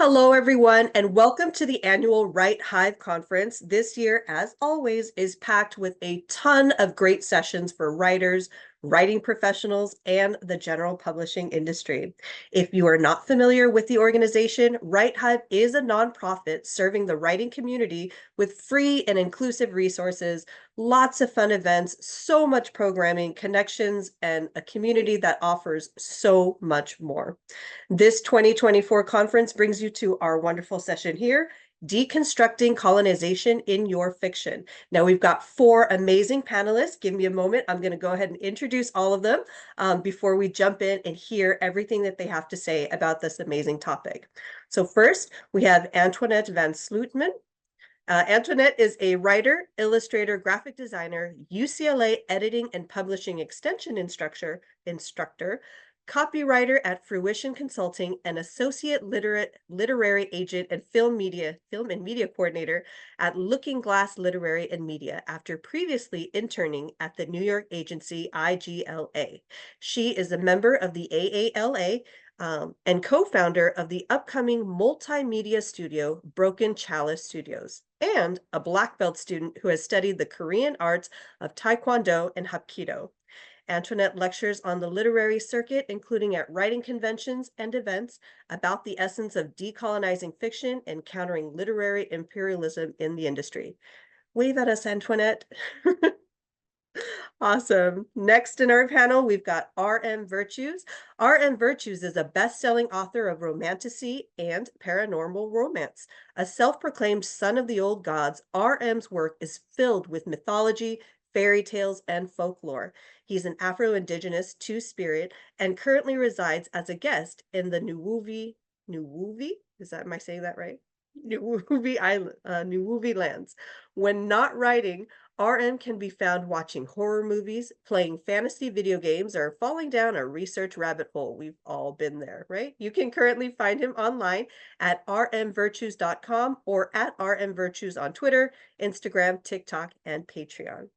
Hello, everyone, and welcome to the annual WriteHive conference. This year, as always, is packed with a ton of great sessions for writers, writing professionals, and the general publishing industry. If you are not familiar with the organization, WriteHive is a nonprofit serving the writing community with free and inclusive resources, lots of fun events, so much programming, connections, and a community that offers so much more. This 2024 conference brings you to our wonderful session here, Deconstructing Colonization in Your Fiction. Now, we've got four amazing panelists. Give me a moment. I'm going to go ahead and introduce all of them before we jump in and hear everything that they have to say about this amazing topic. So first, we have Antoinette Van Sluytman. Antoinette is a writer, illustrator, graphic designer, UCLA editing and publishing extension instructor, copywriter at Fruition Consulting, and associate literary agent and film and media coordinator at Looking Glass Literary and Media after previously interning at the New York agency IGLA. She is a member of the AALA and co-founder of the upcoming multimedia studio Broken Chalice Studios, and a black belt student who has studied the Korean arts of Taekwondo and Hapkido. Antoinette lectures on the literary circuit, including at writing conventions and events about the essence of decolonizing fiction and countering literary imperialism in the industry. Wave at us, Antoinette. Awesome. Next in our panel, we've got R.M. Virtues. R.M. Virtues is a best-selling author of romantasy and paranormal romance. A self-proclaimed son of the old gods, R.M.'s work is filled with mythology, fairy tales, and folklore. He's an Afro-Indigenous two-spirit and currently resides as a guest in the Nuwuvi? Am I saying that right? Nuwuvi lands. When not writing, RM can be found watching horror movies, playing fantasy video games, or falling down a research rabbit hole. We've all been there, right? You can currently find him online at rmvirtues.com or at rmvirtues on Twitter, Instagram, TikTok, and Patreon.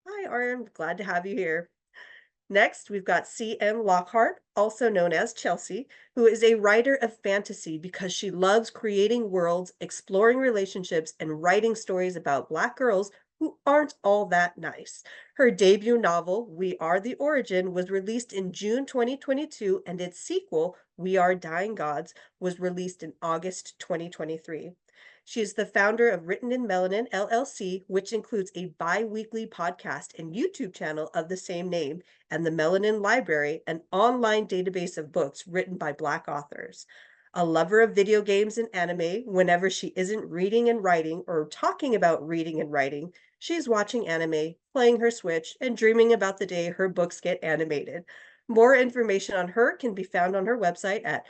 Hi, RM. Glad to have you here. Next, we've got C.M. Lockhart, also known as Chelsea, who is a writer of fantasy because she loves creating worlds, exploring relationships, and writing stories about Black girls who aren't all that nice. Her debut novel, We Are the Origin, was released in June 2022, and its sequel, We Are Dying Gods, was released in August 2023. She is the founder of Written in Melanin, LLC, which includes a bi-weekly podcast and YouTube channel of the same name, and the Melanin Library, an online database of books written by Black authors. A lover of video games and anime, whenever she isn't reading and writing or talking about reading and writing, she's watching anime, playing her Switch, and dreaming about the day her books get animated. More information on her can be found on her website at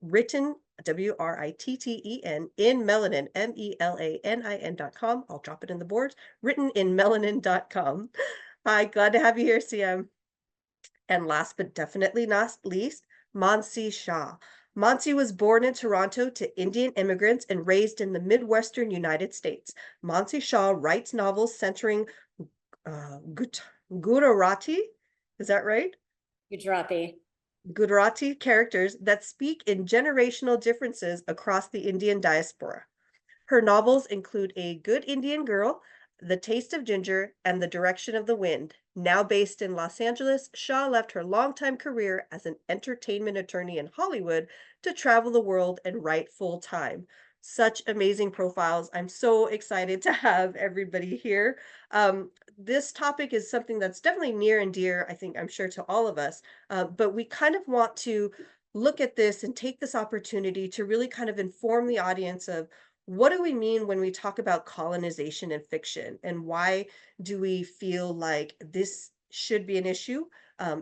written, WRITTEN, in melanin, MELANIN.com. I'll drop it in the boards, writteninmelanin.com. Hi, glad to have you here, CM. And last but definitely not least, Mansi Shah. Mansi was born in Toronto to Indian immigrants and raised in the Midwestern United States. Mansi Shah writes novels centering Gujarati, is that right? Gujarati characters that speak in generational differences across the Indian diaspora. Her novels include A Good Indian Girl, The Taste of Ginger, and The Direction of the Wind. Now based in Los Angeles, Shaw left her longtime career as an entertainment attorney in Hollywood to travel the world and write full-time. Such amazing profiles. I'm so excited to have everybody here. This topic is something that's definitely near and dear, I'm sure, to all of us. But we kind of want to look at this and take this opportunity to really kind of inform the audience of what do we mean when we talk about colonization in fiction, and why do we feel like this should be an issue?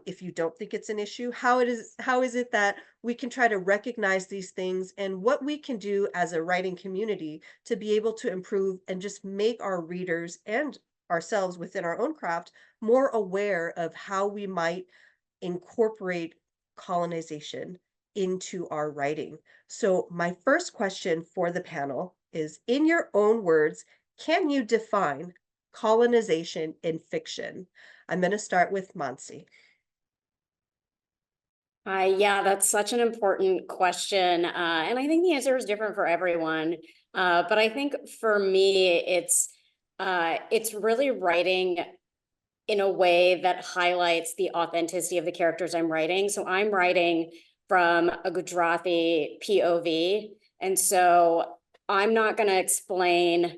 If you don't think it's an issue, how is it that we can try to recognize these things, and what we can do as a writing community to be able to improve and just make our readers and ourselves within our own craft more aware of how we might incorporate colonization into our writing. So my first question for the panel is, in your own words, can you define colonization in fiction? I'm going to start with Mansi. Yeah, that's such an important question. And I think the answer is different for everyone. But I think for me, it's really writing in a way that highlights the authenticity of the characters I'm writing. So I'm writing from a Gujarati POV. And so I'm not going to explain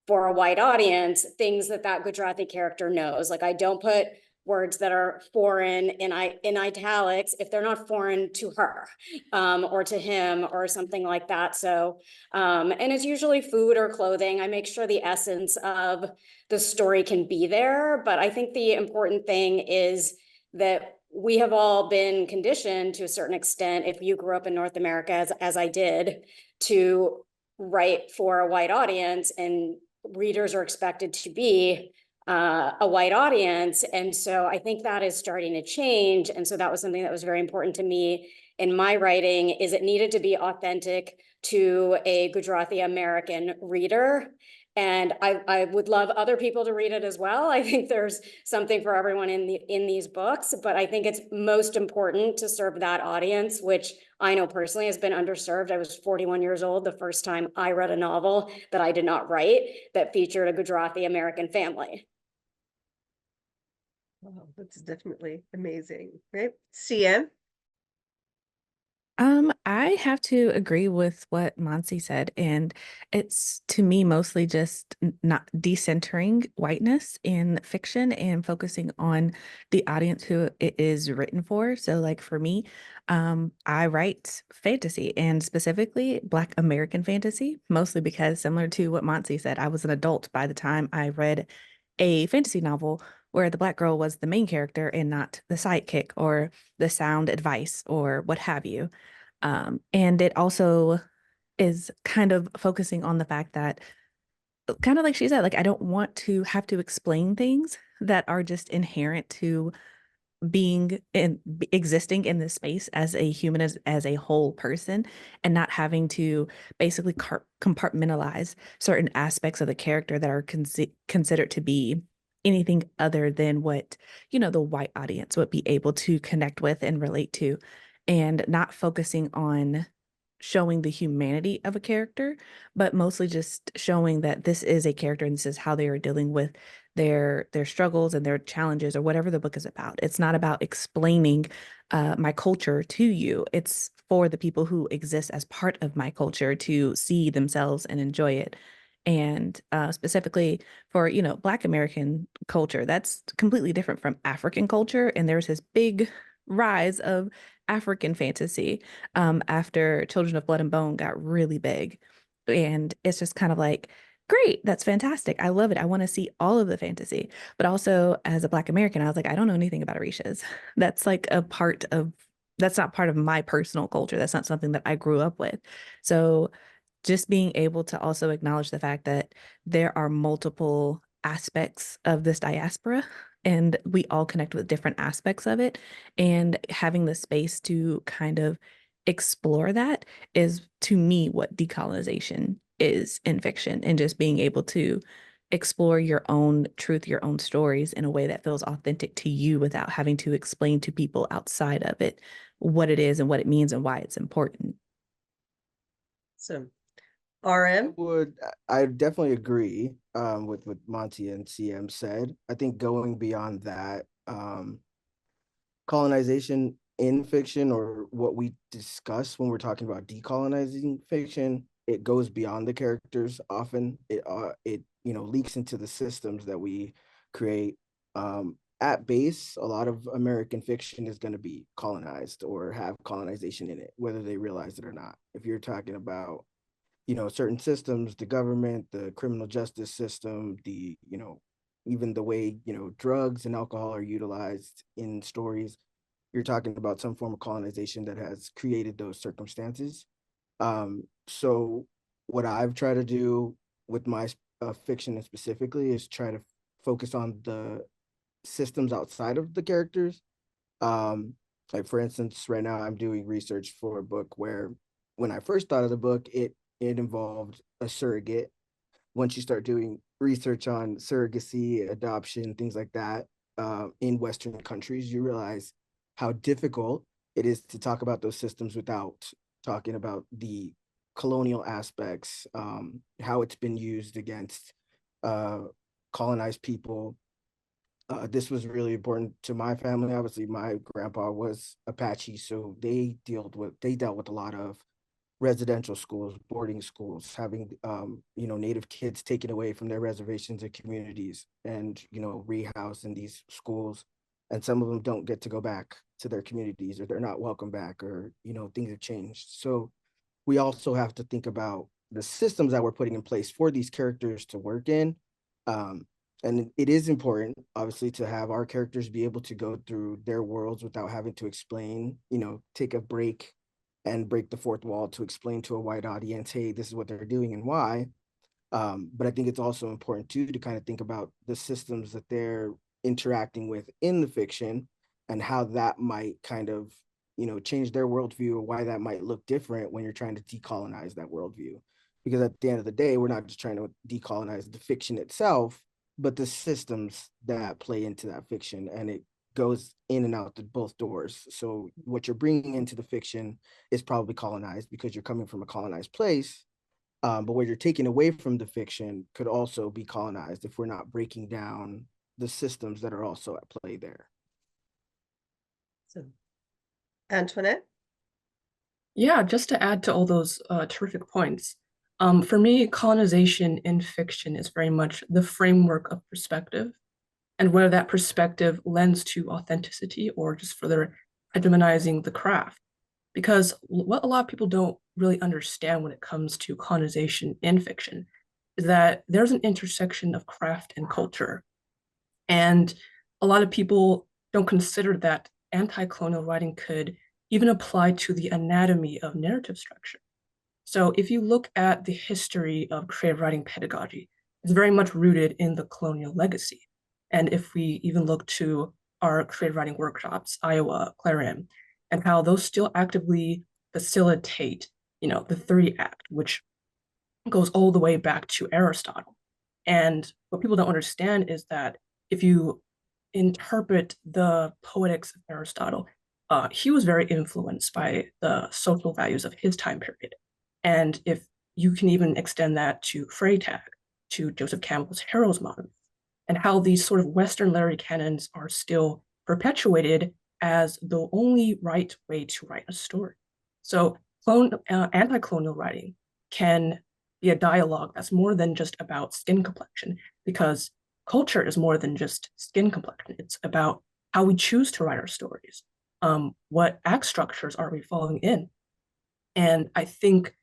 for a white audience things that Gujarati character knows. Like I don't put words that are foreign in italics if they're not foreign to her or to him or something like that. So and it's usually food or clothing. I make sure the essence of the story can be there, but I think the important thing is that we have all been conditioned to a certain extent, if you grew up in North America as I did, to write for a white audience, and readers are expected to be a white audience. And so I think that is starting to change. And so that was something that was very important to me in my writing, is it needed to be authentic to a Gujarati American reader. And I would love other people to read it as well. I think there's something for everyone in these books, but I think it's most important to serve that audience, which I know personally has been underserved. I was 41 years old the first time I read a novel that I did not write that featured a Gujarati American family. Wow, that's definitely amazing, right? CM? I have to agree with what Mansi said, and it's to me mostly just not decentering whiteness in fiction and focusing on the audience who it is written for. So, like for me, I write fantasy and specifically Black American fantasy, mostly because similar to what Mansi said, I was an adult by the time I read a fantasy novel where the Black girl was the main character and not the sidekick or the sound advice or what have you. And it also is kind of focusing on the fact that, kind of like she said, like I don't want to have to explain things that are just inherent to being in existing in this space as a human, as a whole person, and not having to basically compartmentalize certain aspects of the character that are considered to be anything other than what, the white audience would be able to connect with and relate to, and not focusing on showing the humanity of a character, but mostly just showing that this is a character and this is how they are dealing with their struggles and their challenges or whatever the book is about. It's not about explaining my culture to you. It's for the people who exist as part of my culture to see themselves and enjoy it. And specifically for, Black American culture, that's completely different from African culture. And there's this big rise of African fantasy after Children of Blood and Bone got really big. And it's just kind of like, great, that's fantastic. I love it. I want to see all of the fantasy. But also, as a Black American, I was like, I don't know anything about Orishas. That's like that's not part of my personal culture. That's not something that I grew up with. So just being able to also acknowledge the fact that there are multiple aspects of this diaspora and we all connect with different aspects of it, and having the space to kind of explore that is to me what decolonization is in fiction, and just being able to explore your own truth, your own stories in a way that feels authentic to you without having to explain to people outside of it what it is and what it means and why it's important. So, I RM? would I definitely agree with what Monty and CM said. I think going beyond that, colonization in fiction, or what we discuss when we're talking about decolonizing fiction, it goes beyond the characters. Often it leaks into the systems that we create. At base, a lot of American fiction is going to be colonized or have colonization in it, whether they realize it or not. If you're talking about certain systems, the government, the criminal justice system, even the way, drugs and alcohol are utilized in stories, you're talking about some form of colonization that has created those circumstances. So what I've tried to do with my fiction specifically is try to focus on the systems outside of the characters. Like for instance, right now I'm doing research for a book where, when I first thought of the book, it involved a surrogate. Once you start doing research on surrogacy, adoption, things like that, in Western countries, you realize how difficult it is to talk about those systems without talking about the colonial aspects, how it's been used against colonized people. This was really important to my family. Obviously, my grandpa was Apache, so they dealt with a lot of residential schools, boarding schools, having Native kids taken away from their reservations and communities, and rehoused in these schools, and some of them don't get to go back to their communities, or they're not welcome back, or things have changed. So we also have to think about the systems that we're putting in place for these characters to work in. And it is important, obviously, to have our characters be able to go through their worlds without having to explain, take a break and break the fourth wall to explain to a white audience, hey, this is what they're doing and why. But I think it's also important too to kind of think about the systems that they're interacting with in the fiction, and how that might kind of change their worldview, or why that might look different when you're trying to decolonize that worldview. Because at the end of the day, we're not just trying to decolonize the fiction itself, but the systems that play into that fiction, and it goes in and out the both doors. So what you're bringing into the fiction is probably colonized because you're coming from a colonized place, but what you're taking away from the fiction could also be colonized if we're not breaking down the systems that are also at play there. So, Antoinette? Yeah, just to add to all those terrific points. For me, colonization in fiction is very much the framework of perspective, and whether that perspective lends to authenticity or just further hegemonizing the craft. Because what a lot of people don't really understand when it comes to colonization in fiction is that there's an intersection of craft and culture. And a lot of people don't consider that anti-colonial writing could even apply to the anatomy of narrative structure. So if you look at the history of creative writing pedagogy, it's very much rooted in the colonial legacy. And if we even look to our creative writing workshops, Iowa, Clarion, and how those still actively facilitate, the 30 Act, which goes all the way back to Aristotle. And what people don't understand is that if you interpret the poetics of Aristotle, he was very influenced by the social values of his time period. And if you can even extend that to Freytag, to Joseph Campbell's Heroes Monument, and how these sort of Western literary canons are still perpetuated as the only right way to write a story. So anti-colonial writing can be a dialogue that's more than just about skin complexion, because culture is more than just skin complexion. It's about how we choose to write our stories. What act structures are we following in? And I think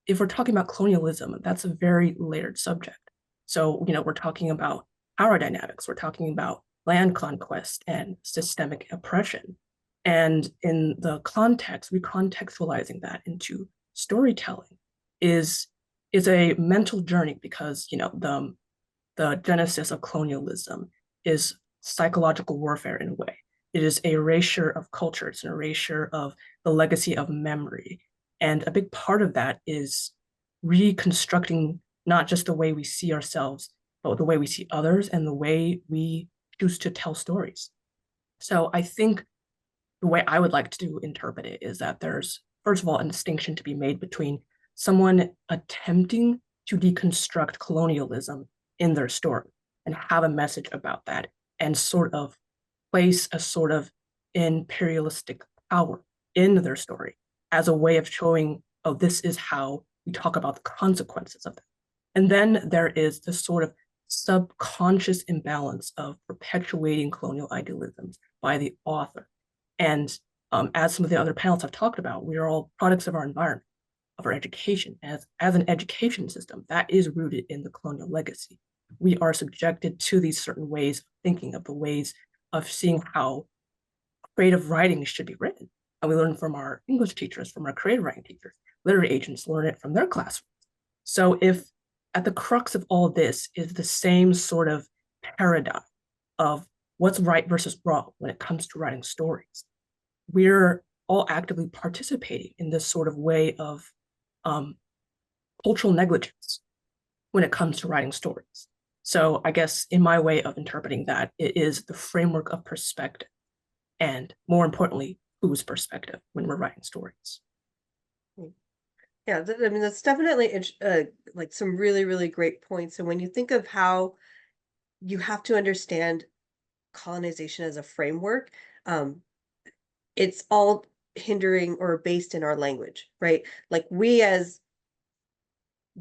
if we're talking about colonialism, that's a very layered subject. So, we're talking about power dynamics, we're talking about land conquest and systemic oppression. And in the context, recontextualizing that into storytelling is a mental journey, because, the genesis of colonialism is psychological warfare in a way. It is a erasure of culture, it's an erasure of the legacy of memory. And a big part of that is reconstructing not just the way we see ourselves, but the way we see others and the way we choose to tell stories. So I think the way I would like to interpret it is that there's, first of all, a distinction to be made between someone attempting to deconstruct colonialism in their story and have a message about that, and sort of place a sort of imperialistic power in their story as a way of showing, oh, this is how we talk about the consequences of that. And then there is this sort of subconscious imbalance of perpetuating colonial idealisms by the author. And as some of the other panelists have talked about, we are all products of our environment, of our education. As an education system, that is rooted in the colonial legacy. We are subjected to these certain ways of thinking, of the ways of seeing how creative writing should be written. And we learn from our English teachers, from our creative writing teachers. Literary agents learn it from their classrooms. So if at the crux of all this is the same sort of paradigm of what's right versus wrong when it comes to writing stories, we're all actively participating in this sort of way of cultural negligence when it comes to writing stories. So I guess in my way of interpreting that, it is the framework of perspective, and more importantly, whose perspective when we're writing stories. Yeah, I mean, that's definitely like some really, really great points. And when you think of how you have to understand colonization as a framework, um, it's all hindering or based in our language, right? Like we as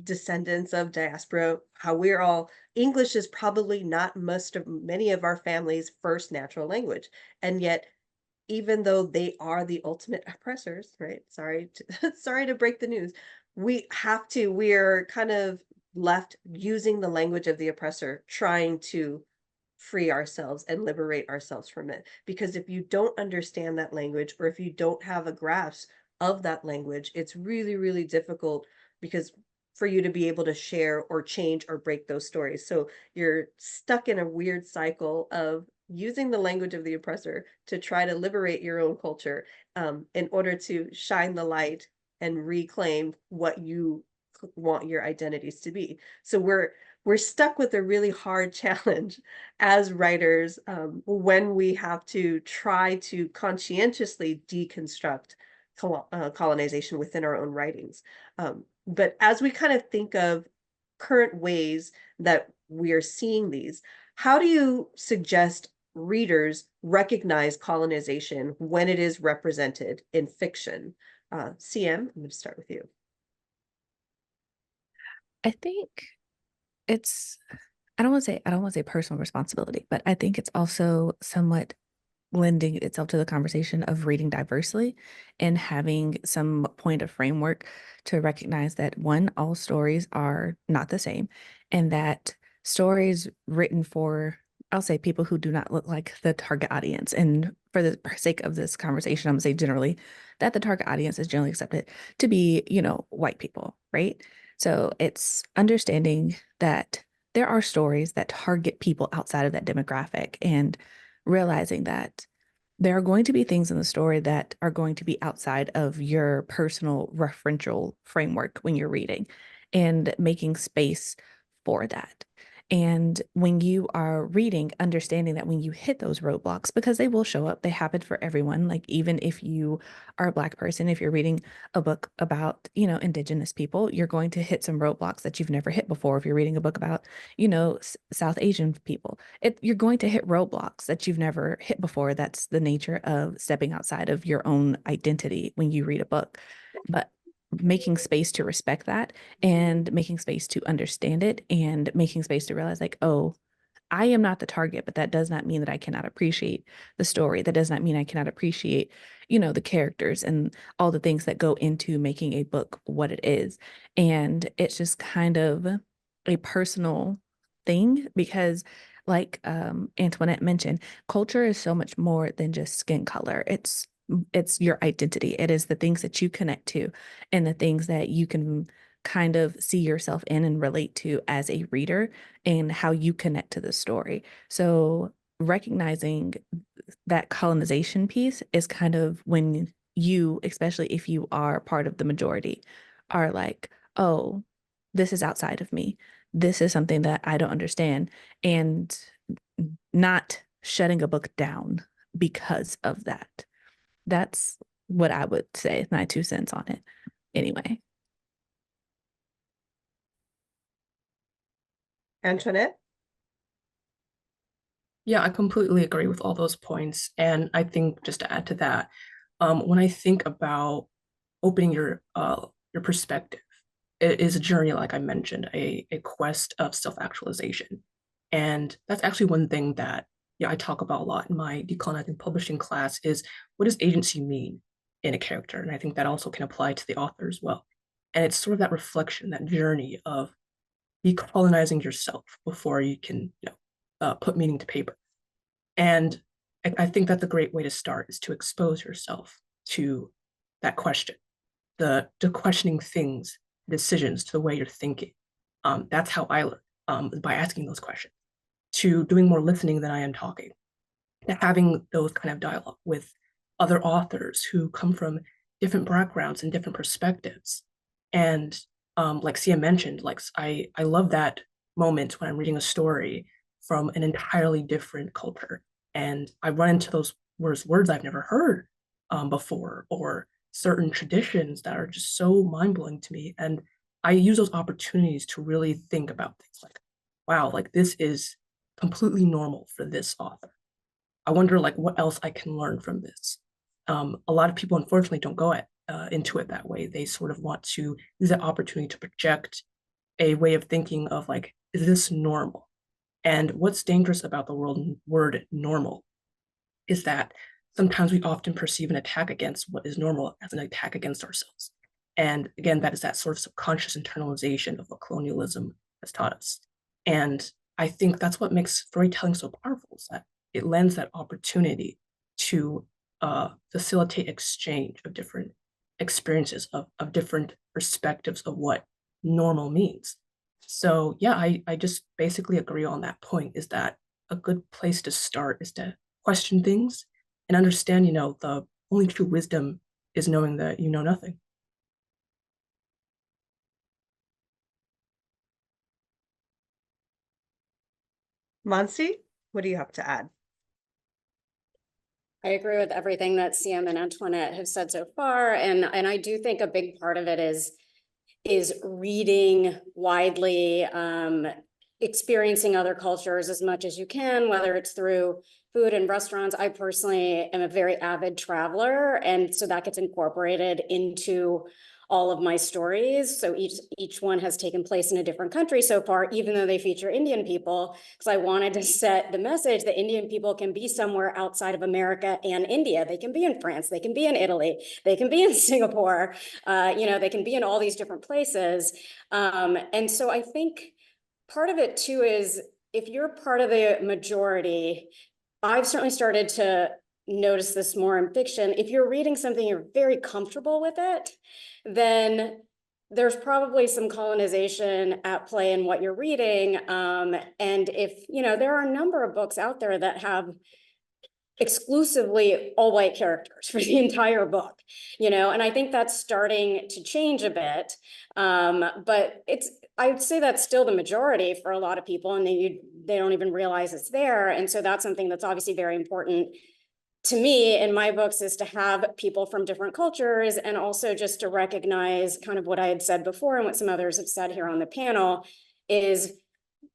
descendants of diaspora, how we're all English is probably not many of our families' first natural language. And yet, even though they are the ultimate oppressors, right? Sorry to sorry to break the news. We're kind of left using the language of the oppressor, trying to free ourselves and liberate ourselves from it. Because if you don't understand that language, or if you don't have a grasp of that language, it's really, really difficult because for you to be able to share or change or break those stories. So you're stuck in a weird cycle of using the language of the oppressor to try to liberate your own culture, in order to shine the light and reclaim what you want your identities to be. So we're stuck with a really hard challenge as writers, when we have to try to conscientiously deconstruct colonization within our own writings. But as we kind of think of current ways that we are seeing these, how do you suggest readers recognize colonization when it is represented in fiction? CM, I'm going to start with you. I think it's I don't want to say personal responsibility, but I think it's also somewhat lending itself to the conversation of reading diversely and having some point of framework to recognize that one, all stories are not the same, and that stories written for, I'll say, people who do not look like the target audience. And for the sake of this conversation, I'm gonna say generally that the target audience is generally accepted to be, white people, right? So it's understanding that there are stories that target people outside of that demographic, and realizing that there are going to be things in the story that are going to be outside of your personal referential framework when you're reading, and making space for that. And when you are reading, understanding that when you hit those roadblocks, because they will show up, they happen for everyone. Like, even if you are a Black person, if you're reading a book about, Indigenous people, you're going to hit some roadblocks that you've never hit before. If you're reading a book about, South Asian people, you're going to hit roadblocks that you've never hit before. That's the nature of stepping outside of your own identity when you read a book. But making space to respect that, and making space to understand it, and making space to realize, like, oh, I am not the target, but that does not mean that I cannot appreciate the story. That does not mean I cannot appreciate, the characters and all the things that go into making a book what it is. And it's just kind of a personal thing, because like Antoinette mentioned, culture is so much more than just skin color. It's your identity. It is the things that you connect to, and the things that you can kind of see yourself in and relate to as a reader, and how you connect to the story. So recognizing that colonization piece is kind of when you, especially if you are part of the majority, are like, oh, this is outside of me. This is something that I don't understand. And not shutting a book down because of that. That's what I would say, my 2 cents on it. Anyway. Antoinette? Yeah, I completely agree with all those points. And I think, just to add to that, when I think about opening your perspective, it is a journey, like I mentioned, a quest of self-actualization. And that's actually one thing that, yeah, I talk about a lot in my decolonizing publishing class, is what does agency mean in a character? And I think that also can apply to the author as well. And it's sort of that reflection, that journey of decolonizing yourself before you can, put meaning to paper. And I think that's a great way to start, is to expose yourself to that question, to questioning things, decisions, to the way you're thinking. That's how I learn, by asking those questions, to doing more listening than I am talking, to having those kind of dialogue with other authors who come from different backgrounds and different perspectives. And like Sia mentioned, like I love that moment when I'm reading a story from an entirely different culture, and I run into those words I've never heard before, or certain traditions that are just so mind-blowing to me. And I use those opportunities to really think about things like, wow, like this is completely normal for this author. I wonder like what else I can learn from this. A lot of people unfortunately don't go into it that way. They sort of want to use that opportunity to project a way of thinking of like, is this normal? And what's dangerous about the word normal is that sometimes we often perceive an attack against what is normal as an attack against ourselves. And again, that is that sort of subconscious internalization of what colonialism has taught us. And I think that's what makes storytelling so powerful, is that it lends that opportunity to facilitate exchange of different experiences, of different perspectives of what normal means. So yeah, I just basically agree on that point, is that a good place to start is to question things and understand, the only true wisdom is knowing that you know nothing. Mansi, what do you have to add? I agree with everything that CM and Antoinette have said so far, and I do think a big part of it is reading widely, experiencing other cultures as much as you can, whether it's through food and restaurants. I personally am a very avid traveler, and so that gets incorporated into all of my stories. So each one has taken place in a different country so far, even though they feature Indian people, because I wanted to set the message that Indian people can be somewhere outside of America and India. They can be in France, they can be in Italy, they can be in Singapore, they can be in all these different places. And so I think part of it too is, if you're part of the majority, I've certainly started to notice this more in fiction. If you're reading something, you're very comfortable with it, then there's probably some colonization at play in what you're reading. And if, there are a number of books out there that have exclusively all white characters for the entire book, and I think that's starting to change a bit. But I would say that's still the majority for a lot of people, and they don't even realize it's there. And so that's something that's obviously very important to me in my books, is to have people from different cultures, and also just to recognize kind of what I had said before and what some others have said here on the panel, is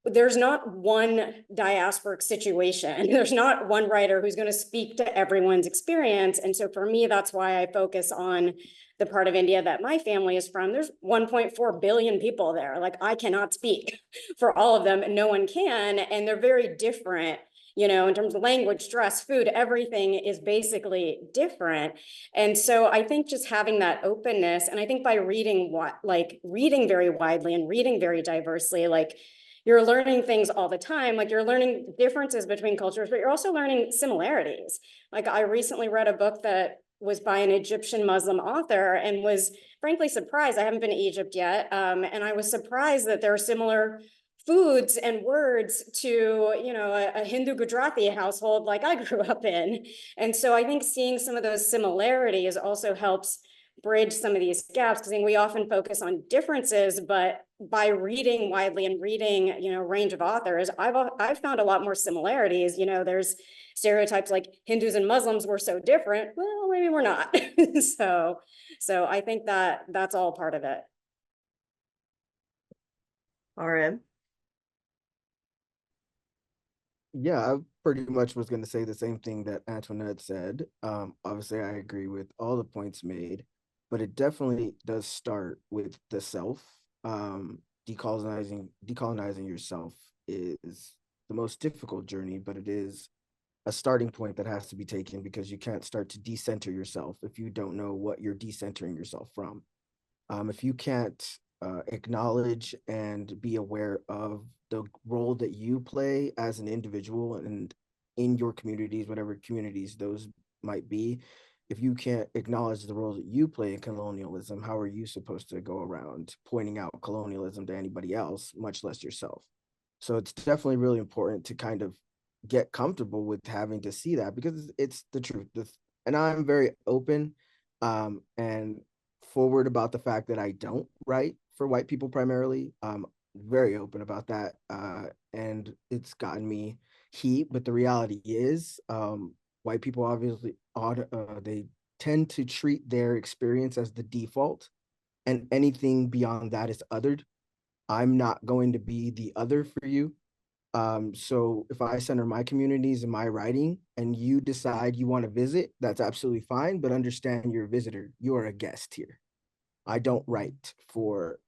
there's not one diasporic situation. There's not one writer who's going to speak to everyone's experience. And so for me, that's why I focus on the part of India that my family is from. There's 1.4 billion people there. Like, I cannot speak for all of them, and no one can. And they're very different, in terms of language, dress, food, everything is basically different. And so I think just having that openness, and I think by reading reading very widely and reading very diversely, like, you're learning things all the time. Like, you're learning differences between cultures, but you're also learning similarities. Like, I recently read a book that was by an Egyptian Muslim author, and was frankly surprised. I haven't been to Egypt yet. And I was surprised that there are similar foods and words to, a Hindu Gujarati household like I grew up in. And so I think seeing some of those similarities also helps bridge some of these gaps, because I think we often focus on differences, but by reading widely and reading, a range of authors, I've found a lot more similarities. There's stereotypes like Hindus and Muslims were so different. Well, maybe we're not. So I think that's all part of it. RM? Yeah, I pretty much was going to say the same thing that Antoinette said. Obviously, I agree with all the points made, but it definitely does start with the self. Decolonizing yourself is the most difficult journey, but it is a starting point that has to be taken, because you can't start to decenter yourself if you don't know what you're decentering yourself from. If you can't acknowledge and be aware of the role that you play as an individual and in your communities, whatever communities those might be, if you can't acknowledge the role that you play in colonialism, how are you supposed to go around pointing out colonialism to anybody else, much less yourself? So it's definitely really important to kind of get comfortable with having to see that, because it's the truth. And I'm very open and forward about the fact that I don't write for white people primarily. Very open about that. And it's gotten me heat, but the reality is white people obviously tend to treat their experience as the default, and anything beyond that is othered. I'm not going to be the other for you. So if I center my communities in my writing and you decide you want to visit, that's absolutely fine, but understand you're a visitor. You are a guest here. I don't write for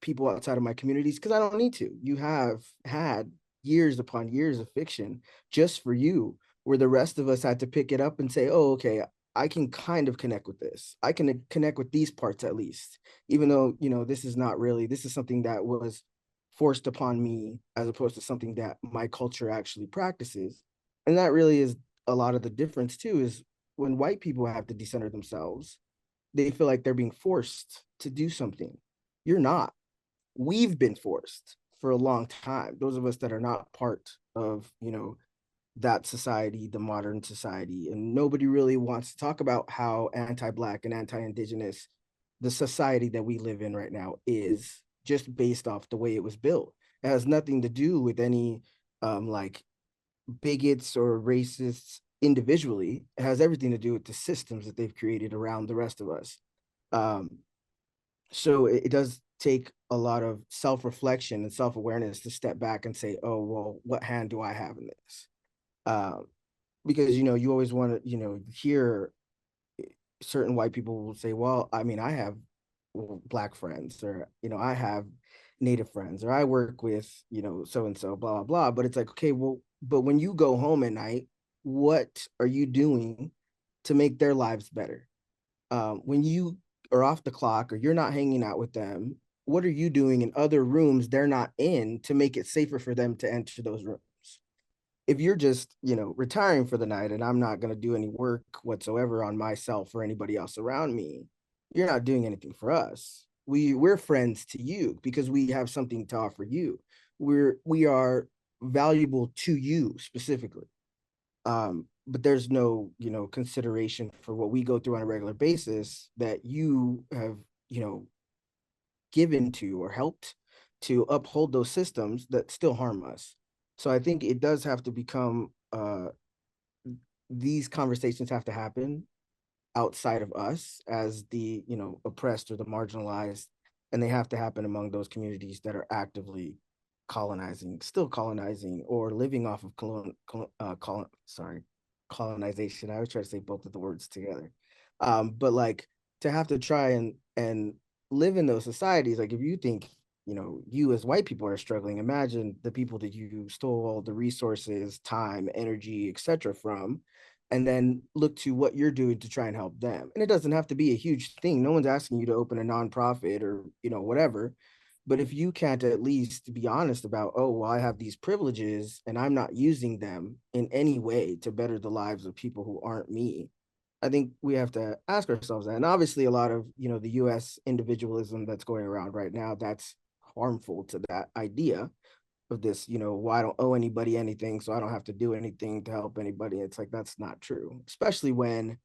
people outside of my communities because I don't need to. You have had years upon years of fiction just for you, where the rest of us had to pick it up and say, oh, okay, I can kind of connect with this. I can connect with these parts at least, even though, this is not really, this is something that was forced upon me as opposed to something that my culture actually practices. And that really is a lot of the difference too, is when white people have to decenter themselves, they feel like they're being forced to do something. You're not. We've been forced for a long time. Those of us that are not part of, that society, the modern society, and nobody really wants to talk about how anti-Black and anti-Indigenous the society that we live in right now is, just based off the way it was built. It has nothing to do with any like bigots or racists individually. It has everything to do with the systems that they've created around the rest of us. Um, so it does take a lot of self-reflection and self-awareness to step back and say, oh, well, what hand do I have in this? Because, you always want to, hear certain white people will say, well, I mean, I have Black friends, or, I have Native friends, or I work with, so and so, blah, blah, blah. But it's like, okay, well, but when you go home at night, what are you doing to make their lives better? When you are off the clock or you're not hanging out with them, what are you doing in other rooms they're not in to make it safer for them to enter those rooms? If you're just, retiring for the night and I'm not going to do any work whatsoever on myself or anybody else around me, you're not doing anything for us. We're friends to you because we have something to offer you. We are valuable to you specifically. But there's no, consideration for what we go through on a regular basis that you have, given to or helped to uphold those systems that still harm us. So I think it does have to become these conversations have to happen outside of us as the, oppressed or the marginalized, and they have to happen among those communities that are actively still colonizing or living off of colonization. I always try to say both of the words together. But like, to have to try and live in those societies, like if you think, you as white people are struggling, imagine the people that you stole all the resources, time, energy, etc. from, and then look to what you're doing to try and help them. And it doesn't have to be a huge thing. No one's asking you to open a nonprofit or, whatever. But if you can't at least be honest about, oh, well, I have these privileges and I'm not using them in any way to better the lives of people who aren't me, I think we have to ask ourselves that. And obviously a lot of, the US individualism that's going around right now, that's harmful to that idea of this, well, I don't owe anybody anything, so I don't have to do anything to help anybody. It's like, that's not true, especially when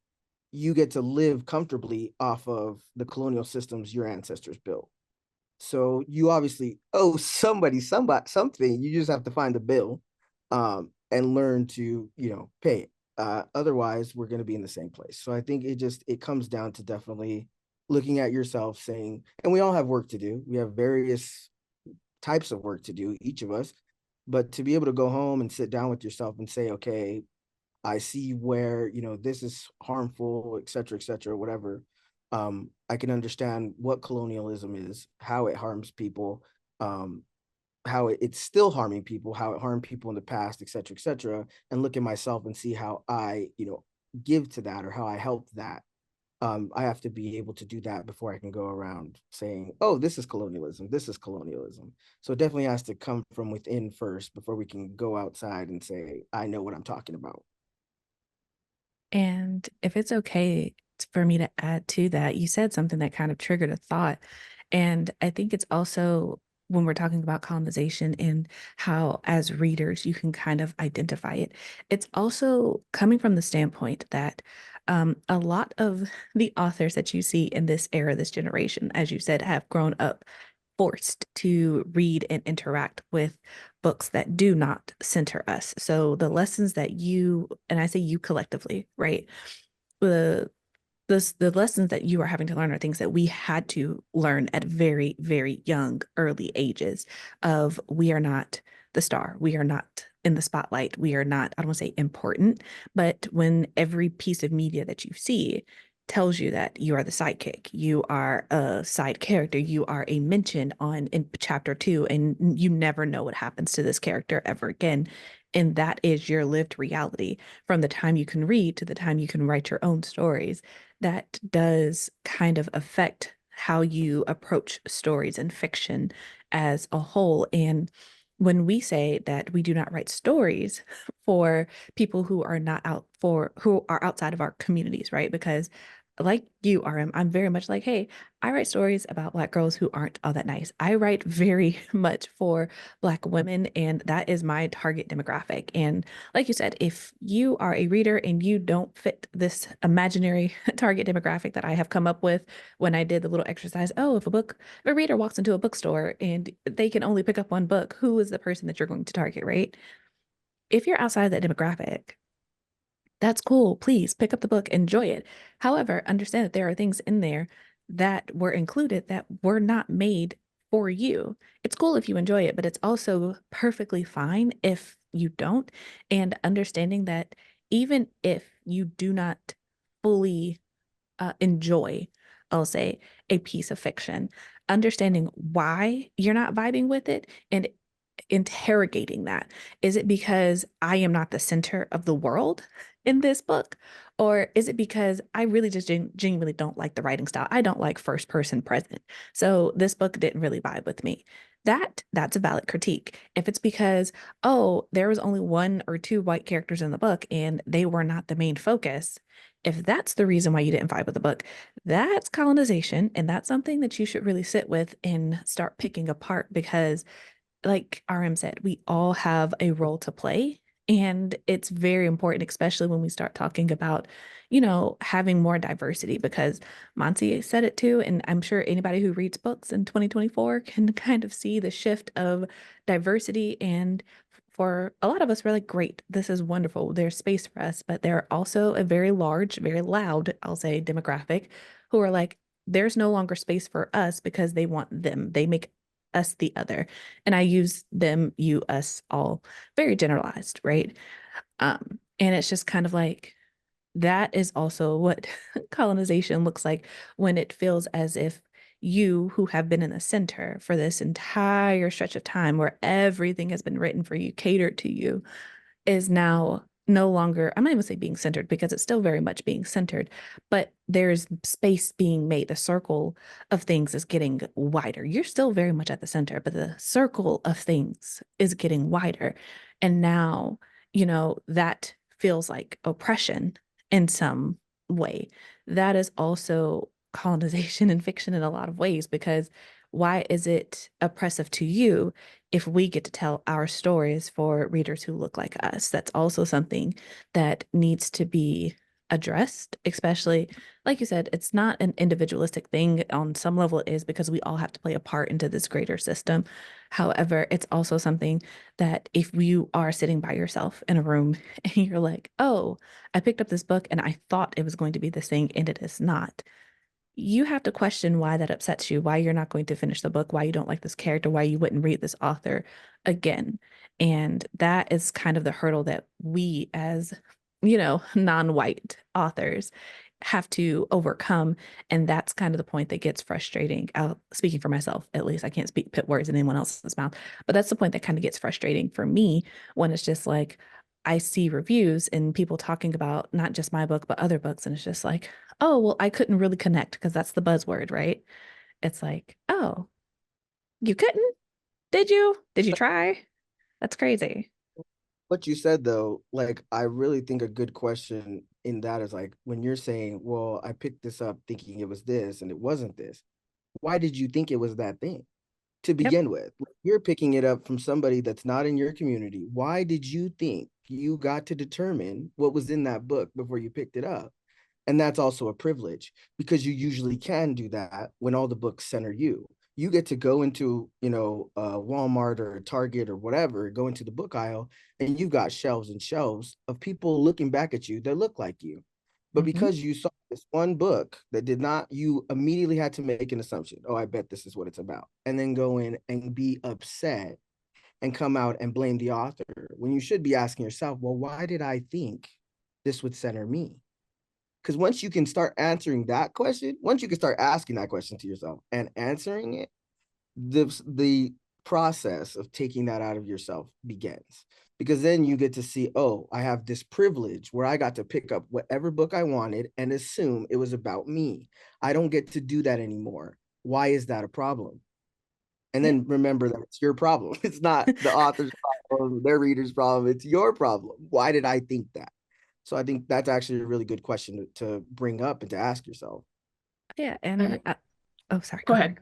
you get to live comfortably off of the colonial systems your ancestors built. So you obviously owe somebody something. You just have to find the bill and learn to, pay it. Otherwise, we're going to be in the same place. So I think it comes down to definitely looking at yourself, saying, and we all have work to do. We have various types of work to do, each of us, but to be able to go home and sit down with yourself and say, okay, I see where, this is harmful, et cetera, whatever. I can understand what colonialism is, how it harms people, how it's still harming people, how it harmed people in the past, et cetera, and look at myself and see how I, give to that or how I help that. I have to be able to do that before I can go around saying, oh, this is colonialism, this is colonialism. So it definitely has to come from within first before we can go outside and say, I know what I'm talking about. And if it's okay for me to add to that, you said something that kind of triggered a thought. And I think it's also when we're talking about colonization and how, as readers, you can kind of identify it, it's also coming from the standpoint that a lot of the authors that you see in this era, this generation, as you said, have grown up forced to read and interact with books that do not center us. So the lessons that you, and I say you collectively, right? The the lessons that you are having to learn are things that we had to learn at very, very young, early ages of we are not the star. We are not in the spotlight. We are not, I don't want to say important, but when every piece of media that you see tells you that you are the sidekick, you are a side character, you are a mention on in chapter 2, and you never know what happens to this character ever again. And that is your lived reality from the time you can read to the time you can write your own stories. That does kind of affect how you approach stories and fiction as a whole. And when we say that we do not write stories for people who are not out for who are outside of our communities, right? Because like you, RM, I'm very much like, hey, I write stories about Black girls who aren't all that nice. I write very much for Black women, and that is my target demographic. And like you said, if you are a reader and you don't fit this imaginary target demographic that I have come up with when I did the little exercise, oh, if a reader walks into a bookstore and they can only pick up one book, who is the person that you're going to target, right? If you're outside that demographic, that's cool. Please pick up the book, enjoy it. However, understand that there are things in there that were included that were not made for you. It's cool if you enjoy it, but it's also perfectly fine if you don't. And understanding that even if you do not fully enjoy, I'll say, a piece of fiction, understanding why you're not vibing with it and interrogating that. Is it because I am not the center of the world in this book? Or is it because I really just genuinely don't like the writing style? I don't like first person present. So this book didn't really vibe with me. That's a valid critique. If it's because, oh, there was only one or two white characters in the book and they were not the main focus, if that's the reason why you didn't vibe with the book, that's colonization. And that's something that you should really sit with and start picking apart because like RM said, we all have a role to play. And it's very important, especially when we start talking about, having more diversity, because Mansi said it too. And I'm sure anybody who reads books in 2024 can kind of see the shift of diversity. And for a lot of us, we're like, great, this is wonderful. There's space for us. But there are also a very large, very loud, I'll say, demographic who are like, there's no longer space for us because they want them. They make us the other. And I use them, you, us, all very generalized, right? And it's just kind of like that is also what colonization looks like when it feels as if you, who have been in the center for this entire stretch of time where everything has been written for you, catered to you, is now no longer, I'm not even say being centered because it's still very much being centered, but there's space being made. The circle of things is getting wider. You're still very much at the center, but the circle of things is getting wider. And now, that feels like oppression in some way. That is also colonization and fiction in a lot of ways, because why is it oppressive to you if we get to tell our stories for readers who look like us? That's also something that needs to be addressed, especially like you said, it's not an individualistic thing. On some level it is, because we all have to play a part into this greater system. However, it's also something that if you are sitting by yourself in a room and you're like, oh, I picked up this book and I thought it was going to be this thing and it is not, you have to question why that upsets you, why you're not going to finish the book, why you don't like this character, why you wouldn't read this author again. And that is kind of the hurdle that we as, non-white authors have to overcome. And that's kind of the point that gets frustrating. Speaking for myself, at least, I can't put words in anyone else's mouth, but that's the point that kind of gets frustrating for me when it's just like, I see reviews and people talking about not just my book, but other books. And it's just like, oh, well, I couldn't really connect because that's the buzzword, right? It's like, oh, you couldn't? Did you? Did you try? That's crazy. What you said though, like I really think a good question in that is like when you're saying, well, I picked this up thinking it was this and it wasn't this. Why did you think it was that thing to Yep. begin with? You're picking it up from somebody that's not in your community. Why did you think you got to determine what was in that book before you picked it up? And that's also a privilege because you usually can do that when all the books center you. You get to go into, Walmart or Target or whatever, go into the book aisle, and you've got shelves and shelves of people looking back at you that look like you But because you saw this one book that did not, you immediately had to make an assumption. Oh, I bet this is what it's about. And then go in and be upset and come out and blame the author when you should be asking yourself, well, why did I think this would center me? Because once you can start answering that question, once you can start asking that question to yourself and answering it, the process of taking that out of yourself begins. Because then you get to see, oh, I have this privilege where I got to pick up whatever book I wanted and assume it was about me. I don't get to do that anymore. Why is that a problem? And then remember that it's your problem. It's not the author's problem, their reader's problem. It's your problem. Why did I think that? So I think that's actually a really good question to bring up and to ask yourself. Yeah, and oh, sorry. Go ahead.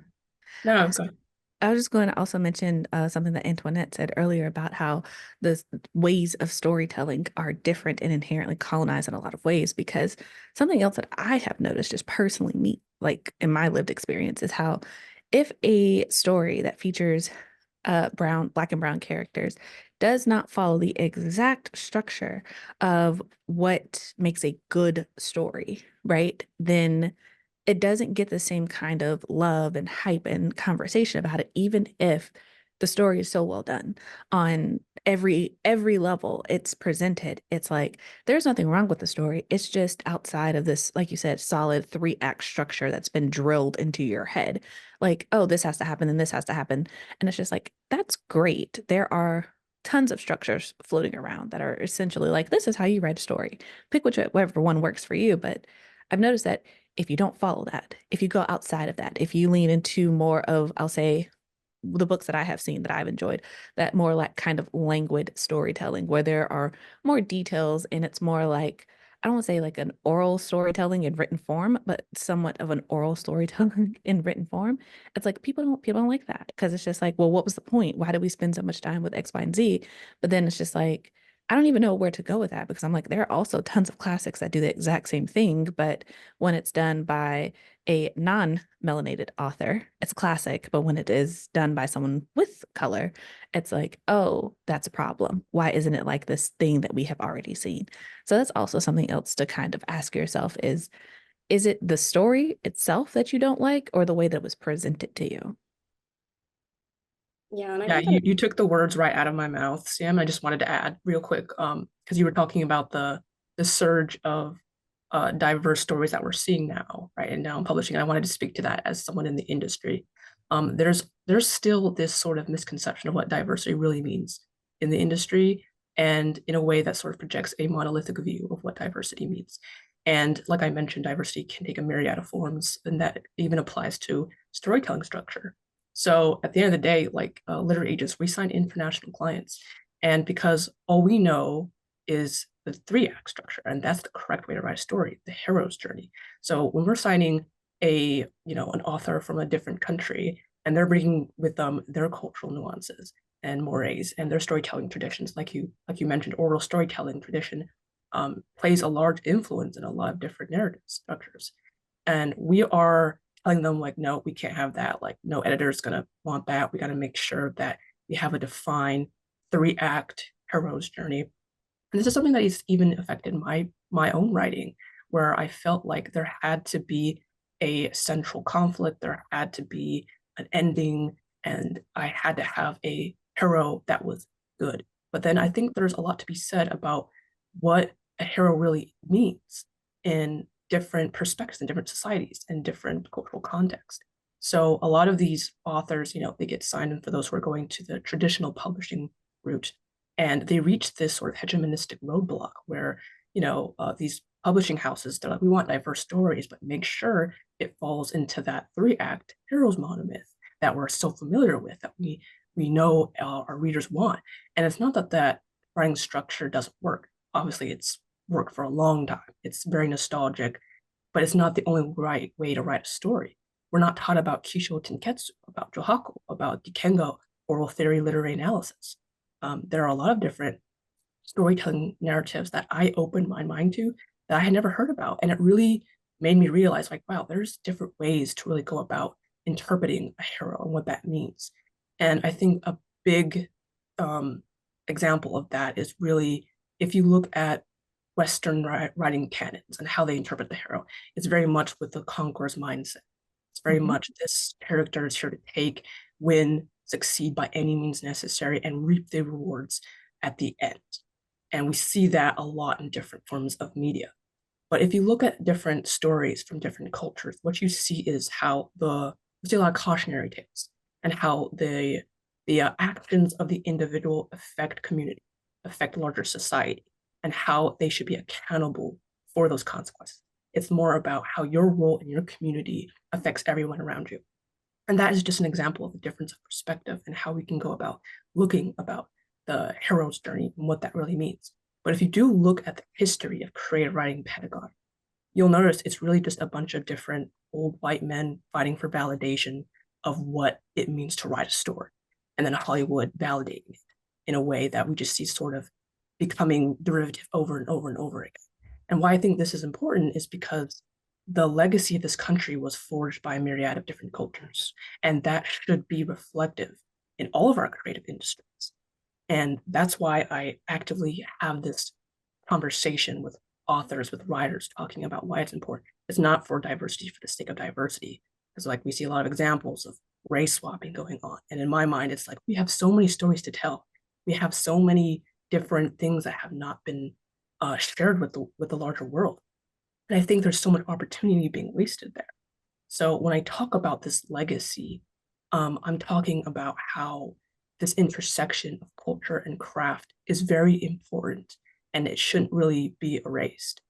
No, go ahead. I was just going to also mention something that Antoinette said earlier about how the ways of storytelling are different and inherently colonized in a lot of ways. Because something else that I have noticed, just personally, me, like in my lived experience, is how if a story that features black and brown characters does not follow the exact structure of what makes a good story, right? Then it doesn't get the same kind of love and hype and conversation about it, even if the story is so well done on every level it's presented. It's like there's nothing wrong with the story. It's just outside of this, like you said, solid 3-act structure that's been drilled into your head. Like, oh, this has to happen and this has to happen. And it's just like, that's great. There are tons of structures floating around that are essentially like, this is how you write a story. Pick whatever one works for you. But I've noticed that if you don't follow that, if you go outside of that, if you lean into more of, I'll say, the books that I have seen that I've enjoyed, that more like kind of languid storytelling where there are more details and it's more like, I don't want to say like an oral storytelling in written form, but somewhat of an oral storytelling in written form. It's like people don't like that because it's just like, well, what was the point? Why did we spend so much time with X, Y, and Z? But then it's just like, I don't even know where to go with that because I'm like, there are also tons of classics that do the exact same thing, but when it's done by a non-melanated author, it's classic. But when it is done by someone with color, it's like, oh, that's a problem. Why isn't it like this thing that we have already seen? So that's also something else to kind of ask yourself is it the story itself that you don't like or the way that it was presented to you? Yeah, and I Yeah, think you took the words right out of my mouth, Sam. I just wanted to add real quick, because you were talking about the surge of diverse stories that we're seeing now, right? And now in publishing, and I wanted to speak to that as someone in the industry. There's still this sort of misconception of what diversity really means in the industry, and in a way that sort of projects a monolithic view of what diversity means. And like I mentioned, diversity can take a myriad of forms, and that even applies to storytelling structure. So at the end of the day, like literary agents, we sign international clients. And because all we know is the 3-act structure, and that's the correct way to write a story, the hero's journey. So when we're signing an author from a different country, and they're bringing with them their cultural nuances and mores and their storytelling traditions, like you mentioned, oral storytelling tradition plays a large influence in a lot of different narrative structures. And we are telling them like, no, we can't have that. Like, no editor's gonna want that. We got to make sure that we have a defined 3-act hero's journey. And this is something that has even affected my own writing, where I felt like there had to be a central conflict, there had to be an ending, and I had to have a hero that was good. But then I think there's a lot to be said about what a hero really means in different perspectives, in different societies, in different cultural contexts. So a lot of these authors, they get signed in for those who are going to the traditional publishing route, and they reach this sort of hegemonistic roadblock where, these publishing houses, they're like, we want diverse stories, but make sure it falls into that 3-act hero's monomyth that we're so familiar with, that we know our readers want. And it's not that writing structure doesn't work. Obviously, it's worked for a long time. It's very nostalgic, but it's not the only right way to write a story. We're not taught about Kisho Tenketsu, about Johaku, about Dikengo, oral theory, literary analysis. There are a lot of different storytelling narratives that I opened my mind to that I had never heard about. And it really made me realize, like, wow, there's different ways to really go about interpreting a hero and what that means. And I think a big example of that is really if you look at Western writing canons and how they interpret the hero. It's very much with the conqueror's mindset. It's very much this character is here to take, win, succeed by any means necessary, and reap the rewards at the end. And we see that a lot in different forms of media. But if you look at different stories from different cultures, what you see is how you see a lot of cautionary tales and how the actions of the individual affect community, affect larger society, and how they should be accountable for those consequences. It's more about how your role in your community affects everyone around you. And that is just an example of the difference of perspective and how we can go about looking about the hero's journey and what that really means. But if you do look at the history of creative writing pedagogy, you'll notice it's really just a bunch of different old white men fighting for validation of what it means to write a story. And then Hollywood validating it in a way that we just see sort of becoming derivative over and over and over again. And why I think this is important is because the legacy of this country was forged by a myriad of different cultures, and that should be reflective in all of our creative industries. And that's why I actively have this conversation with authors, with writers, talking about why it's important. It's not for diversity for the sake of diversity, because like we see a lot of examples of race swapping going on. And in my mind, it's like we have so many stories to tell. We have so many different things that have not been shared with the larger world. And I think there's so much opportunity being wasted there. So when I talk about this legacy, I'm talking about how this intersection of culture and craft is very important and it shouldn't really be erased.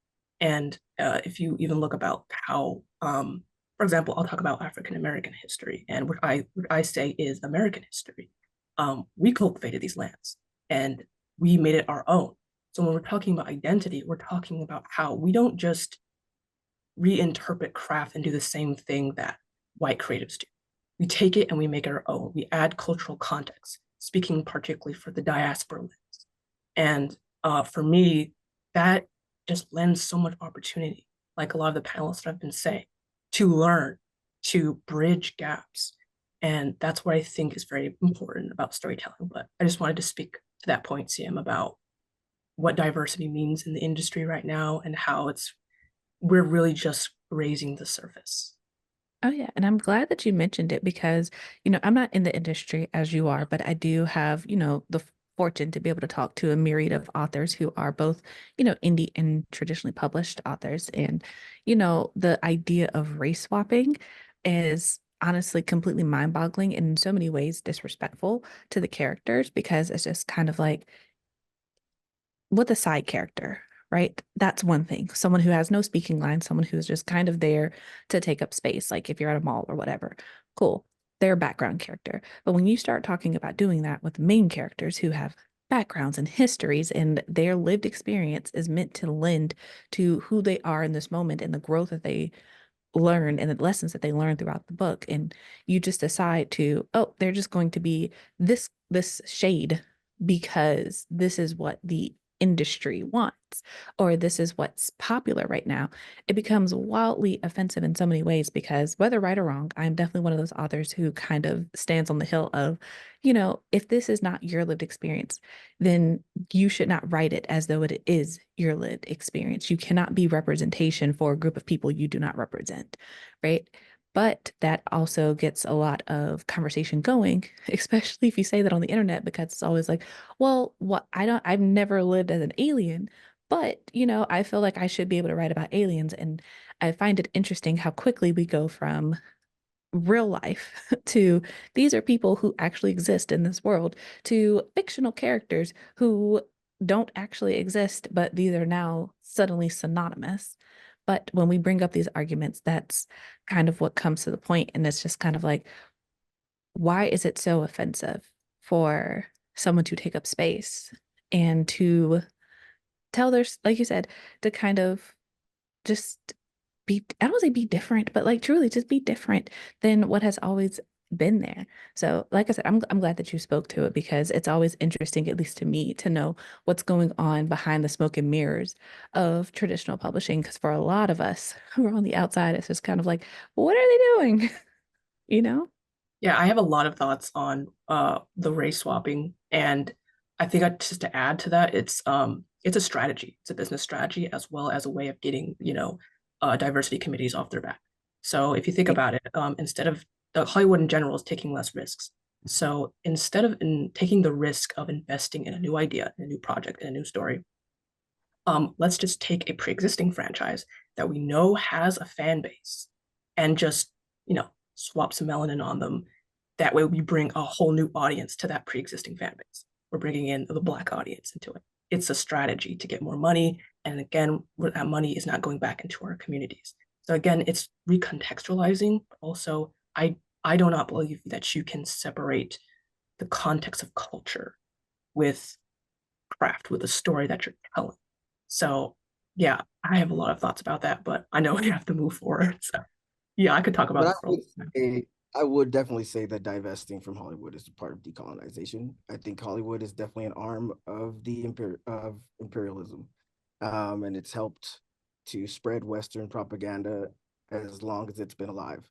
And if you even look about how, for example, I'll talk about African American history and what I say is American history. We cultivated these lands and we made it our own. So when we're talking about identity, we're talking about how we don't just reinterpret craft and do the same thing that white creatives do. We take it and we make it our own. We add cultural context, speaking particularly for the diaspora lens. And for me, that just lends so much opportunity, like a lot of the panelists have been saying, to learn, to bridge gaps. And that's what I think is very important about storytelling. But I just wanted to speak to that point, CM, about what diversity means in the industry right now and how we're really just raising the surface. Oh, yeah. And I'm glad that you mentioned it because, I'm not in the industry as you are, but I do have, the fortune to be able to talk to a myriad of authors who are both, indie and traditionally published authors. And, the idea of race swapping is honestly completely mind-boggling and in so many ways disrespectful to the characters because it's just kind of like with a side character, right? That's one thing. Someone who has no speaking line, someone who's just kind of there to take up space, like if you're at a mall or whatever. Cool. They're a background character. But when you start talking about doing that with main characters who have backgrounds and histories and their lived experience is meant to lend to who they are in this moment and the growth that they learn and the lessons that they learn throughout the book, and you just decide to, oh, they're just going to be this shade because this is what the industry wants or this is what's popular right now. It becomes wildly offensive in so many ways because whether right or wrong, I'm definitely one of those authors who kind of stands on the hill of, if this is not your lived experience, then you should not write it as though it is your lived experience. You cannot be representation for a group of people you do not represent, right? But that also gets a lot of conversation going, especially if you say that on the internet, because it's always like, well, I've never lived as an alien, but, I feel like I should be able to write about aliens. And I find it interesting how quickly we go from real life to these are people who actually exist in this world to fictional characters who don't actually exist, but these are now suddenly synonymous. But when we bring up these arguments, that's kind of what comes to the point, and it's just kind of like, why is it so offensive for someone to take up space and to tell their, like you said, to kind of just I don't want to say be different, but like truly just be different than what has always been there. So, like I said, I'm glad that you spoke to it because it's always interesting, at least to me, to know what's going on behind the smoke and mirrors of traditional publishing. Because for a lot of us who are on the outside, it's just kind of like, what are they doing? You know? Yeah, I have a lot of thoughts on the race swapping, and I think just to add to that, it's it's a strategy. It's a business strategy as well as a way of getting, diversity committees off their back. So if you think about it, instead of Hollywood in general is taking less risks. So instead of taking the risk of investing in a new idea, in a new project, in a new story, let's just take a pre-existing franchise that we know has a fan base and just, swap some melanin on them. That way we bring a whole new audience to that pre-existing fan base. We're bringing in the Black audience into it. It's a strategy to get more money. And again, where that money is not going back into our communities. So again, it's recontextualizing. Also, I do not believe that you can separate the context of culture with craft, with the story that you're telling. So yeah, I have a lot of thoughts about that, but I know we have to move forward. So yeah, I could talk about But this for a long time. I would definitely say that divesting from Hollywood is a part of decolonization. I think Hollywood is definitely an arm of the of imperialism, and it's helped to spread Western propaganda as long as it's been alive.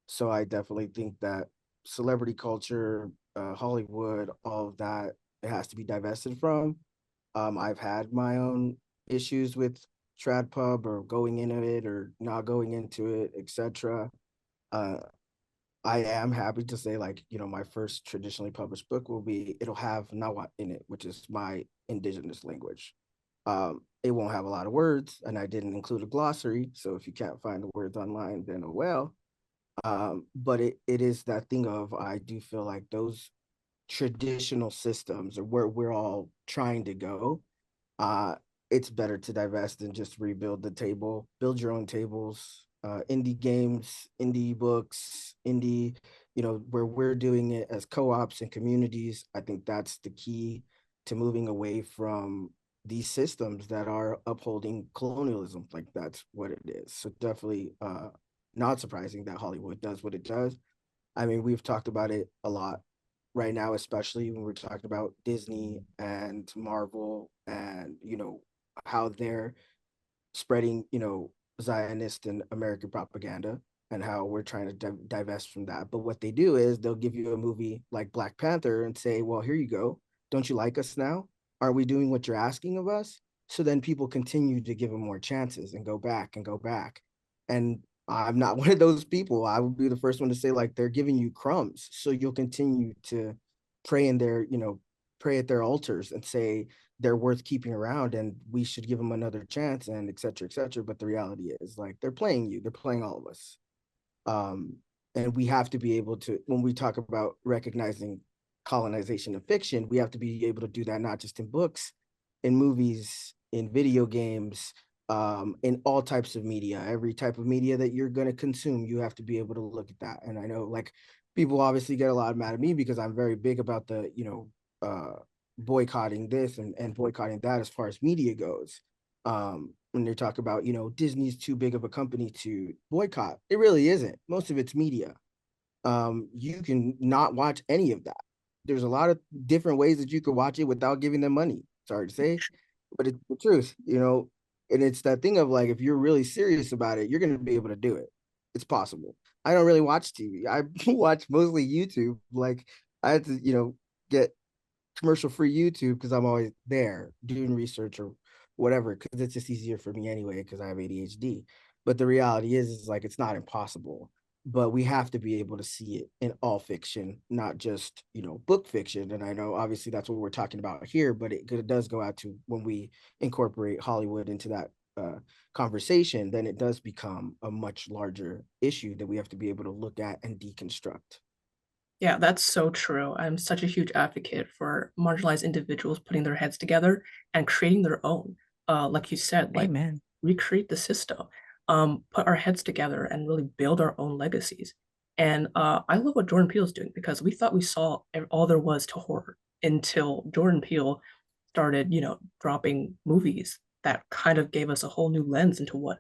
So I definitely think that celebrity culture, Hollywood, all of that, it has to be divested from. I've had my own issues with trad pub or going into it or not going into it, etc. Uh, I am happy to say, like, my first traditionally published book it'll have Nawa in it, which is my indigenous language. It won't have a lot of words, and I didn't include a glossary. So if you can't find the words online, then oh well. But it is that thing of, I do feel like those traditional systems are where we're all trying to go. uh, it's better to divest than just rebuild the table, build your own tables, indie games, indie books, indie, where we're doing it as co-ops and communities. I think that's the key to moving away from these systems that are upholding colonialism. Like, that's what it is. So definitely not surprising that Hollywood does what it does. I mean, we've talked about it a lot right now, especially when we're talking about Disney and Marvel and, how they're spreading, Zionist and American propaganda, and how we're trying to divest from that. But what they do is they'll give you a movie like Black Panther and say, well, here you go. Don't you like us now? Are we doing what you're asking of us? So then people continue to give them more chances and go back and go back. And I'm not one of those people. I would be the first one to say, like, they're giving you crumbs. So you'll continue to pray in their, pray at their altars and say they're worth keeping around and we should give them another chance, and et cetera, et cetera. But the reality is, like, they're playing you, they're playing all of us. Um, and we have to be able to, when we talk about recognizing colonization of fiction, we have to be able to do that not just in books, in movies, in video games, in all types of media. Every type of media that you're going to consume, you have to be able to look at that. And I know, like, people obviously get a lot mad at me because I'm very big about the, boycotting this and boycotting that as far as media goes. When they talk about, Disney's too big of a company to boycott, it really isn't. Most of it's media. You can not watch any of that. There's a lot of different ways that you could watch it without giving them money. Sorry to say, but it's the truth, and it's that thing of, like, if you're really serious about it, you're going to be able to do it. It's possible. I don't really watch TV. I watch mostly YouTube. Like, I had to, get commercial free YouTube because I'm always there doing research or whatever, because it's just easier for me anyway because I have ADHD. But the reality is like, it's not impossible, but we have to be able to see it in all fiction, not just, book fiction. And I know obviously that's what we're talking about here, but it does go out to, when we incorporate Hollywood into that conversation, then it does become a much larger issue that we have to be able to look at and deconstruct. Yeah, that's so true. I'm such a huge advocate for marginalized individuals putting their heads together and creating their own. Like you said, like, Amen. recreate the system, put our heads together and really build our own legacies. And I love what Jordan Peele is doing, because we thought we saw all there was to horror until Jordan Peele started, dropping movies that kind of gave us a whole new lens into what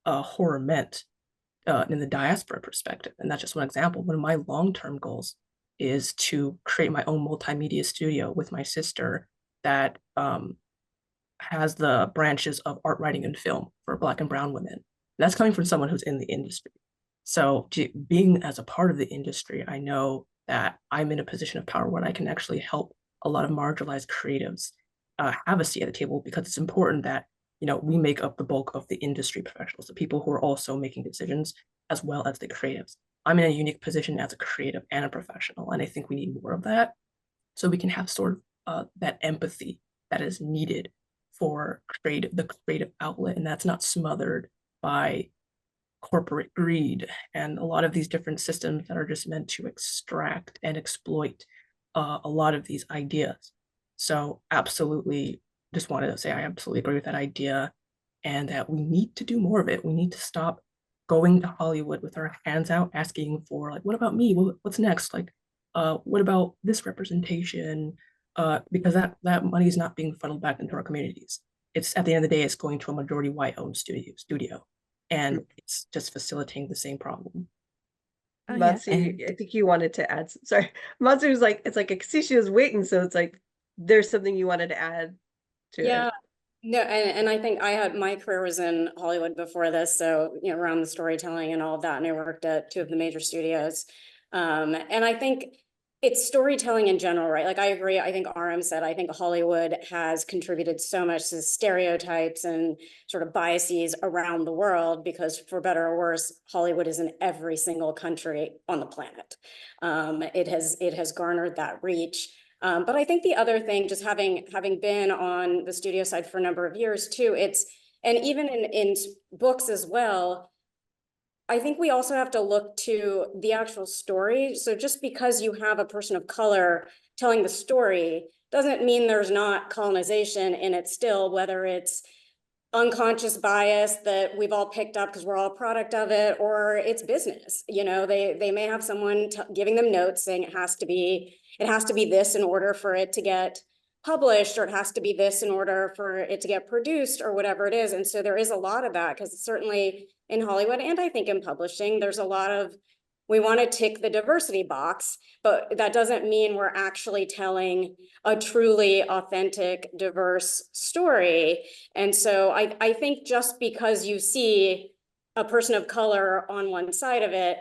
horror meant in the diaspora perspective. And that's just one example. One of my long-term goals is to create my own multimedia studio with my sister that has the branches of art, writing, and film for Black and Brown women. And that's coming from someone who's in the industry. So being as a part of the industry, I know that I'm in a position of power where I can actually help a lot of marginalized creatives have a seat at the table, because it's important that, you know, we make up the bulk of the industry professionals, the people who are also making decisions, as well as the creatives. I'm in a unique position as a creative and a professional, and I think we need more of that, so we can have sort of that empathy that is needed for the creative outlet, and that's not smothered by corporate greed and a lot of these different systems that are just meant to extract and exploit a lot of these ideas. So absolutely, just wanted to say I absolutely agree with that idea, and that we need to do more of it. We need to stop going to Hollywood with our hands out asking for, like, what about me? What's next? Like, what about this representation? Because that money is not being funneled back into our communities. It's, at the end of the day, it's going to a majority white owned studio, and it's just facilitating the same problem. Oh yeah, Mansi, I think you wanted to add, sorry. Mansi was like, it's like, I see she was waiting, so it's like, there's something you wanted to add to Yeah. it. No, and I think I had, my career was in Hollywood before this, so, you know, around the storytelling and all of that, and I worked at 2 of the major studios. And I think it's storytelling in general, right? Like, I agree. I think RM said, I think Hollywood has contributed so much to stereotypes and sort of biases around the world, because for better or worse, Hollywood is in every single country on the planet. It has garnered that reach. But I think the other thing, just having been on the studio side for a number of years too, and even in books as well, I think we also have to look to the actual story. So just because you have a person of color telling the story doesn't mean there's not colonization in it still, whether it's unconscious bias that we've all picked up because we're all a product of it, or it's business. You know, they may have someone giving them notes saying it has to be this in order for it to get published, or it has to be this in order for it to get produced, or whatever it is. And so there is a lot of that, because certainly in Hollywood, and I think in publishing, there's a lot of, we want to tick the diversity box, but that doesn't mean we're actually telling a truly authentic, diverse story. And so I think just because you see a person of color on one side of it,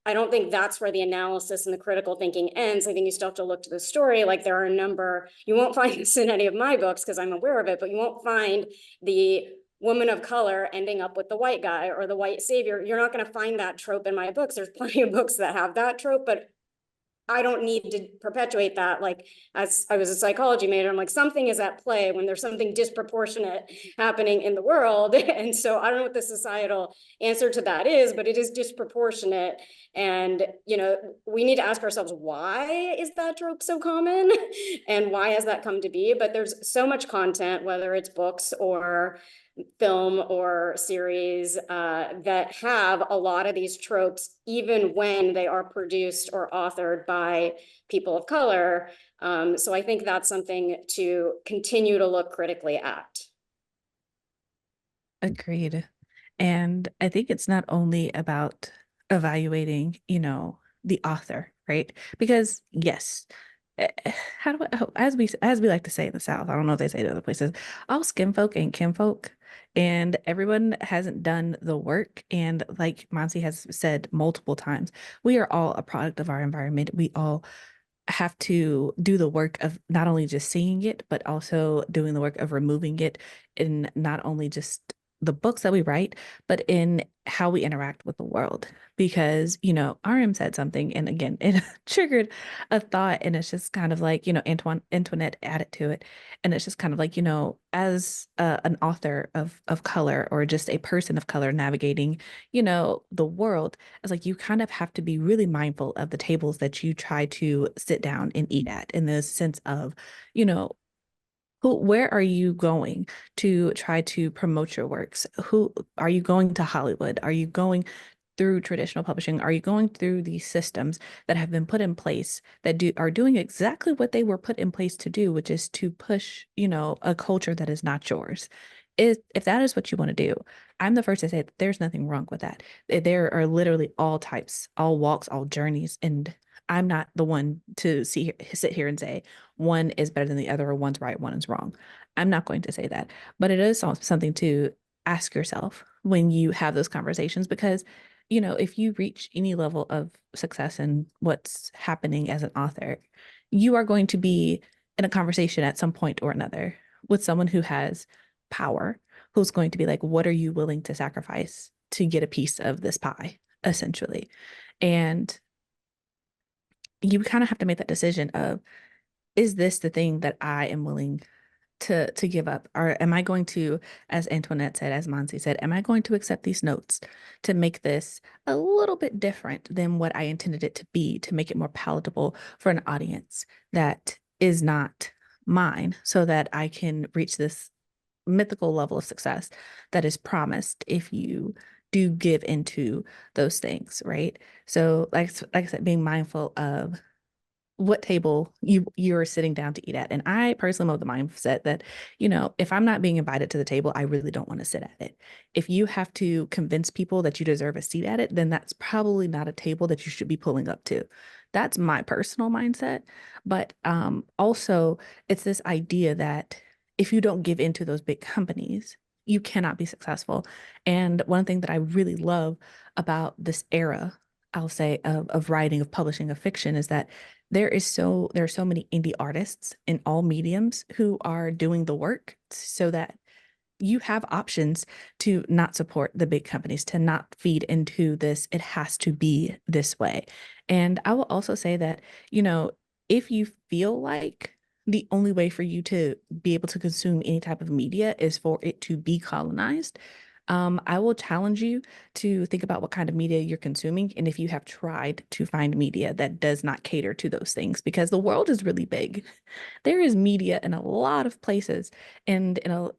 I don't think that's where the analysis and the critical thinking ends. I think you still have to look to the story. Like, there are a number, you won't find this in any of my books because I'm aware of it, but you won't find the woman of color ending up with the white guy or the white savior. You're not going to find that trope in my books. There's plenty of books that have that trope, but I don't need to perpetuate that. Like, as I was a psychology major, I'm like, something is at play when there's something disproportionate happening in the world. And so I don't know what the societal answer to that is, but it is disproportionate. And, you know, we need to ask ourselves, why is that trope so common? And why has that come to be? But there's so much content, whether it's books or film or series, that have a lot of these tropes, even when they are produced or authored by people of color. So I think that's something to continue to look critically at. agreed. And I think it's not only about evaluating, you know, the author, right? Because yes, how do I, as we like to say in the South, I don't know if they say it other places, all skin folk ain't kinfolk, and everyone hasn't done the work. And like Mansi has said multiple times, we are all a product of our environment. We all have to do the work of not only just seeing it, but also doing the work of removing it in not only just the books that we write, but in how we interact with the world. Because, you know, RM said something, and again, it triggered a thought, and it's just kind of like, you know, Antoinette added to it. And it's just kind of like, you know, as an author of color, or just a person of color navigating, you know, the world, it's like you kind of have to be really mindful of the tables that you try to sit down and eat at, in the sense of, you know, where are you going to try to promote your works? Who are you going to Hollywood? Are you going through traditional publishing? Are you going through these systems that have been put in place that are doing exactly what they were put in place to do, which is to push, you know, a culture that is not yours? If that is what you want to do, I'm the first to say that there's nothing wrong with that. There are literally all types, all walks, all journeys, and I'm not the one to sit here and say one is better than the other, or one's right, one is wrong. I'm not going to say that, but it is something to ask yourself when you have those conversations, because, you know, if you reach any level of success in what's happening as an author, you are going to be in a conversation at some point or another with someone who has power, who's going to be like, what are you willing to sacrifice to get a piece of this pie, essentially? And you kind of have to make that decision of, is this the thing that I am willing to give up? Or am I going to, as Antoinette said, as Mansi said, am I going to accept these notes to make this a little bit different than what I intended it to be, to make it more palatable for an audience that is not mine, so that I can reach this mythical level of success that is promised if you do give into those things, right? So like I said, being mindful of what table you're sitting down to eat at. And I personally have the mindset that, if I'm not being invited to the table, I really don't want to sit at it. If you have to convince people that you deserve a seat at it, then that's probably not a table that you should be pulling up to. That's my personal mindset. But also, it's this idea that if you don't give into those big companies, you cannot be successful. And one thing that I really love about this era, I'll say, of writing, of publishing, of fiction, is that there are so many indie artists in all mediums who are doing the work, so that you have options to not support the big companies, to not feed into this, it has to be this way. And I will also say that, if you feel like the only way for you to be able to consume any type of media is for it to be colonized, I will challenge you to think about what kind of media you're consuming, and if you have tried to find media that does not cater to those things, because the world is really big. There is media in a lot of places, and in a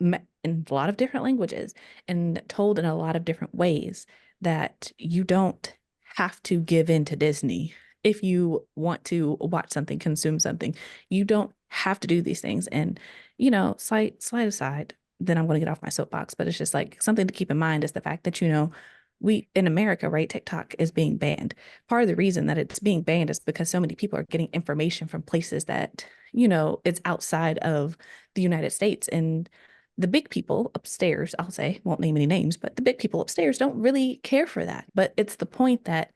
lot of different languages, and told in a lot of different ways, that you don't have to give in to Disney if you want to watch something, consume something. You don't have to do these things. And slide aside, then I'm going to get off my soapbox, but it's just like something to keep in mind is the fact that, we in America, right, TikTok is being banned. Part of the reason that it's being banned is because so many people are getting information from places that, it's outside of the United States. And the big people upstairs, I'll say, won't name any names, but the big people upstairs don't really care for that. But it's the point that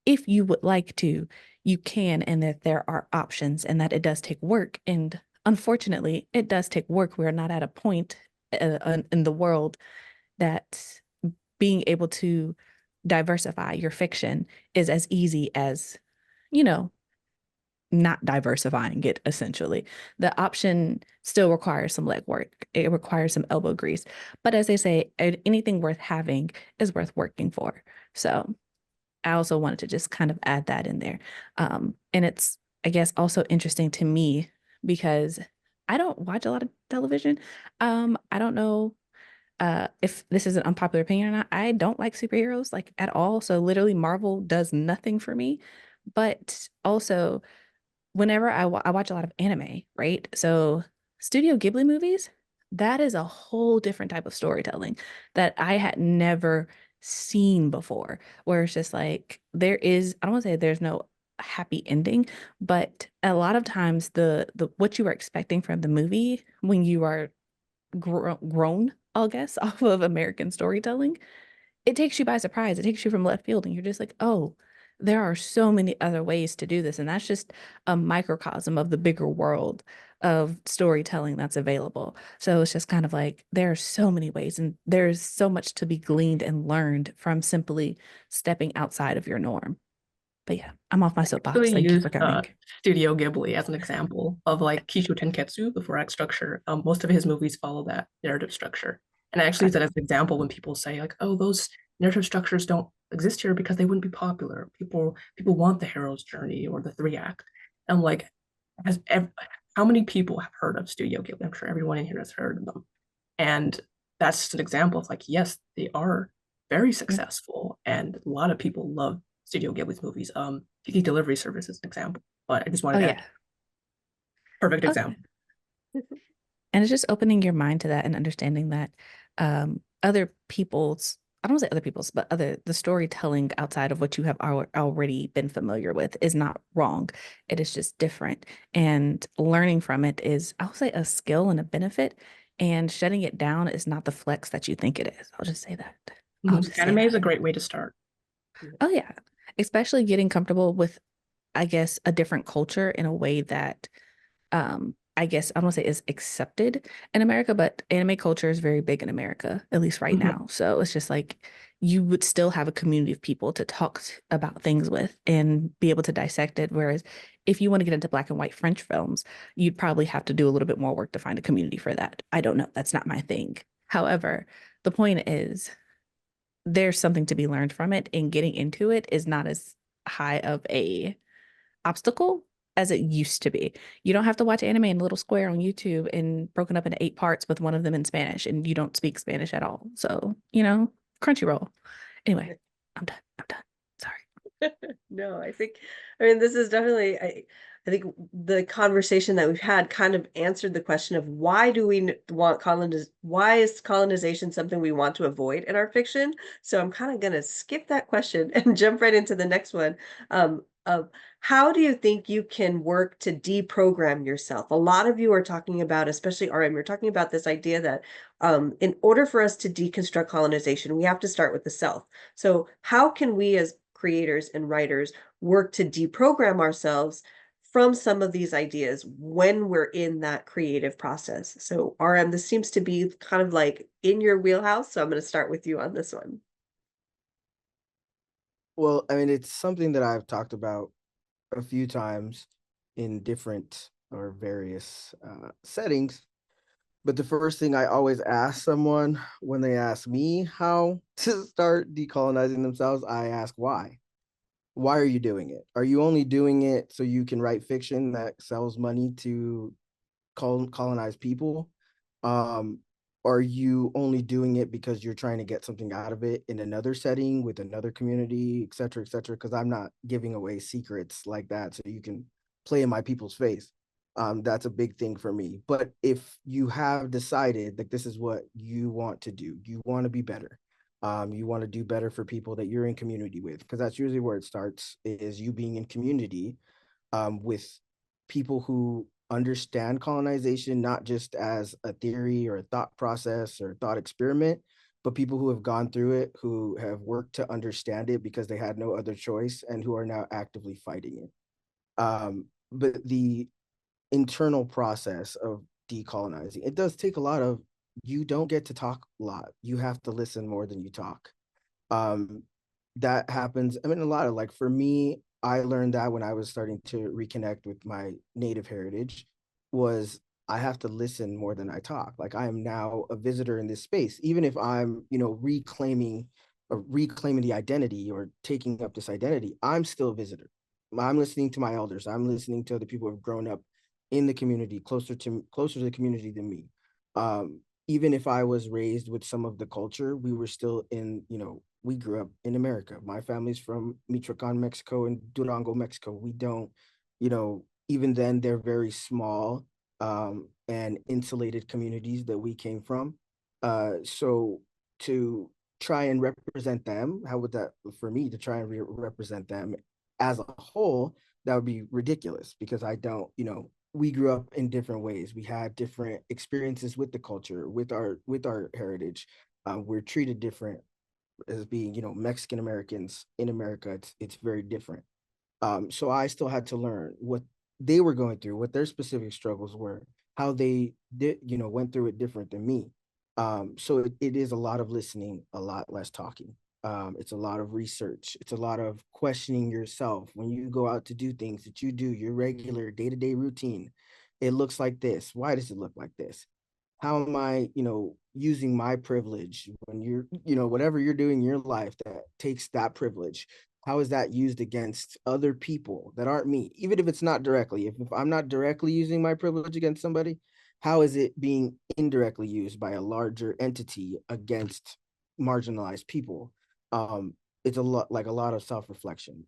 if you would like to, you can, and that there are options, and that it does take work. And unfortunately, it does take work. We're not at a point in the world that being able to diversify your fiction is as easy as, you know, not diversifying it, essentially. The option still requires some legwork. It requires some elbow grease. But as they say, anything worth having is worth working for. So I also wanted to just kind of add that in there. And it's, I guess, also interesting to me because I don't watch a lot of television. I don't know if this is an unpopular opinion or not. I don't like superheroes like at all. So literally Marvel does nothing for me. But also whenever I watch a lot of anime, right? So Studio Ghibli movies, that is a whole different type of storytelling that I had never seen before, where it's just like I don't want to say there's no happy ending, but a lot of times the what you are expecting from the movie when you are grown, I'll guess, off of American storytelling, it takes you by surprise. It takes you from left field, and you're just like, oh, there are so many other ways to do this. And that's just a microcosm of the bigger world of storytelling that's available. So it's just kind of like there are so many ways, and there's so much to be gleaned and learned from simply stepping outside of your norm. But yeah, I'm off my soapbox. Really Thank you use for coming. Studio Ghibli as an example of like Kisho Tenketsu, the 4-act structure. Most of his movies follow that narrative structure. And I actually use that as an example when people say like, oh, those narrative structures don't exist here because they wouldn't be popular. People want the hero's journey or the 3-act. And I'm like, how many people have heard of Studio Ghibli? I'm sure everyone in here has heard of them. And that's just an example of like, yes, they are very successful, and a lot of people love Studio Ghibli's movies. Kiki Delivery Service is an example, but I just wanted to add perfect example. And it's just opening your mind to that and understanding that other people's, I don't want to say other people's, but the storytelling outside of what you have already been familiar with is not wrong. It is just different. And learning from it is, I'll say, a skill and a benefit. And shutting it down is not the flex that you think it is. I'll just say that. Anime is a great way to start. Oh, yeah. Especially getting comfortable with, I guess, a different culture in a way that I guess I don't want to say is accepted in America, but anime culture is very big in America, at least right Mhm. now. So it's just like you would still have a community of people to talk about things with and be able to dissect it. Whereas if you want to get into black and white French films, you'd probably have to do a little bit more work to find a community for that. I don't know. That's not my thing. However, the point is there's something to be learned from it, and getting into it is not as high of a obstacle as it used to be. You don't have to watch anime in a little square on YouTube and broken up into 8 parts with one of them in Spanish, and you don't speak Spanish at all. So, Crunchyroll. Anyway, I'm done. I'm done. Sorry. No, I mean, this is definitely, I think the conversation that we've had kind of answered the question of why do we want why is colonization something we want to avoid in our fiction? So I'm kind of going to skip that question and jump right into the next one. Of how do you think you can work to deprogram yourself? A lot of you are talking about, especially RM, you're talking about this idea that in order for us to deconstruct colonization, we have to start with the self. So how can we as creators and writers work to deprogram ourselves from some of these ideas when we're in that creative process? So RM, this seems to be kind of like in your wheelhouse. So I'm going to start with you on this one. Well, I mean, it's something that I've talked about a few times in different or various settings. But the first thing I always ask someone when they ask me how to start decolonizing themselves, I ask why. Why are you doing it? Are you only doing it so you can write fiction that sells money to colonize people? Um, are you only doing it because you're trying to get something out of it in another setting with another community, et cetera, et cetera? Because I'm not giving away secrets like that so you can play in my people's face. That's a big thing for me. But if you have decided that this is what you want to do, you want to be better. You want to do better for people that you're in community with, because that's usually where it starts, is you being in community with people who understand colonization, not just as a theory or a thought process or thought experiment, but people who have gone through it, who have worked to understand it because they had no other choice and who are now actively fighting it. But the internal process of decolonizing, it does take a lot of, you don't get to talk a lot. You have to listen more than you talk. um that happens. I mean, a lot of, like, for me, I learned that when I was starting to reconnect with my native heritage, was I have to listen more than I talk. Like, I am now a visitor in this space, even if I'm, reclaiming the identity or taking up this identity, I'm still a visitor. I'm listening to my elders, I'm listening to the people who have grown up in the community, closer to the community than me. Even if I was raised with some of the culture, we were still in, we grew up in America. My family's from Michoacan, Mexico, and Durango, Mexico. We don't, even then, they're very small and insulated communities that we came from. So to try and represent them, how would that, for me, to try and represent them as a whole, that would be ridiculous, because I don't, we grew up in different ways. We had different experiences with the culture, with our heritage. We're treated different as being, Mexican Americans in America. It's very different. So I still had to learn what they were going through, what their specific struggles were, how they did, went through it different than me. So it is a lot of listening, a lot less talking. It's a lot of research. It's a lot of questioning yourself when you go out to do things that you do, your regular day-to-day routine. It looks like this. Why does it look like this? How am I, using my privilege when you're, whatever you're doing in your life that takes that privilege? How is that used against other people that aren't me? Even if it's not directly, if I'm not directly using my privilege against somebody, how is it being indirectly used by a larger entity against marginalized people? Um, it's a lot of self-reflection.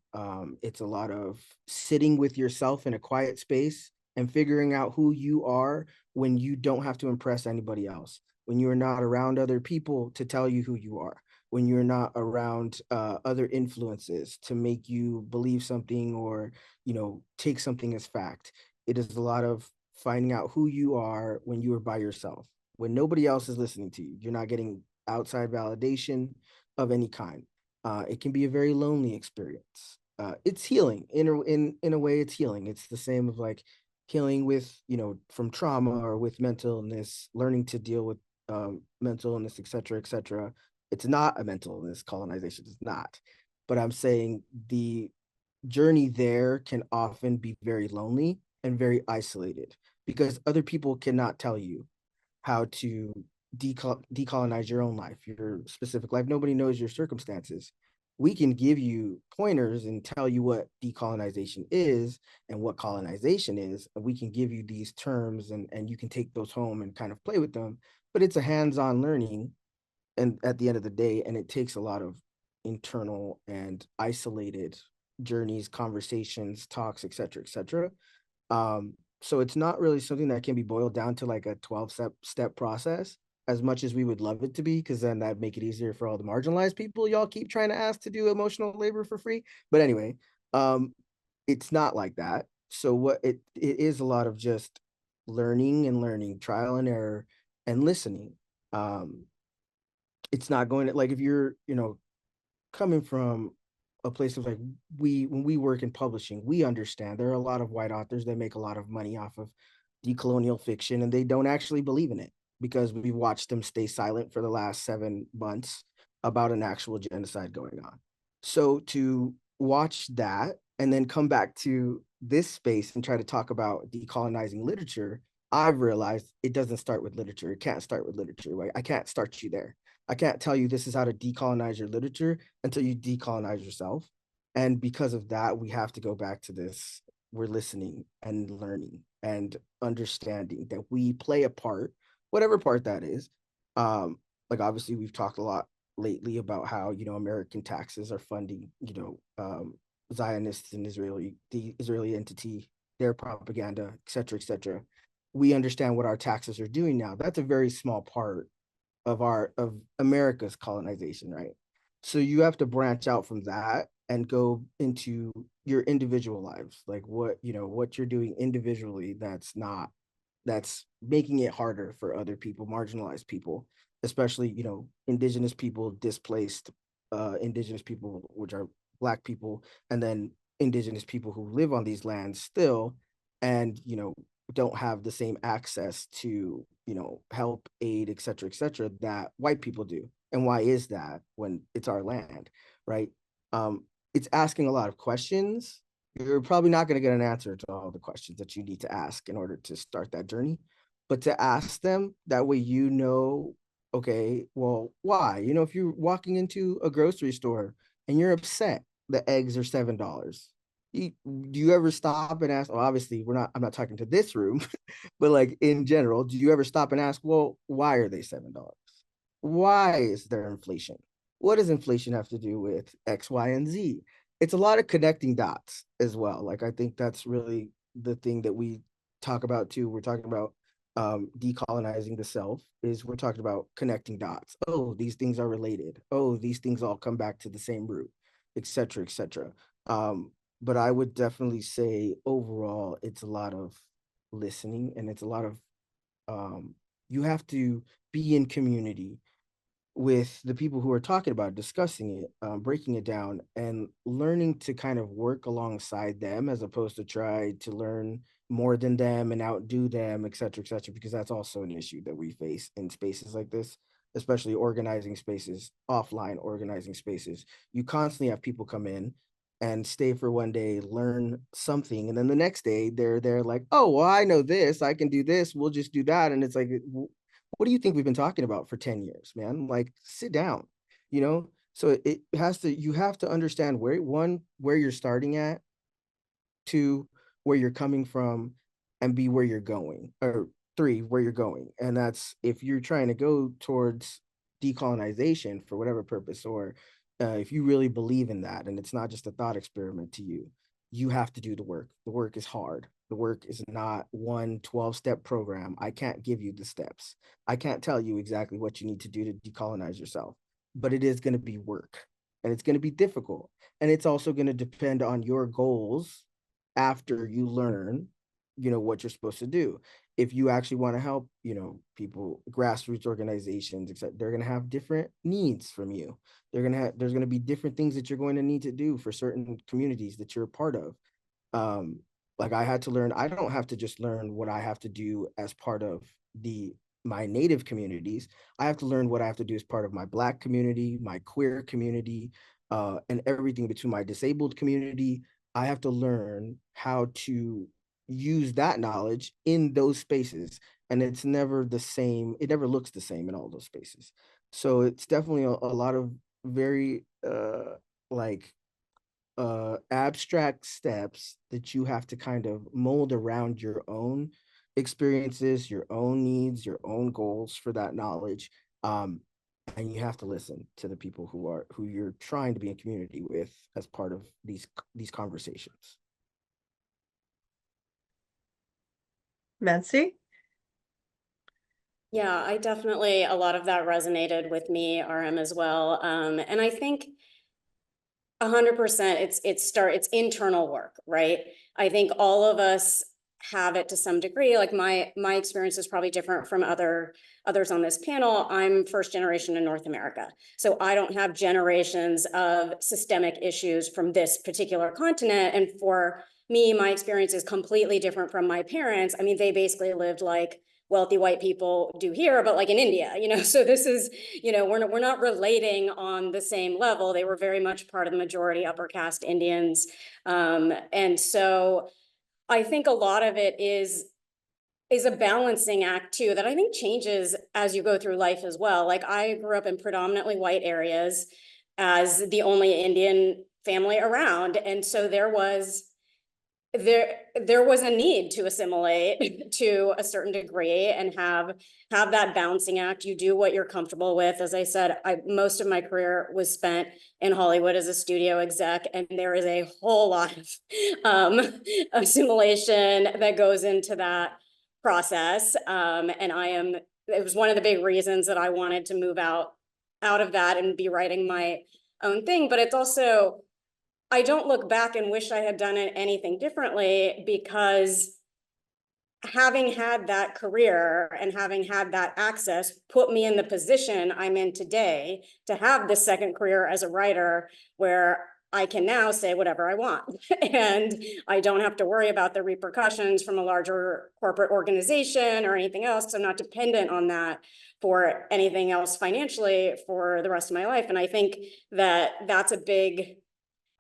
It's a lot of sitting with yourself in a quiet space and figuring out who you are when you don't have to impress anybody else, when you're not around other people to tell you who you are, when you're not around other influences to make you believe something or, take something as fact. It is a lot of finding out who you are when you are by yourself, when nobody else is listening to you. You're not getting outside validation of any kind. It can be a very lonely experience. It's healing in a way. It's healing. It's the same of, like, healing with, from trauma or with mental illness, learning to deal with mental illness, et cetera, et cetera. It's not a mental illness. Colonization is not. But I'm saying the journey there can often be very lonely and very isolated because other people cannot tell you how to decolonize your own life, your specific life. Nobody knows your circumstances. We can give you pointers and tell you what decolonization is and what colonization is. And we can give you these terms and you can take those home and kind of play with them. But it's a hands-on learning, and at the end of the day, and it takes a lot of internal and isolated journeys, conversations, talks, et cetera, et cetera. So it's not really something that can be boiled down to like a 12-step process as much as we would love it to be, because then that'd make it easier for all the marginalized people y'all keep trying to ask to do emotional labor for free. But anyway, it's not like that. So what it is a lot of just learning, trial and error, and listening. It's not going to, like, if you're, coming from a place of like, when we work in publishing, we understand there are a lot of white authors that make a lot of money off of decolonial fiction, and they don't actually believe in it because we've watched them stay silent for the last 7 months about an actual genocide going on. So to watch that and then come back to this space and try to talk about decolonizing literature, I've realized it doesn't start with literature. It can't start with literature, right? I can't start you there. I can't tell you this is how to decolonize your literature until you decolonize yourself. And because of that, we have to go back to this. We're listening and learning and understanding that we play a part, whatever part that is. Like obviously we've talked a lot lately about how, American taxes are funding, Zionists and the Israeli entity, their propaganda, et cetera, et cetera. We understand what our taxes are doing now. That's a very small part of America's colonization, right? So you have to branch out from that and go into your individual lives, like what you're doing individually that's making it harder for other people, marginalized people, especially indigenous people, displaced indigenous people, which are Black people, and then indigenous people who live on these lands still, and don't have the same access to help, aid, et cetera, that white people do. And why is that when it's our land, right? It's asking a lot of questions. You're probably not going to get an answer to all the questions that you need to ask in order to start that journey, but to ask them that way, okay, well, why? If you're walking into a grocery store and you're upset the eggs are $7, do you ever stop and ask? Well, obviously, I'm not talking to this room, but like in general, do you ever stop and ask, well, why are they $7? Why is there inflation? What does inflation have to do with X, Y, and Z? It's a lot of connecting dots as well. Like, I think that's really the thing that we talk about too. We're talking about decolonizing the self, is we're talking about connecting dots. Oh, these things are related. Oh, these things all come back to the same root, et cetera, et cetera. But I would definitely say overall, it's a lot of listening, and it's a lot of you have to be in community with the people who are talking about discussing it, breaking it down, and learning to kind of work alongside them as opposed to try to learn more than them and outdo them, et cetera, because that's also an issue that we face in spaces like this, especially organizing spaces, offline organizing spaces. You constantly have people come in and stay for one day, learn something, and then the next day they're like, oh, well, I know this, I can do this, we'll just do that. And it's like, what do you think we've been talking about for 10 years, man? Like, sit down, So you have to understand where you're starting at, two, where you're coming from, and be where you're going, or three, where you're going. And that's if you're trying to go towards decolonization for whatever purpose, or if you really believe in that, and it's not just a thought experiment to you, you have to do the work. The work is hard. The work is not one 12-step program. I can't give you the steps. I can't tell you exactly what you need to do to decolonize yourself, but it is going to be work, and it's going to be difficult. And it's also going to depend on your goals after you learn, what you're supposed to do. If you actually want to help, people, grassroots organizations, etc., they're going to have different needs from you. There's going to be different things that you're going to need to do for certain communities that you're a part of. Like I had to learn, I don't have to just learn what I have to do as part of my native communities. I have to learn what I have to do as part of my Black community, my queer community, and everything between my disabled community. I have to learn how to use that knowledge in those spaces. And it's never the same, it never looks the same in all those spaces. So it's definitely a lot of very like abstract steps that you have to kind of mold around your own experiences, your own needs, your own goals for that knowledge. And you have to listen to the people who you're trying to be in community with as part of these conversations. Mansi? Yeah, I definitely, a lot of that resonated with me, RM, as well. And I think 100%, it's internal work, right? I think all of us have it to some degree. Like my experience is probably different from others on this panel. I'm first generation in North America, so I don't have generations of systemic issues from this particular continent. And for me, my experience is completely different from my parents. I mean, they basically lived like wealthy white people do here, but like in India, so this is, we're not relating on the same level. They were very much part of the majority upper caste Indians. And so I think a lot of it is a balancing act too, that I think changes as you go through life as well. Like I grew up in predominantly white areas as the only Indian family around. And so there was a need to assimilate to a certain degree and have that balancing act. You do what you're comfortable with. As I said, most of my career was spent in Hollywood as a studio exec, and there is a whole lot of assimilation that goes into that process. And it was one of the big reasons that I wanted to move out of that and be writing my own thing. But it's also, I don't look back and wish I had done anything differently, because having had that career and having had that access put me in the position I'm in today to have this second career as a writer, where I can now say whatever I want and I don't have to worry about the repercussions from a larger corporate organization or anything else, because I'm not dependent on that for anything else financially for the rest of my life. And I think that that's a big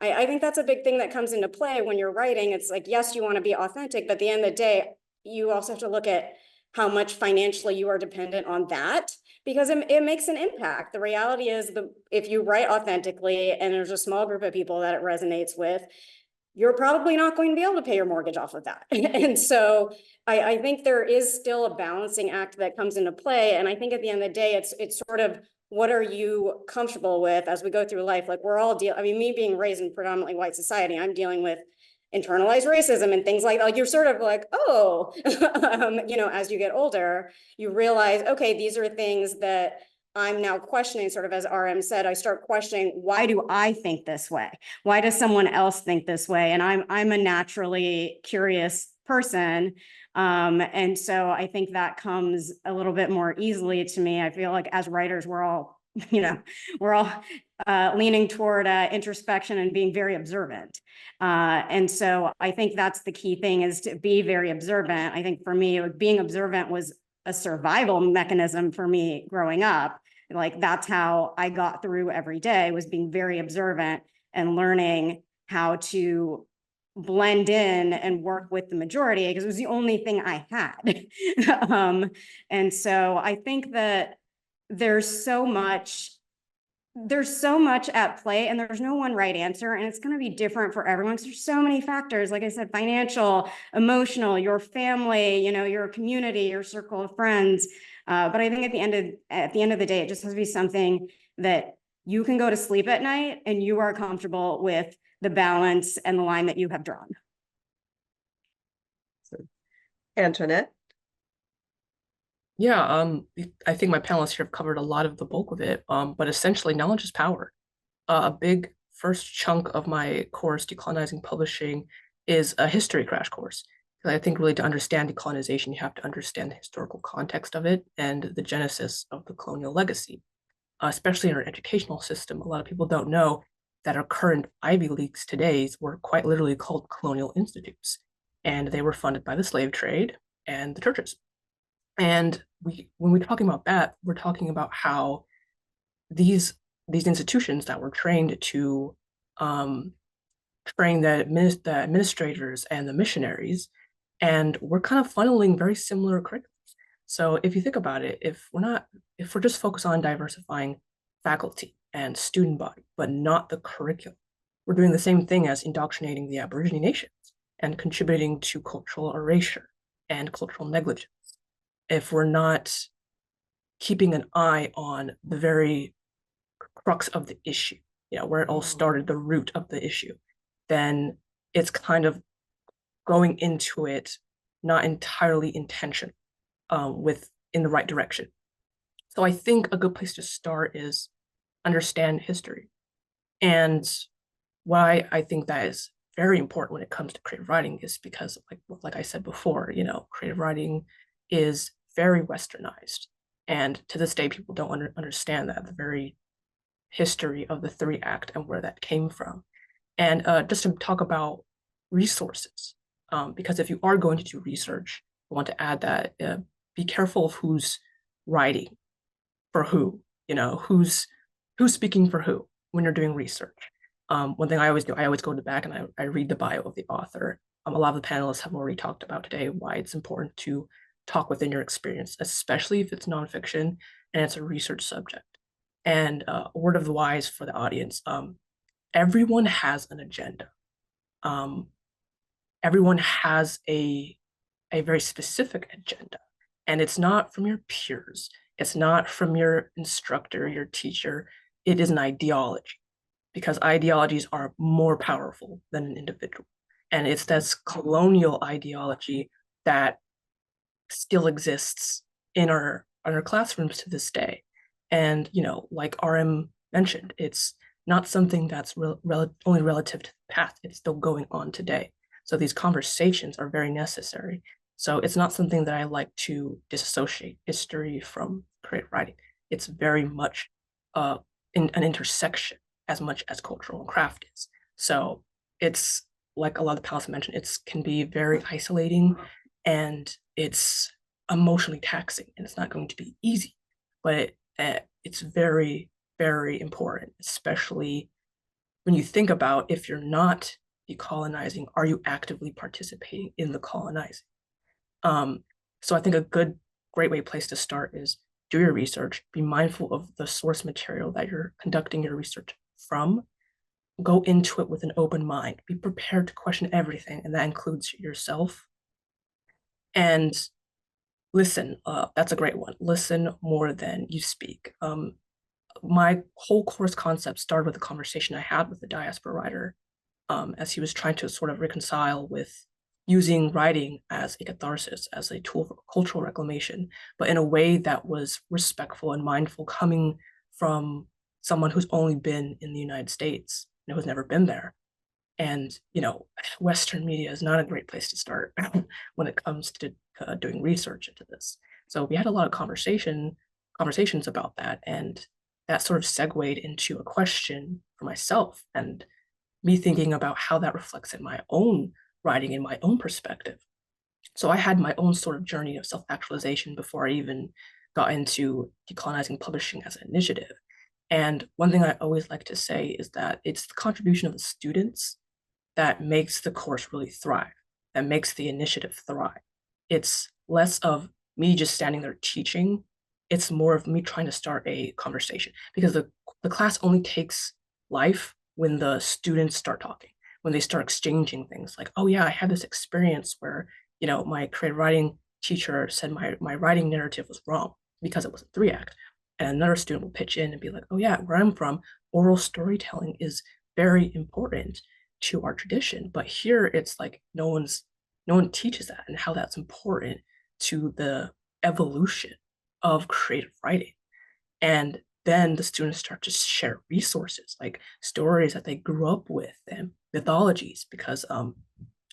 I think that's a big thing that comes into play when you're writing. It's like, yes, you want to be authentic, but at the end of the day, you also have to look at how much financially you are dependent on that, because it makes an impact. The reality is, if you write authentically and there's a small group of people that it resonates with, you're probably not going to be able to pay your mortgage off of that. And so I think there is still a balancing act that comes into play. And I think at the end of the day, it's sort of, what are you comfortable with as we go through life? Like we're all me being raised in predominantly white society, I'm dealing with internalized racism and things like you're sort of like, oh, as you get older, you realize, okay, these are things that I'm now questioning. Sort of, as RM said, I start questioning, why do I think this way? Why does someone else think this way? And I'm a naturally curious person. And so I think that comes a little bit more easily to me. I feel like as writers, we're all leaning toward introspection and being very observant. And so I think that's the key thing, is to be very observant. I think for me, being observant was a survival mechanism for me growing up. Like that's how I got through every day, was being very observant and learning how to blend in and work with the majority, because it was the only thing I had. And so I think that there's so much at play, and there's no one right answer, and it's going to be different for everyone, because there's so many factors, like I said, financial, emotional, your family, your community, your circle of friends. But I think at the end of the day, it just has to be something that you can go to sleep at night and you are comfortable with the balance and the line that you have drawn. Antoinette? Yeah, I think my panelists here have covered a lot of the bulk of it, but essentially knowledge is power. A big first chunk of my course, Decolonizing Publishing, is a history crash course. I think really to understand decolonization, you have to understand the historical context of it and the genesis of the colonial legacy. Especially in our educational system, a lot of people don't know that our current Ivy Leagues today were quite literally called colonial institutes. and they were funded by the slave trade and the churches. And when we're talking about that, we're talking about how these institutions that were trained to train the administrators and the missionaries, and we're kind of funneling very similar curriculums. So if you think about it, if we're just focused on diversifying faculty and student body, but not the curriculum, we're doing the same thing as indoctrinating the Aborigine nations and contributing to cultural erasure and cultural negligence. If we're not keeping an eye on the very crux of the issue, where it all started, the root of the issue, then it's kind of going into it not entirely intentional, in the right direction. So I think a good place to start is understand history. And why I think that is very important when it comes to creative writing is because, like I said before, creative writing is very westernized. And to this day, people don't understand that, the very history of the 3-act and where that came from. And just to talk about resources, because if you are going to do research, I want to add that be careful of who's writing for who, who's speaking for who when you're doing research. One thing I always do, I always go to the back and I read the bio of the author. A lot of the panelists have already talked about today why it's important to talk within your experience, especially if it's nonfiction and it's a research subject. And a word of the wise for the audience, everyone has an agenda. Everyone has a very specific agenda, and it's not from your peers. It's not from your instructor, your teacher. It is an ideology, because ideologies are more powerful than an individual. And it's this colonial ideology that still exists in our classrooms to this day. And, like RM mentioned, it's not something that's only relative to the past. It's still going on today. So these conversations are very necessary. So it's not something that I like to disassociate history from creative writing. It's very much in an intersection as much as cultural and craft is. So it's, like a lot of the panelists mentioned, it can be very isolating and it's emotionally taxing, and it's not going to be easy, but it's very, very important, especially when you think about, if you're not decolonizing, are you actively participating in the colonizing? So I think a great place to start is do your research, be mindful of the source material that you're conducting your research from, go into it with an open mind, be prepared to question everything, and that includes yourself. And listen, that's a great one. Listen more than you speak. My whole course concept started with a conversation I had with a diaspora writer, as he was trying to sort of reconcile with using writing as a catharsis, as a tool for cultural reclamation, but in a way that was respectful and mindful, coming from someone who's only been in the United States and who's never been there. And, Western media is not a great place to start when it comes to doing research into this. So we had a lot of conversations about that, and that sort of segued into a question for myself and me thinking about how that reflects in my own writing, in my own perspective. So I had my own sort of journey of self-actualization before I even got into decolonizing publishing as an initiative. And one thing I always like to say is that it's the contribution of the students that makes the course really thrive, that makes the initiative thrive. It's less of me just standing there teaching. It's more of me trying to start a conversation, because the class only takes life when the students start talking, when they start exchanging things like, oh yeah, I had this experience where, my creative writing teacher said my writing narrative was wrong because it was a 3-act. And another student will pitch in and be like, oh yeah, where I'm from, oral storytelling is very important to our tradition. But here it's like no one teaches that, and how that's important to the evolution of creative writing. And then the students start to share resources like stories that they grew up with and mythologies, because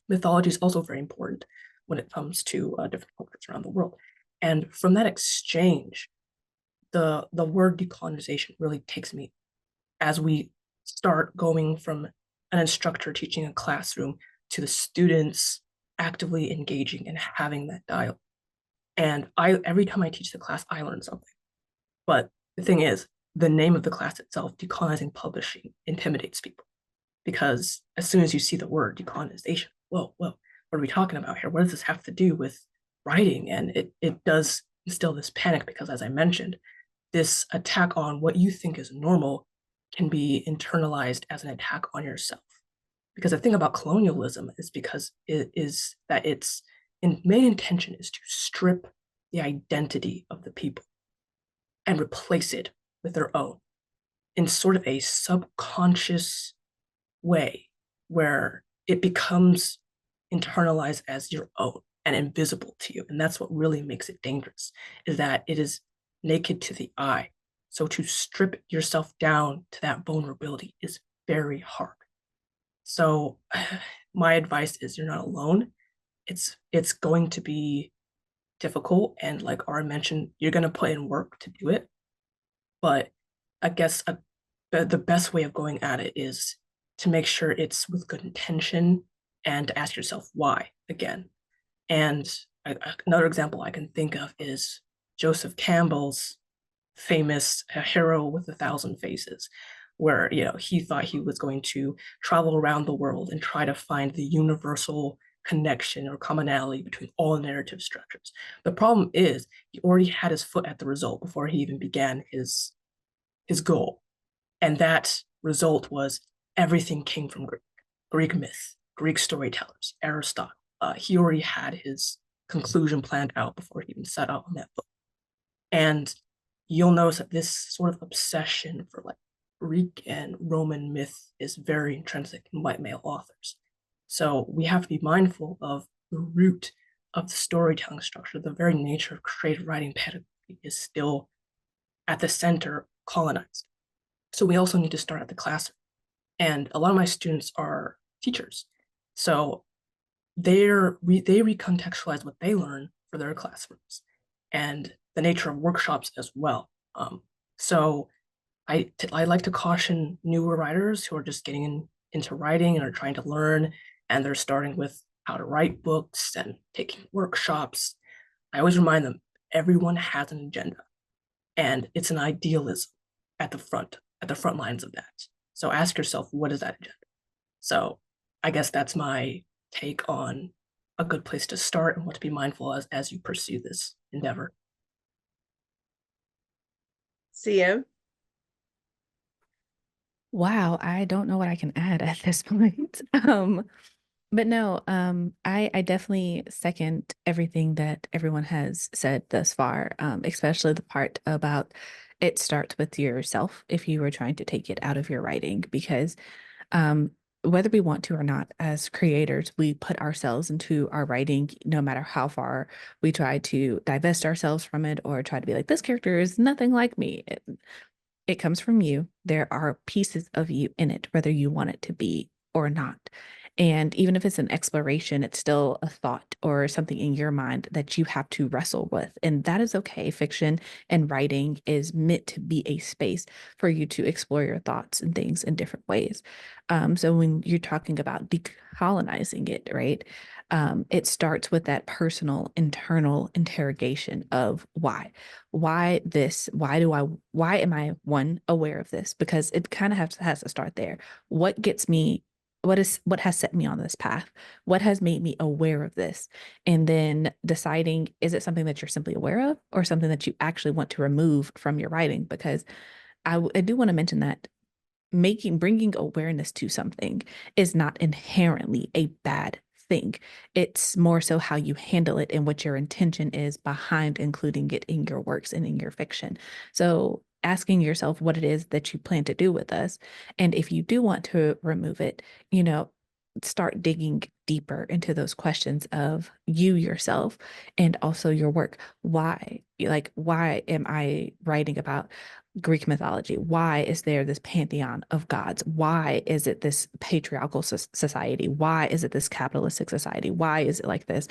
mythology is also very important when it comes to different cultures around the world. And from that exchange, the word decolonization really takes me, as we start going from an instructor teaching a classroom to the students actively engaging and having that dialogue. And every time I teach the class, I learn something. But the thing is, the name of the class itself, decolonizing publishing, intimidates people, because as soon as you see the word decolonization, whoa, what are we talking about here? What does this have to do with writing? And it does instill this panic, because as I mentioned, this attack on what you think is normal can be internalized as an attack on yourself. Because the thing about colonialism is because it is that its main intention is to strip the identity of the people and replace it with their own in sort of a subconscious way, where it becomes internalized as your own and invisible to you. And that's what really makes it dangerous, is that it is naked to the eye. So to strip yourself down to that vulnerability is very hard. So my advice is, you're not alone. It's going to be difficult, and like Ara mentioned, you're going to put in work to do it. But I guess the best way of going at it is to make sure it's with good intention, and to ask yourself why again. And another example I can think of is Joseph Campbell's famous Hero with 1,000 Faces, where he thought he was going to travel around the world and try to find the universal connection or commonality between all narrative structures. The problem is, he already had his foot at the result before he even began his goal. And that result was everything came from Greek myth, Greek storytellers, Aristotle. He already had his conclusion planned out before he even set out on that book. And you'll notice that this sort of obsession for like Greek and Roman myth is very intrinsic in white male authors. So we have to be mindful of the root of the storytelling structure. The very nature of creative writing pedagogy is still at the center colonized. So we also need to start at the classroom. And a lot of my students are teachers. So they recontextualize what they learn for their classrooms, and the nature of workshops as well. So I like to caution newer writers who are just getting into writing and are trying to learn, and they're starting with how to write books and taking workshops. I always remind them, everyone has an agenda, and it's an idealism at the front lines of that. So ask yourself, what is that agenda? So I guess that's my take on a good place to start and what to be mindful as you pursue this endeavor. CM? Wow, I don't know what I can add at this point. But no, I definitely second everything that everyone has said thus far, especially the part about it starts with yourself if you were trying to take it out of your writing, because whether we want to or not, as creators, we put ourselves into our writing, no matter how far we try to divest ourselves from it or try to be like, this character is nothing like me. It comes from you. There are pieces of you in it, whether you want it to be or not. And even if it's an exploration, it's still a thought or something in your mind that you have to wrestle with. And that is okay. Fiction and writing is meant to be a space for you to explore your thoughts and things in different ways. So when you're talking about decolonizing it, right? It starts with that personal internal interrogation of why. Why this? Why am I one aware of this? Because it kind of has to start there. What gets me, what has set me on this path? What has made me aware of this? And then deciding, is it something that you're simply aware of or something that you actually want to remove from your writing? Because I do want to mention that bringing awareness to something is not inherently a bad thing. It's more so how you handle it and what your intention is behind including it in your works and in your fiction. So asking yourself what it is that you plan to do with us. And if you do want to remove it, start digging deeper into those questions of you yourself and also your work. Why? Like, why am I writing about Greek mythology? Why is there this pantheon of gods? Why is it this patriarchal society? Why is it this capitalistic society? Why is it like this?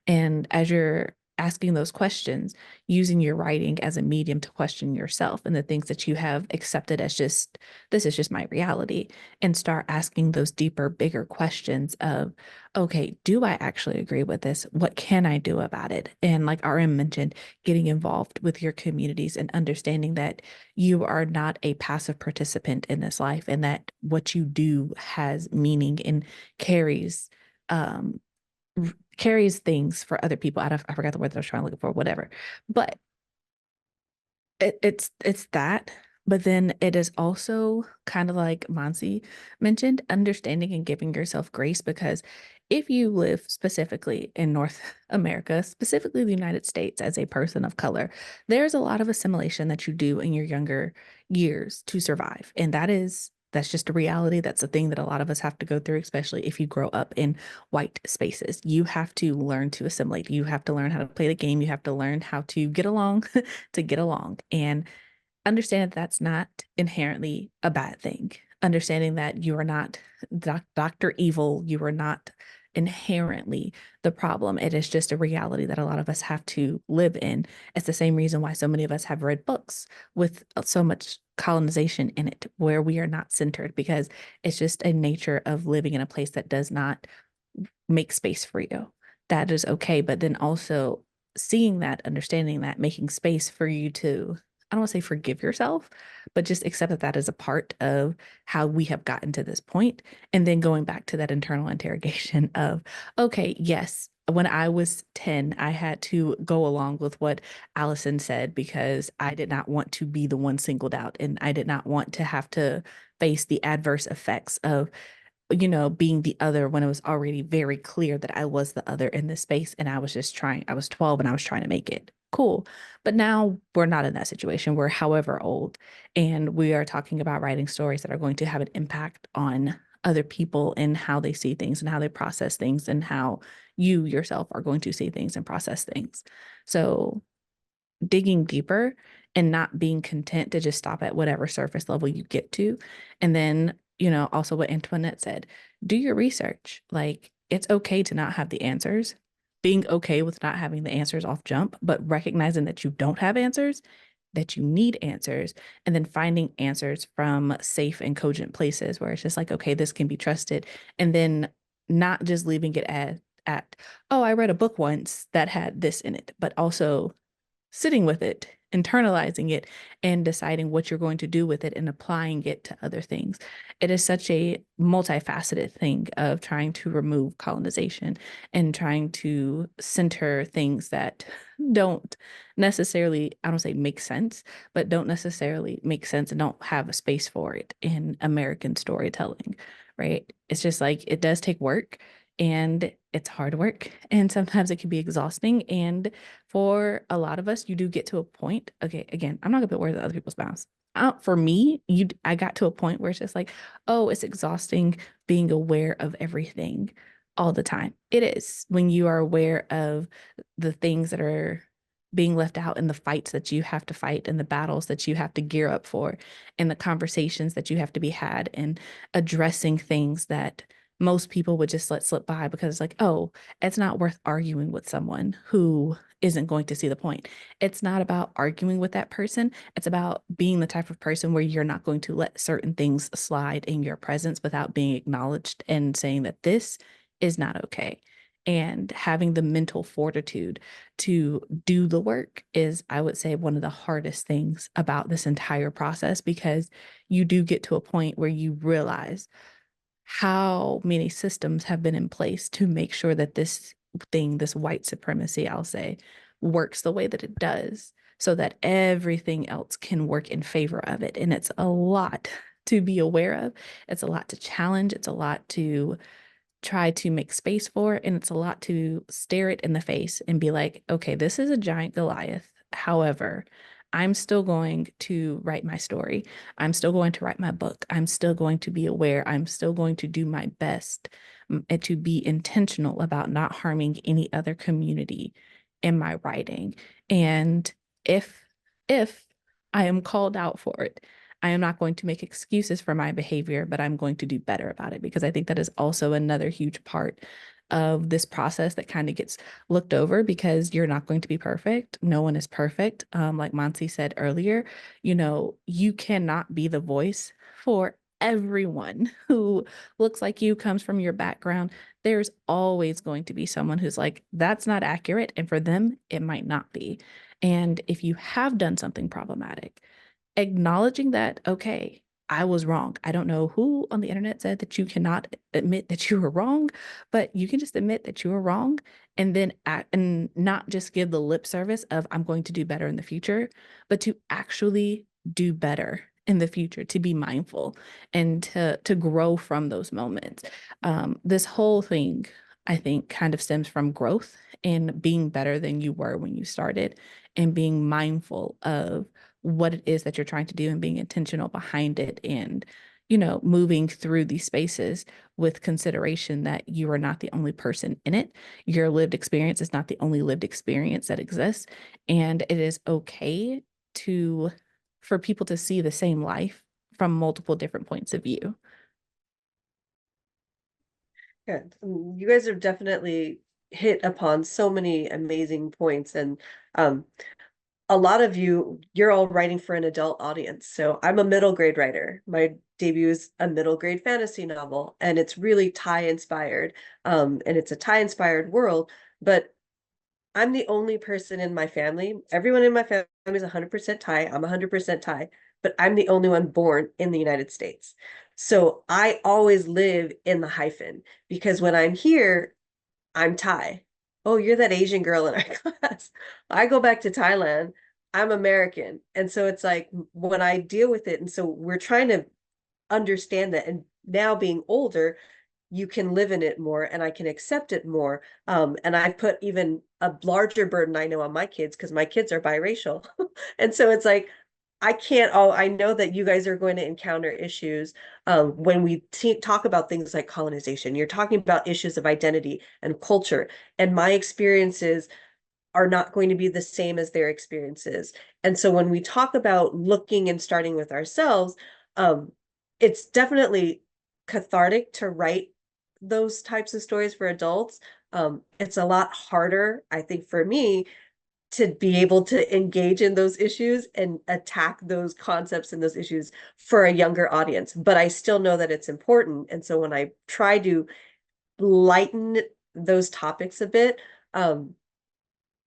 And as you're asking those questions, using your writing as a medium to question yourself and the things that you have accepted as just, this is just my reality, and start asking those deeper, bigger questions of, okay, do I actually agree with this? What can I do about it? And like RM mentioned, getting involved with your communities and understanding that you are not a passive participant in this life and that what you do has meaning and carries um carries things for other people. I forgot the word that I was trying to look for, whatever. But it's that. But then it is also kind of like Mansi mentioned, understanding and giving yourself grace, because if you live specifically in North America, specifically the United States, as a person of color, there's a lot of assimilation that you do in your younger years to survive. And that's just a reality. That's a thing that a lot of us have to go through, especially if you grow up in white spaces. You have to learn to assimilate. You have to learn how to play the game. You have to learn how to get along to get along. And understand that that's not inherently a bad thing. Understanding that you are not Dr. Evil, you are not inherently the problem. It is just a reality that a lot of us have to live in. It's the same reason why so many of us have read books with so much colonization in it, where we are not centered, because it's just a nature of living in a place that does not make space for you. That is okay. But then also seeing that, understanding that, making space for you to, I don't want to say forgive yourself, but just accept that that is a part of how we have gotten to this point. And then going back to that internal interrogation of, okay, yes, when I was 10, I had to go along with what Allison said because I did not want to be the one singled out. And I did not want to have to face the adverse effects of being the other when it was already very clear that I was the other in this space. And I was just trying, I was 12 and I was trying to make it. Cool. But now we're not in that situation. We're however old, and we are talking about writing stories that are going to have an impact on other people and how they see things and how they process things and how you yourself are going to see things and process things. So digging deeper and not being content to just stop at whatever surface level you get to. And then, also what Antoinette said, do your research. Like, it's okay to not have the answers, being okay with not having the answers off jump, but recognizing that you don't have answers, that you need answers, and then finding answers from safe and cogent places where it's just like, okay, this can be trusted. And then not just leaving it at, oh, I read a book once that had this in it, but also sitting with it, internalizing it, and deciding what you're going to do with it and applying it to other things. It is such a multifaceted thing of trying to remove colonization and trying to center things that don't necessarily, I don't say make sense, but don't necessarily make sense and don't have a space for it in American storytelling, right? It's just like, it does take work. And it's hard work, and sometimes it can be exhausting. And for a lot of us, you do get to a point. Okay, again, I'm not gonna put words in other people's mouths. For me, I got to a point where it's just like, oh, it's exhausting being aware of everything all the time. It is, when you are aware of the things that are being left out and the fights that you have to fight and the battles that you have to gear up for and the conversations that you have to be had and addressing things that most people would just let slip by because it's like, oh, it's not worth arguing with someone who isn't going to see the point. It's not about arguing with that person. It's about being the type of person where you're not going to let certain things slide in your presence without being acknowledged and saying that this is not okay. And having the mental fortitude to do the work is, I would say, one of the hardest things about this entire process, because you do get to a point where you realize how many systems have been in place to make sure that this thing, this white supremacy, I'll say, works the way that it does, so that everything else can work in favor of it. And it's a lot to be aware of. It's a lot to challenge. It's a lot to try to make space for, and it's a lot to stare it in the face and be like, okay, this is a giant Goliath. However, I'm still going to write my story. I'm still going to write my book. I'm still going to be aware. I'm still going to do my best and to be intentional about not harming any other community in my writing. And if if I am called out for it, I am not going to make excuses for my behavior, but I'm going to do better about it, because I think that is also another huge part of this process that kind of gets looked over because you're not going to be perfect. No one is perfect. Like Mansi said earlier, you cannot be the voice for everyone who looks like you, comes from your background. There's always going to be someone who's like, that's not accurate. And for them, it might not be. And if you have done something problematic, acknowledging that, okay, I was wrong. I don't know who on the internet said that you cannot admit that you were wrong, but you can just admit that you were wrong and then act, and not just give the lip service of I'm going to do better in the future, but to actually do better in the future, to be mindful and to grow from those moments. This whole thing, I think, kind of stems from growth and being better than you were when you started and being mindful of what it is that you're trying to do and being intentional behind it, and moving through these spaces with consideration that you are not the only person in it. Your lived experience is not the only lived experience that exists, and it is okay to for people to see the same life from multiple different points of view. Good. You guys have definitely hit upon so many amazing points, and a lot of you're all writing for an adult audience. So I'm a middle grade writer. My debut is a middle grade fantasy novel, and it's really Thai inspired. And it's a Thai inspired world, but I'm the only person in my family. Everyone in my family is 100% Thai. I'm 100% Thai, but I'm the only one born in the United States. So I always live in the hyphen because when I'm here, I'm Thai. Oh, you're that Asian girl in our class. I go back to Thailand. I'm American. And so it's like when I deal with it, and so we're trying to understand that. And now being older, you can live in it more and I can accept it more. And I've put even a larger burden I know on my kids because my kids are biracial. And so it's like, I know that you guys are going to encounter issues when we talk about things like colonization. You're talking about issues of identity and culture. And my experiences are not going to be the same as their experiences. And so when we talk about looking and starting with ourselves, it's definitely cathartic to write those types of stories for adults. It's a lot harder, I think, for me to be able to engage in those issues and attack those concepts and those issues for a younger audience. But I still know that it's important. And so when I try to lighten those topics a bit,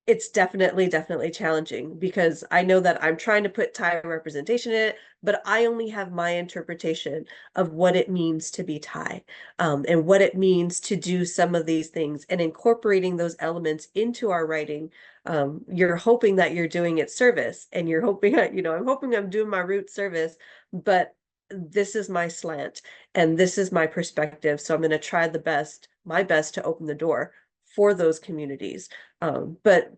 it's definitely challenging because I know that I'm trying to put Thai representation in it, but I only have my interpretation of what it means to be Thai, and what it means to do some of these things and incorporating those elements into our writing. You're hoping that you're doing it service, and you're hoping that, I'm hoping I'm doing my root service, but this is my slant and this is my perspective. So I'm going to try my best to open the door for those communities. But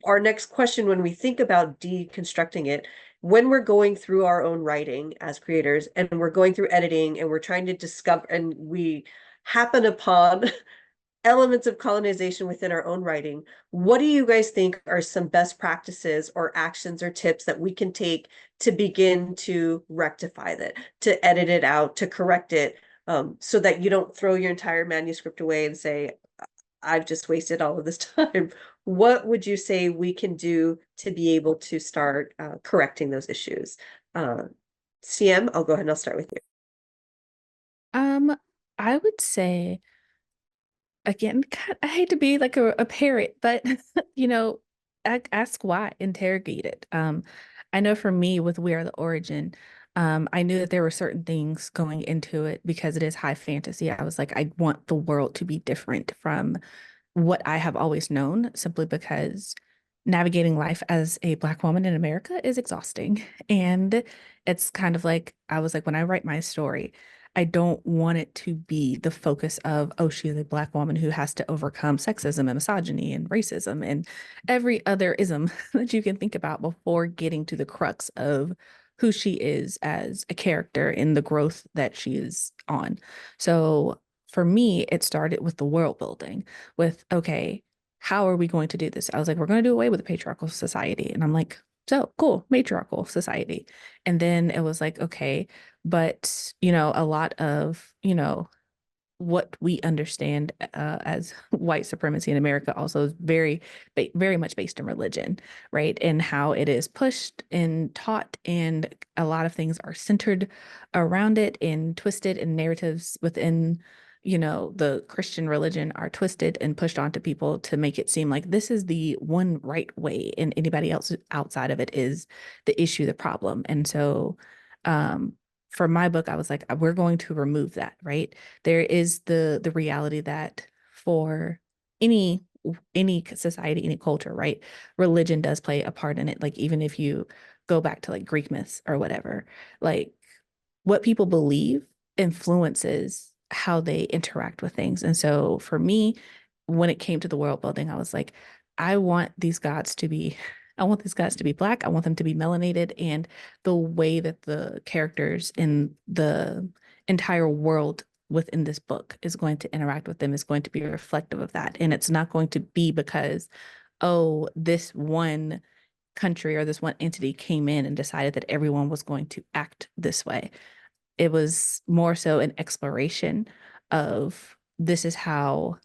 our next question, when we think about deconstructing it, when we're going through our own writing as creators and we're going through editing and we're trying to discover and we happen upon elements of colonization within our own writing, what do you guys think are some best practices or actions or tips that we can take to begin to rectify that, to edit it out, to correct it, so that you don't throw your entire manuscript away and say, I've just wasted all of this time. What would you say we can do to be able to start correcting those issues? CM, I'll go ahead and I'll start with you. I would say, again, God, I hate to be like a parrot, but ask why, interrogate it. I know for me with We Are the Origin, I knew that there were certain things going into it because it is high fantasy. I was like, I want the world to be different from what I have always known, simply because navigating life as a Black woman in America is exhausting. And it's kind of like, I was like, when I write my story, I don't want it to be the focus of, oh, she's a Black woman who has to overcome sexism and misogyny and racism and every other ism that you can think about before getting to the crux of who she is as a character in the growth that she is on. So for me, it started with the world building, with, okay, how are we going to do this? I was like, we're going to do away with the patriarchal society. And I'm like, so cool, matriarchal society. And then it was like, okay, but, a lot of, what we understand as white supremacy in America also is very much based in religion, right? And how it is pushed and taught, and a lot of things are centered around it and twisted, and narratives within, the Christian religion are twisted and pushed onto people to make it seem like this is the one right way, and anybody else outside of it is the issue, the problem. And so, for my book, I was like, we're going to remove that, right? There is the reality that for any society, any culture, right? Religion does play a part in it. Like, even if you go back to like Greek myths or whatever, like what people believe influences how they interact with things. And so for me, when it came to the world building, I was like, I want these gods to be I want these guys to be Black. I want them to be melanated. And the way that the characters in the entire world within this book is going to interact with them is going to be reflective of that. And it's not going to be because, oh, this one country or this one entity came in and decided that everyone was going to act this way. It was more so an exploration of, this is how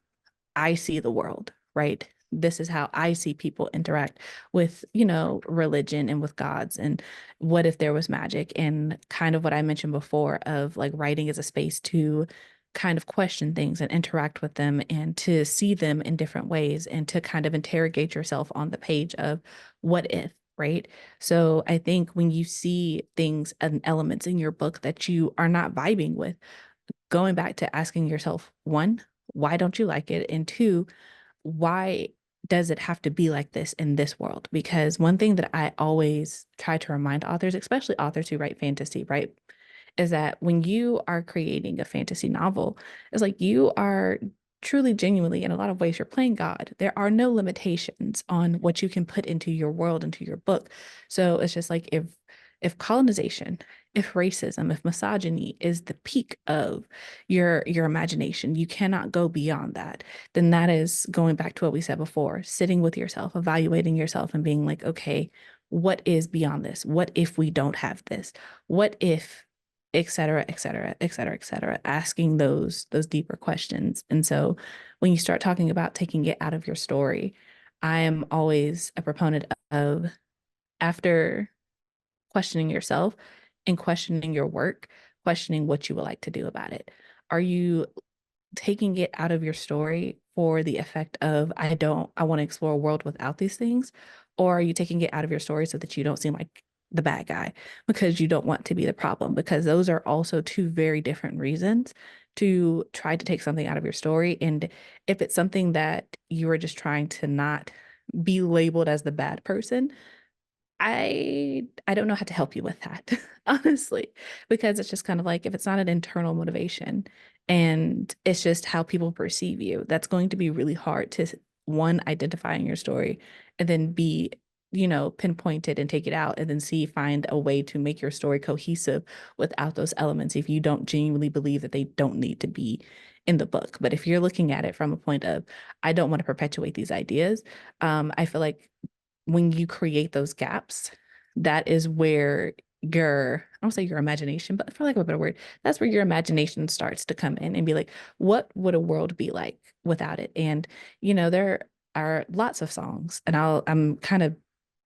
I see the world, right? This is how I see people interact with, religion and with gods. And what if there was magic? And kind of what I mentioned before of like writing as a space to kind of question things and interact with them and to see them in different ways and to kind of interrogate yourself on the page of what if, right? So I think when you see things and elements in your book that you are not vibing with, going back to asking yourself, one, why don't you like it? And two, why does it have to be like this in this world? Because one thing that I always try to remind authors, especially authors who write fantasy, right, is that when you are creating a fantasy novel, it's like you are truly, genuinely, in a lot of ways, you're playing God. There are no limitations on what you can put into your world, into your book. So it's just like, if colonization, if racism, if misogyny is the peak of your imagination, you cannot go beyond that. Then that is going back to what we said before, sitting with yourself, evaluating yourself and being like, okay, what is beyond this? What if we don't have this? What if, et cetera, et cetera, et cetera, et cetera, asking those deeper questions. And so when you start talking about taking it out of your story, I am always a proponent of, after questioning yourself and questioning your work, questioning what you would like to do about it. Are you taking it out of your story for the effect of, I want to explore a world without these things? Or are you taking it out of your story so that you don't seem like the bad guy because you don't want to be the problem? Because those are also two very different reasons to try to take something out of your story. And if it's something that you are just trying to not be labeled as the bad person, I don't know how to help you with that, honestly, because it's just kind of like, if it's not an internal motivation and it's just how people perceive you, that's going to be really hard to, one, identify in your story, and then B, pinpoint it and take it out, and then C, find a way to make your story cohesive without those elements if you don't genuinely believe that they don't need to be in the book. But if you're looking at it from a point of, I don't want to perpetuate these ideas, I feel like when you create those gaps, that is where I don't say your imagination, but for lack of a better word, that's where your imagination starts to come in and be like, what would a world be like without it? And, there are lots of songs, and I'm kind of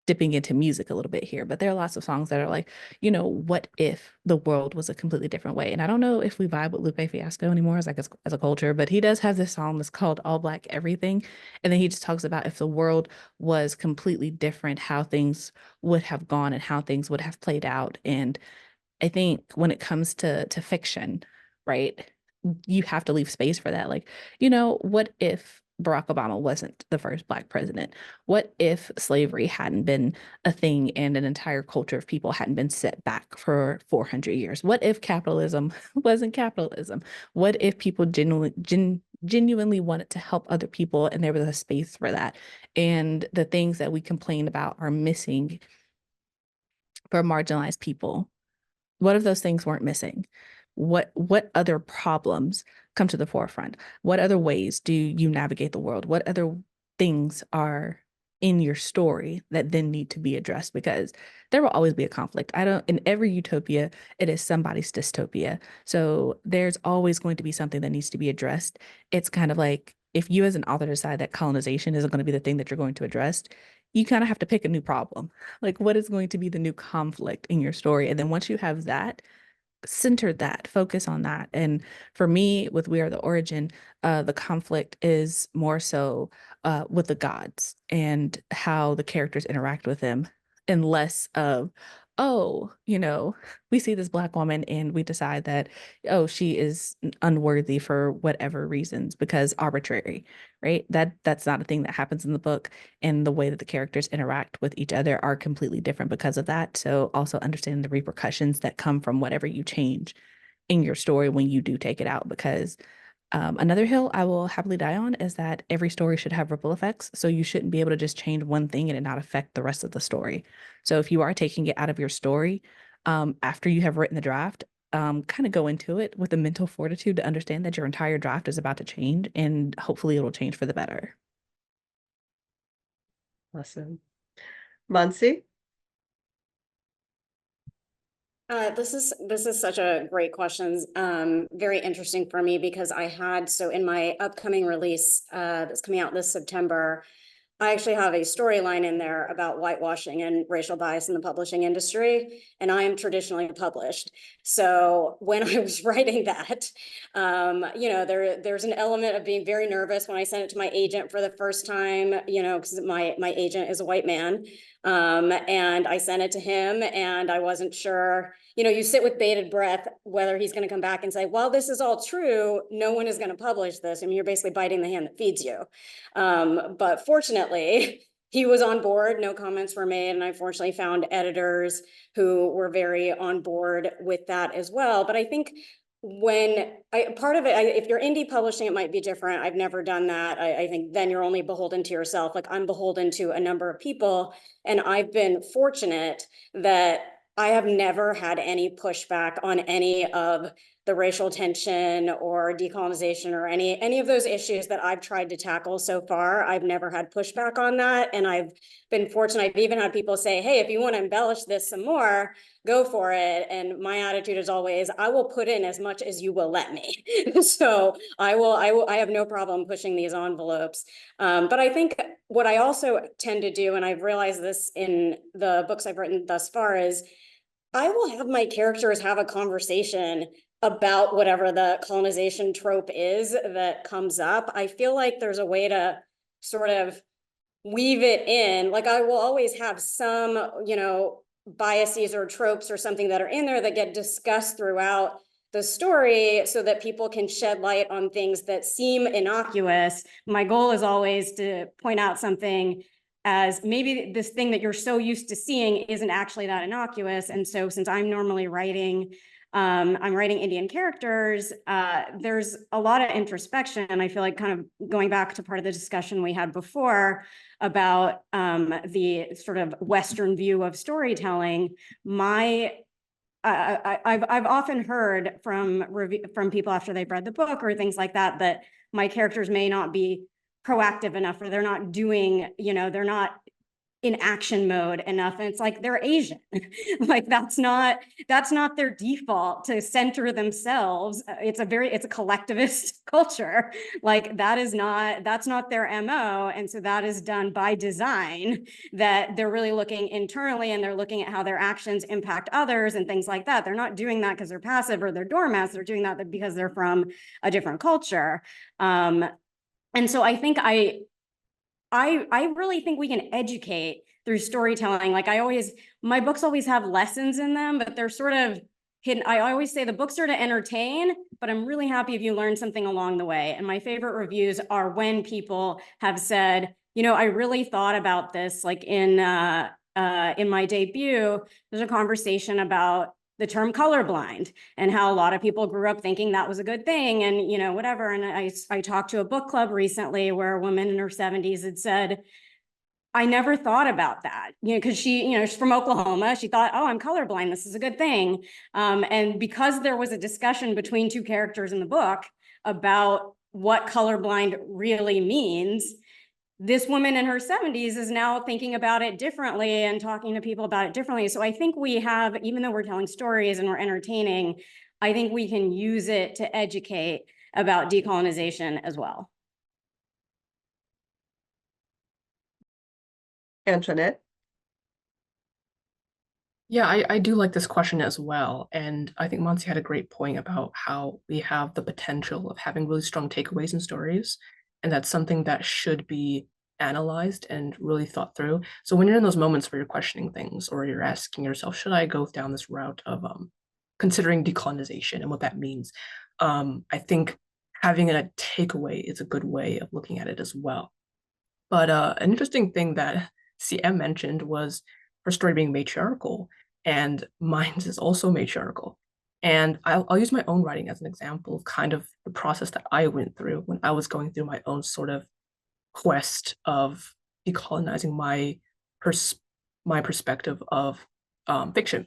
dipping into music a little bit here, but there are lots of songs that are like, what if the world was a completely different way? And I don't know if we vibe with Lupe Fiasco anymore as like as a culture, but he does have this song that's called All Black Everything. And then he just talks about if the world was completely different, how things would have gone and how things would have played out. And I think when it comes to fiction, right, you have to leave space for that. Like, what if Barack Obama wasn't the first Black president? What if slavery hadn't been a thing and an entire culture of people hadn't been set back for 400 years? What if capitalism wasn't capitalism? What if people genuinely wanted to help other people and there was a space for that? And the things that we complain about are missing for marginalized people, what if those things weren't missing? What other problems come to the forefront? What other ways do you navigate the world? What other things are in your story that then need to be addressed, because there will always be a conflict. In every utopia, it is somebody's dystopia. So there's always going to be something that needs to be addressed. It's kind of like if you as an author decide that colonization isn't going to be the thing that you're going to address, you kind of have to pick a new problem. Like, what is going to be the new conflict in your story? And then once you have that, center that, focus on that. And for me, with We Are the Origin, the conflict is more so with the gods and how the characters interact with them, and less of, oh, we see this Black woman and we decide that, oh, she is unworthy for whatever reasons, because arbitrary, right? That's not a thing that happens in the book. And the way that the characters interact with each other are completely different because of that. So also understanding the repercussions that come from whatever you change in your story when you do take it out, because another hill I will happily die on is that every story should have ripple effects. So you shouldn't be able to just change one thing and it not affect the rest of the story. So if you are taking it out of your story, after you have written the draft, kind of go into it with a mental fortitude to understand that your entire draft is about to change, and hopefully it'll change for the better. Awesome. Mansi? This is such a great question. Very interesting for me because in my upcoming release that's coming out this September, I actually have a storyline in there about whitewashing and racial bias in the publishing industry, and I am traditionally published. So when I was writing that, there's an element of being very nervous when I sent it to my agent for the first time, because my agent is a white man. And I sent it to him and I wasn't sure, you sit with bated breath whether he's going to come back and say, well, this is all true, no one is going to publish this. I mean, you're basically biting the hand that feeds you. But fortunately, he was on board, no comments were made, and I fortunately found editors who were very on board with that as well. But I think if you're indie publishing, it might be different. I've never done that. I think then you're only beholden to yourself. Like, I'm beholden to a number of people, and I've been fortunate that I have never had any pushback on any of the racial tension or decolonization or any of those issues that I've tried to tackle so far. I've never had pushback on that. And I've been fortunate. I've even had people say, hey, if you want to embellish this some more, go for it. And my attitude is always, I will put in as much as you will let me. So I have no problem pushing these envelopes. But I think what I also tend to do, and I've realized this in the books I've written thus far, is I will have my characters have a conversation about whatever the colonization trope is that comes up. I feel like there's a way to sort of weave it in. Like, I will always have some, biases or tropes or something that are in there that get discussed throughout the story so that people can shed light on things that seem innocuous. My goal is always to point out something as maybe this thing that you're so used to seeing isn't actually that innocuous. And so since I'm normally writing, I'm writing Indian characters, there's a lot of introspection. And I feel like, kind of going back to part of the discussion we had before about the sort of Western view of storytelling, I've often heard from people after they've read the book or things like that, that my characters may not be proactive enough, or they're not doing, they're not in action mode enough. And it's like, they're Asian. Like, that's not their default to center themselves. It's a collectivist culture. Like, that's not their MO. And so that is done by design, that they're really looking internally and they're looking at how their actions impact others and things like that. They're not doing that because they're passive or they're doormats. They're doing that because they're from a different culture. And so I think I really think we can educate through storytelling. Like, my books always have lessons in them, but they're sort of hidden. I always say the books are to entertain, but I'm really happy if you learn something along the way. And my favorite reviews are when people have said, I really thought about this. Like, in my debut, there's a conversation about the term colorblind and how a lot of people grew up thinking that was a good thing, and whatever. And I talked to a book club recently where a woman in her 70s had said, I never thought about that, because she's from Oklahoma. She thought, oh, I'm colorblind, this is a good thing. And because there was a discussion between two characters in the book about what colorblind really means, this woman in her 70s is now thinking about it differently and talking to people about it differently. So I think we have, even though we're telling stories and we're entertaining, I think we can use it to educate about decolonization as well. Antoinette? Yeah, I do like this question as well. And I think Mansi had a great point about how we have the potential of having really strong takeaways in stories. And that's something that should be analyzed and really thought through. So when you're in those moments where you're questioning things or you're asking yourself, should I go down this route of considering decolonization and what that means? I think having a takeaway is a good way of looking at it as well. But an interesting thing that CM mentioned was her story being matriarchal, and mine is also matriarchal. And I'll use my own writing as an example of kind of the process that I went through when I was going through my own sort of quest of decolonizing my perspective of fiction.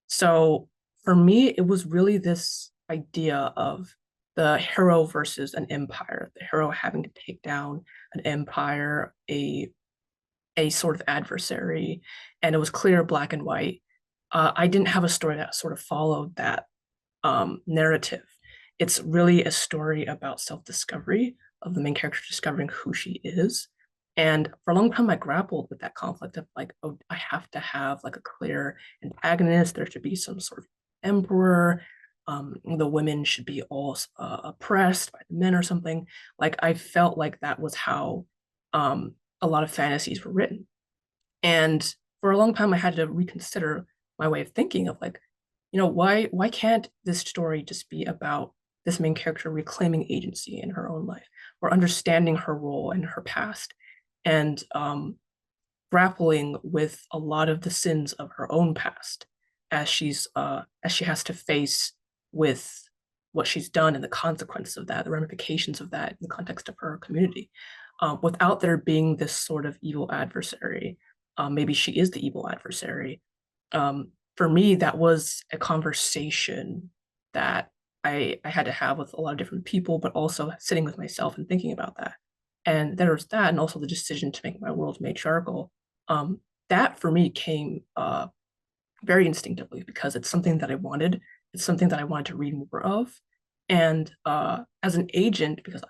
So for me, it was really this idea of the hero versus an empire, the hero having to take down an empire, a sort of adversary, and it was clear, black and white. I didn't have a story that sort of followed that narrative. It's really a story about self-discovery of the main character discovering who she is. And for a long time, I grappled with that conflict of like, oh, I have to have like a clear antagonist. There should be some sort of emperor. The women should be all oppressed by the men or something. Like I felt like that was how a lot of fantasies were written. And for a long time, I had to reconsider my way of thinking of like, why can't this story just be about this main character reclaiming agency in her own life or understanding her role in her past and grappling with a lot of the sins of her own past as she has to face with what she's done and the consequences of that, the ramifications of that in the context of her community, without there being this sort of evil adversary. Maybe she is the evil adversary. For me, that was a conversation that I had to have with a lot of different people, but also sitting with myself and thinking about that. And there was that, and also the decision to make my world matriarchal. That for me came very instinctively because it's something that I wanted. It's something that I wanted to read more of. And as an agent, because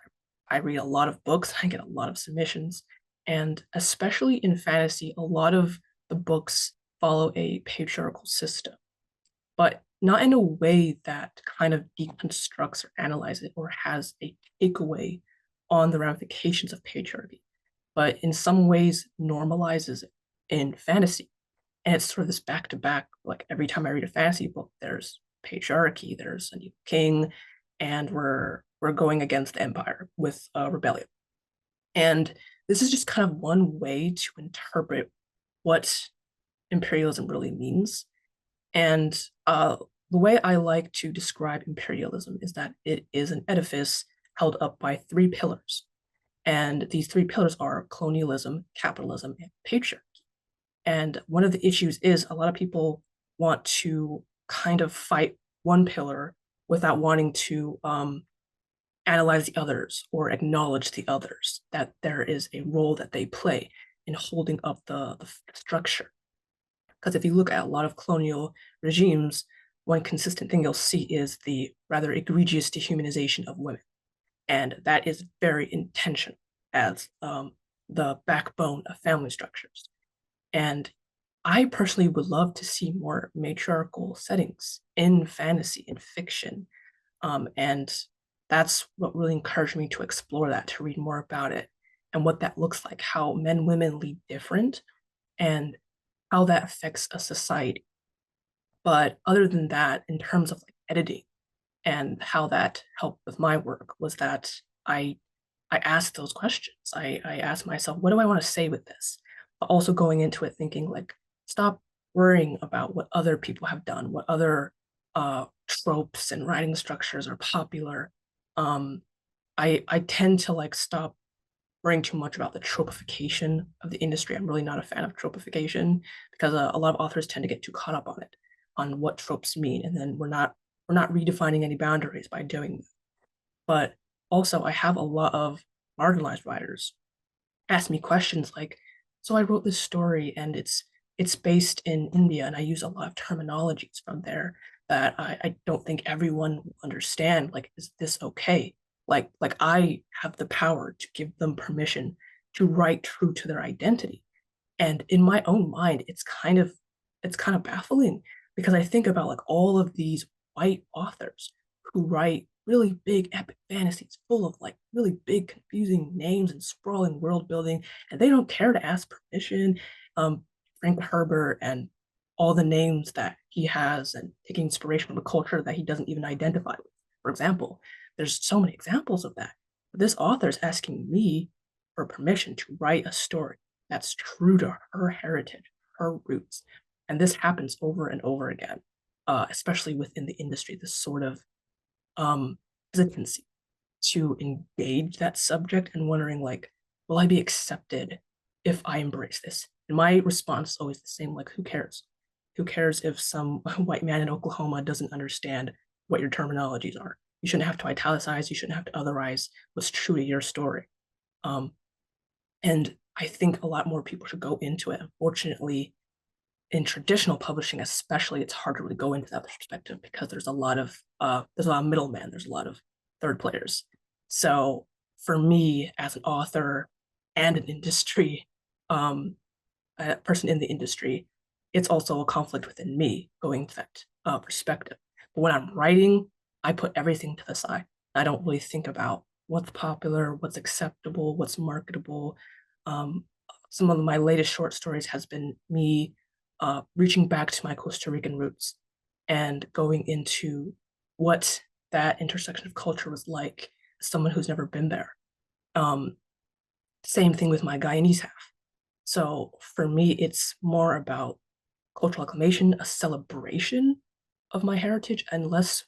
I read a lot of books, I get a lot of submissions, and especially in fantasy, a lot of the books follow a patriarchal system, but not in a way that kind of deconstructs or analyzes it or has a takeaway on the ramifications of patriarchy, but in some ways normalizes it in fantasy. And it's sort of this back to back, like every time I read a fantasy book, there's patriarchy, there's a new king, and we're going against the empire with a rebellion. And this is just kind of one way to interpret what imperialism really means. And the way I like to describe imperialism is that it is an edifice held up by three pillars. And these three pillars are colonialism, capitalism, and patriarchy. And one of the issues is a lot of people want to kind of fight one pillar without wanting to analyze the others or acknowledge the others, that there is a role that they play in holding up the structure. Because if you look at a lot of colonial regimes, one consistent thing you'll see is the rather egregious dehumanization of women. And that is very intentional as the backbone of family structures. And I personally would love to see more matriarchal settings in fantasy and fiction. And that's what really encouraged me to explore that, to read more about it and what that looks like, how men and women lead different and how that affects a society. But other than that, in terms of like editing and how that helped with my work was that I asked those questions. I asked myself, what do I want to say with this? But also going into it thinking like, stop worrying about what other people have done, what other tropes and writing structures are popular. I tend to like stop worrying too much about the tropification of the industry. I'm really not a fan of tropification because a lot of authors tend to get too caught up on it, on what tropes mean, and then we're not redefining any boundaries by doing that. But also, I have a lot of marginalized writers ask me questions like, so I wrote this story and it's based in India, and I use a lot of terminologies from there that I don't think everyone will understand. Like, is this okay? Like I have the power to give them permission to write true to their identity. And in my own mind, it's kind of baffling because I think about like all of these white authors who write really big epic fantasies full of like really big confusing names and sprawling world building, and they don't care to ask permission. Frank Herbert and all the names that he has, and taking inspiration from a culture that he doesn't even identify with. For example, there's so many examples of that. But this author is asking me for permission to write a story that's true to her heritage, her roots. And this happens over and over again, especially within the industry, this sort of hesitancy to engage that subject and wondering like, will I be accepted if I embrace this? And my response is always the same, like, who cares? Who cares if some white man in Oklahoma doesn't understand what your terminologies are? You shouldn't have to italicize, you shouldn't have to otherize what's true to your story. And I think a lot more people should go into it. Unfortunately, in traditional publishing, especially, it's hard to really go into that perspective because there's a lot of middlemen, there's a lot of third players. So for me, as an author and an industry, a person in the industry, it's also a conflict within me going to that perspective. But when I'm writing, I put everything to the side. I don't really think about what's popular, what's acceptable, what's marketable. Um, some of my latest short stories has been me reaching back to my Costa Rican roots and going into what that intersection of culture was like as someone who's never been there. Um, Same thing with my Guyanese half. So for me, it's more about cultural acclamation, a celebration of my heritage, and less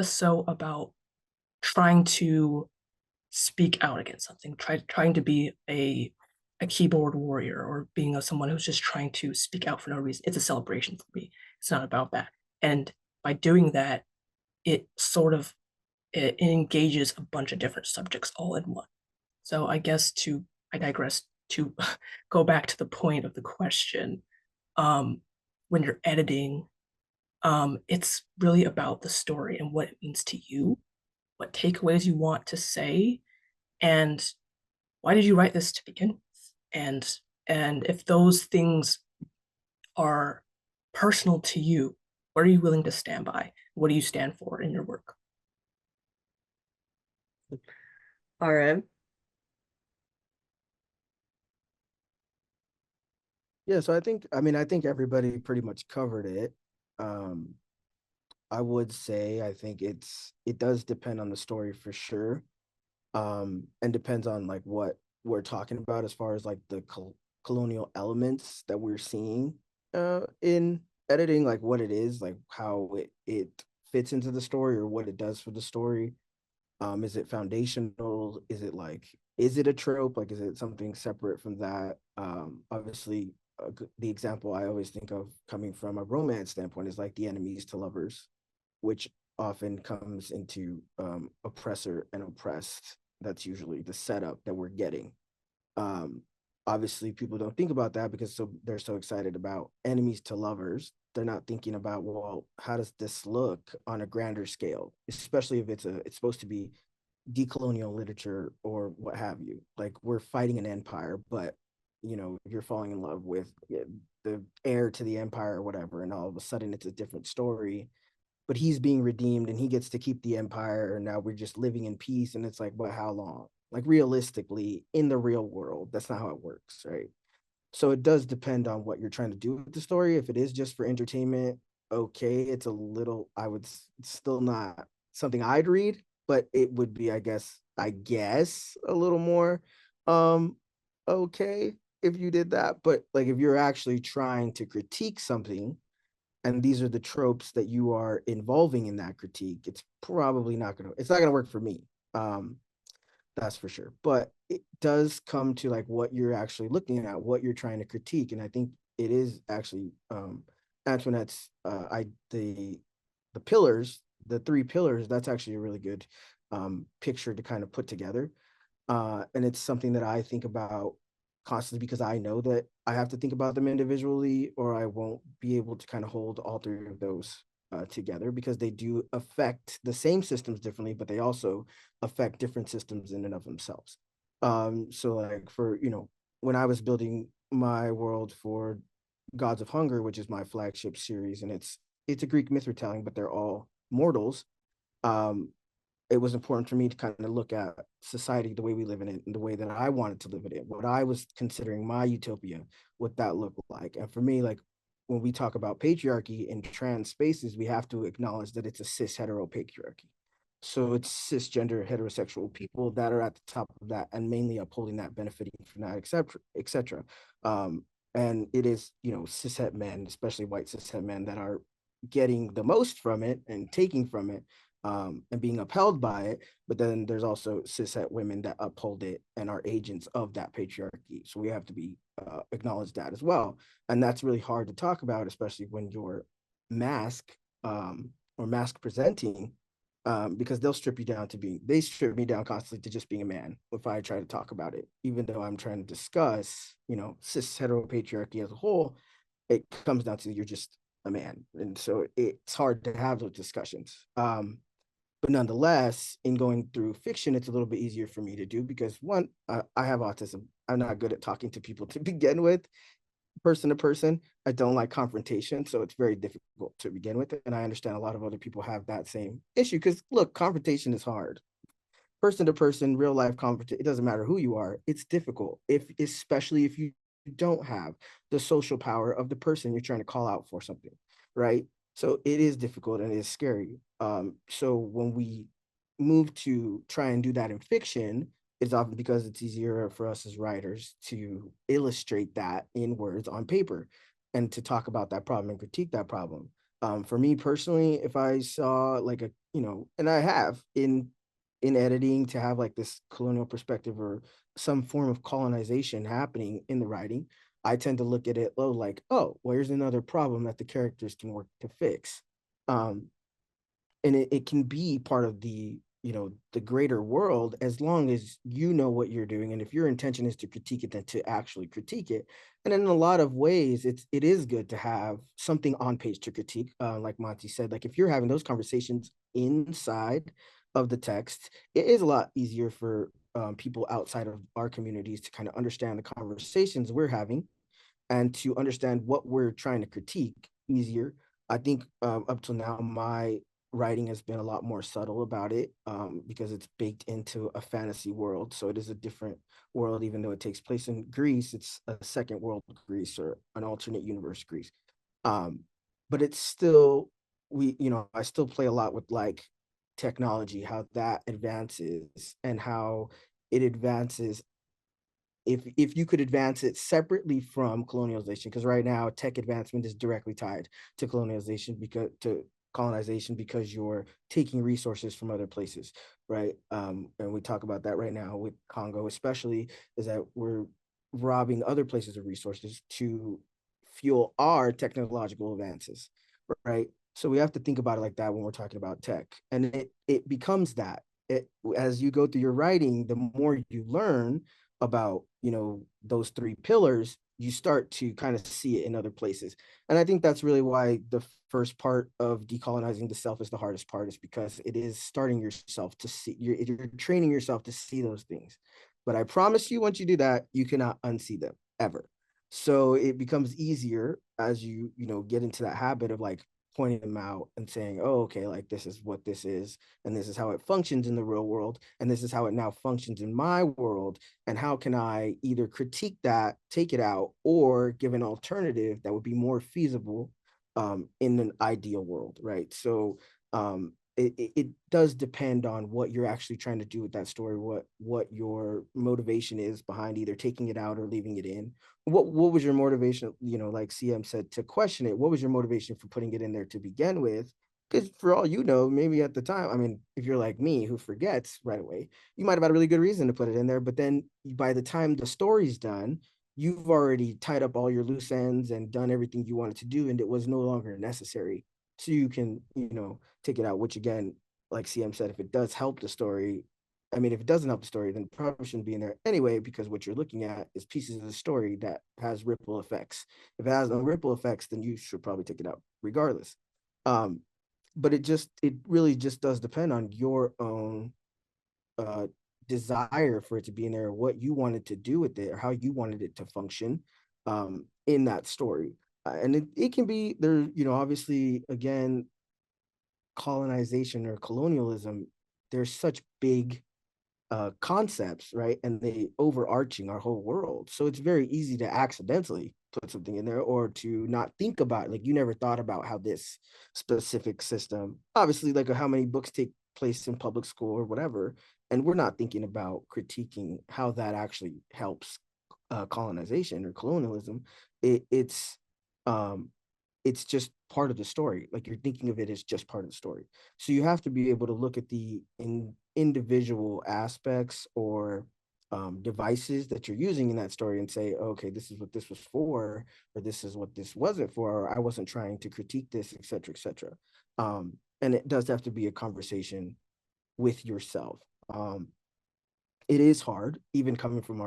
so about trying to speak out against something, trying to be a keyboard warrior or being someone who's just trying to speak out for no reason. It's a celebration for me. It's not about that. And by doing that, it sort of it engages a bunch of different subjects all in one. So I digress to go back to the point of the question. When you're editing, it's really about the story and what it means to you, what takeaways you want to say, and why did you write this to begin with? And if those things are personal to you, what are you willing to stand by? What do you stand for in your work? RM. Yeah, so I think everybody pretty much covered it. I would say I think it does depend on the story for sure. And depends on like what we're talking about as far as like the colonial elements that we're seeing in editing, like what it is, like how it fits into the story or what it does for the story. Is it foundational? Is it a trope? Like, is it something separate from that? Obviously, the example I always think of coming from a romance standpoint is like the enemies to lovers, which often comes into oppressor and oppressed. That's usually the setup that we're getting. Um, Obviously, people don't think about that because they're so excited about enemies to lovers. They're not thinking about, well, how does this look on a grander scale, especially if it's supposed to be decolonial literature or what have you. Like we're fighting an empire, but you're falling in love with the heir to the empire or whatever, and all of a sudden it's a different story. But he's being redeemed and he gets to keep the empire, and now we're just living in peace. And it's like, but how long? Like realistically, in the real world, that's not how it works, right? So it does depend on what you're trying to do with the story. If it is just for entertainment, okay, it's a little, I would still not something I'd read, but it would be, I guess a little more okay if you did that. But like if you're actually trying to critique something and these are the tropes that you are involving in that critique, it's not gonna work for me. That's for sure. But it does come to like what you're actually looking at, what you're trying to critique. And I think it is actually Antoinette's the pillars, the three pillars, that's actually a really good picture to kind of put together. And it's something that I think about constantly because I know that I have to think about them individually, or I won't be able to kind of hold all three of those together, because they do affect the same systems differently, but they also affect different systems in and of themselves. So like for, when I was building my world for Gods of Hunger, which is my flagship series, and it's a Greek myth retelling, but they're all mortals. Um, it was important for me to kind of look at society the way we live in it and the way that I wanted to live in it, what I was considering my utopia, what that looked like. And for me, like when we talk about patriarchy in trans spaces, we have to acknowledge that it's a cis hetero patriarchy. So it's cisgender heterosexual people that are at the top of that and mainly upholding that, benefiting from that, etc., etc. And it is, cishet men, especially white cishet men, that are getting the most from it and taking from it, and being upheld by it. But then there's also cishet women that uphold it and are agents of that patriarchy. So we have to be acknowledge that as well. And that's really hard to talk about, especially when you're mask or mask presenting, because they strip me down constantly to just being a man if I try to talk about it, even though I'm trying to discuss, cis heteropatriarchy as a whole. It comes down to you're just a man. And so it's hard to have those discussions. But nonetheless, in going through fiction, it's a little bit easier for me to do because one, I have autism. I'm not good at talking to people to begin with, person to person. I don't like confrontation, so it's very difficult to begin with. And I understand a lot of other people have that same issue because look, confrontation is hard. Person to person, real life confrontation, it doesn't matter who you are, it's difficult, especially if you don't have the social power of the person you're trying to call out for something, right? So it is difficult and it is scary. So when we move to try and do that in fiction, it's often because it's easier for us as writers to illustrate that in words on paper and to talk about that problem and critique that problem. For me personally, if I saw like and I have in editing, to have like this colonial perspective or some form of colonization happening in the writing, I tend to look at it like, oh, well, here's another problem that the characters can work to fix. Um, and it can be part of the greater world, as long as you know what you're doing, and if your intention is to critique it, then to actually critique it. And in a lot of ways, it is good to have something on page to critique, like Monty said. Like if you're having those conversations inside of the text, it is a lot easier for people outside of our communities to kind of understand the conversations we're having and to understand what we're trying to critique easier. I think up till now, my writing has been a lot more subtle about it, because it's baked into a fantasy world. So it is a different world, even though it takes place in Greece. It's a second world Greece or an alternate universe Greece. Um, but it's still, I still play a lot with like technology, how that advances and how it advances, if you could advance it separately from colonialization, because right now tech advancement is directly tied to colonization because you're taking resources from other places, right? And we talk about that right now with Congo, especially, is that we're robbing other places of resources to fuel our technological advances, right? So we have to think about it like that when we're talking about tech, and it becomes that. As you go through your writing, the more you learn about those three pillars, you start to kind of see it in other places. And I think that's really why the first part of decolonizing the self is the hardest part, is because it is starting yourself to see, you're training yourself to see those things. But I promise you, once you do that, you cannot unsee them ever. So it becomes easier as you get into that habit of like pointing them out and saying, oh, okay, like this is what this is, and this is how it functions in the real world, and this is how it now functions in my world, and how can I either critique that, take it out, or give an alternative that would be more feasible in an ideal world, right? So it does depend on what you're actually trying to do with that story, what your motivation is behind either taking it out or leaving it in. What was your motivation, like CM said, to question it? What was your motivation for putting it in there to begin with? Because for all you know, maybe at the time, I mean, if you're like me who forgets right away, you might have had a really good reason to put it in there, but then by the time the story's done, you've already tied up all your loose ends and done everything you wanted to do, and it was no longer necessary. So you can, take it out, which again, like CM said, if it does help the story, I mean, if it doesn't help the story, then it probably shouldn't be in there anyway, because what you're looking at is pieces of the story that has ripple effects. If it has no ripple effects, then you should probably take it out regardless. Um, but it really just does depend on your own uh, desire for it to be in there, what you wanted to do with it, or how you wanted it to function in that story. And it can be there, obviously, again, colonization or colonialism, there's such big concepts, right? And they overarching our whole world. So it's very easy to accidentally put something in there or to not think about it. Like you never thought about how this specific system, obviously, like how many books take place in public school or whatever. And we're not thinking about critiquing how that actually helps colonization or colonialism. It's um, it's just part of the story. Like you're thinking of it as just part of the story. So you have to be able to look at the individual aspects or devices that you're using in that story and say, okay, this is what this was for, or this is what this wasn't for, or I wasn't trying to critique this, et cetera, et cetera. And it does have to be a conversation with yourself. It is hard, even coming from a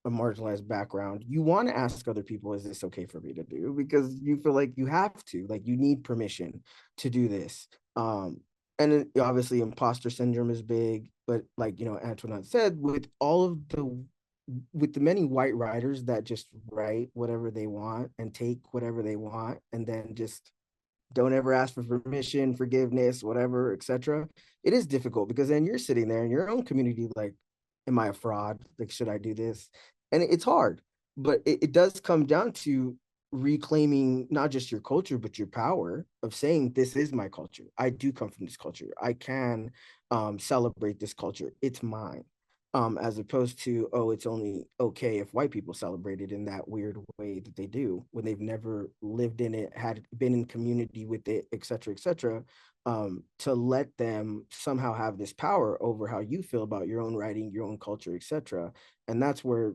marginalized background. You want to ask other people, is this okay for me to do? Because you feel like you have to, like you need permission to do this. And obviously imposter syndrome is big, but like, Antoinette said, with the many white writers that just write whatever they want and take whatever they want and then just don't ever ask for permission, forgiveness, whatever, etc. It is difficult because then you're sitting there in your own community, like, am I a fraud? Like, should I do this? And it's hard, but it does come down to reclaiming not just your culture, but your power of saying, this is my culture. I do come from this culture. I can celebrate this culture. It's mine. As opposed to, oh, it's only okay if white people celebrate it in that weird way that they do when they've never lived in it, had been in community with it, et cetera, et cetera. To let them somehow have this power over how you feel about your own writing, your own culture, et cetera. And that's where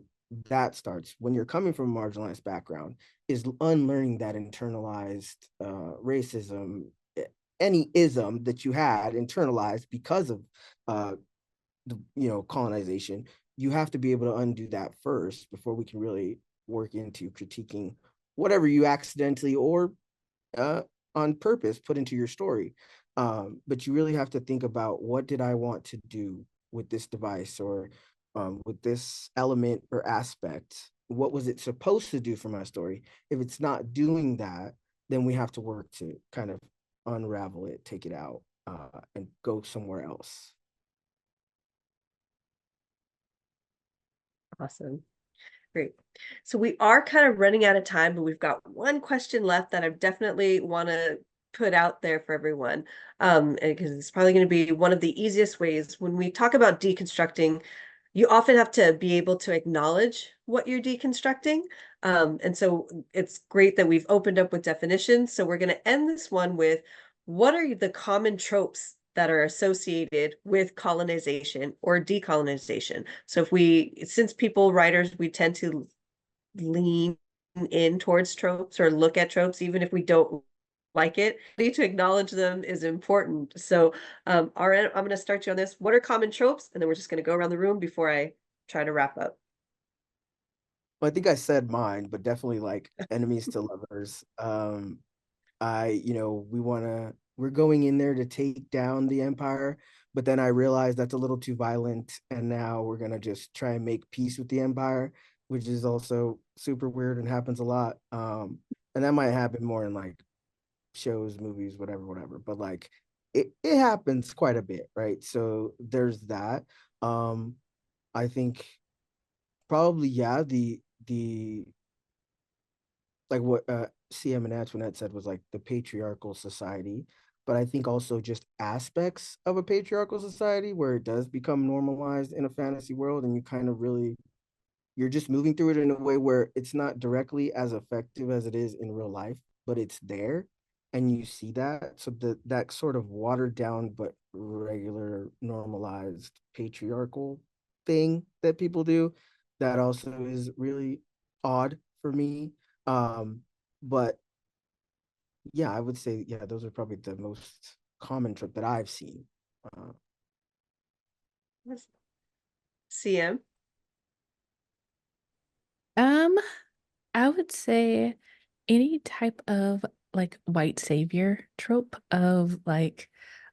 that starts. When you're coming from a marginalized background, is unlearning that internalized racism, any ism that you had internalized because of uh, colonization. You have to be able to undo that first before we can really work into critiquing whatever you accidentally or uh, on purpose put into your story. But you really have to think about, what did I want to do with this device or with this element or aspect? What was it supposed to do for my story? If it's not doing that, then we have to work to kind of unravel it, take it out, and go somewhere else. Awesome. Great. So we are kind of running out of time, but we've got one question left that I definitely want to put out there for everyone. Because it's probably going to be one of the easiest ways when we talk about deconstructing, you often have to be able to acknowledge what you're deconstructing. And so it's great that we've opened up with definitions. So we're going to end this one with, what are the common tropes that are associated with colonization or decolonization? So since writers, we tend to lean in towards tropes or look at tropes, even if we don't like it, need to acknowledge them is important. So, Aaron, I'm going to start you on this. What are common tropes? And then we're just going to go around the room before I try to wrap up. Well, I think I said mine, but definitely like enemies to lovers. We're going in there to take down the empire, but then I realized that's a little too violent, and now we're gonna just try and make peace with the empire, which is also super weird and happens a lot. And that might happen more in like shows, movies, whatever, whatever. But like it happens quite a bit, right? So there's that. I think probably, yeah, the like what CM and Antoinette said was like the patriarchal society, but I think also just aspects of a patriarchal society where it does become normalized in a fantasy world, and you kind of really, you're just moving through it in a way where it's not directly as effective as it is in real life, but it's there, and you see that. So that sort of watered down but regular normalized patriarchal thing that people do, that also is really odd for me. But yeah, I would say, yeah, those are probably the most common trope that I've seen. Uh, CM? I would say any type of like white savior trope of like,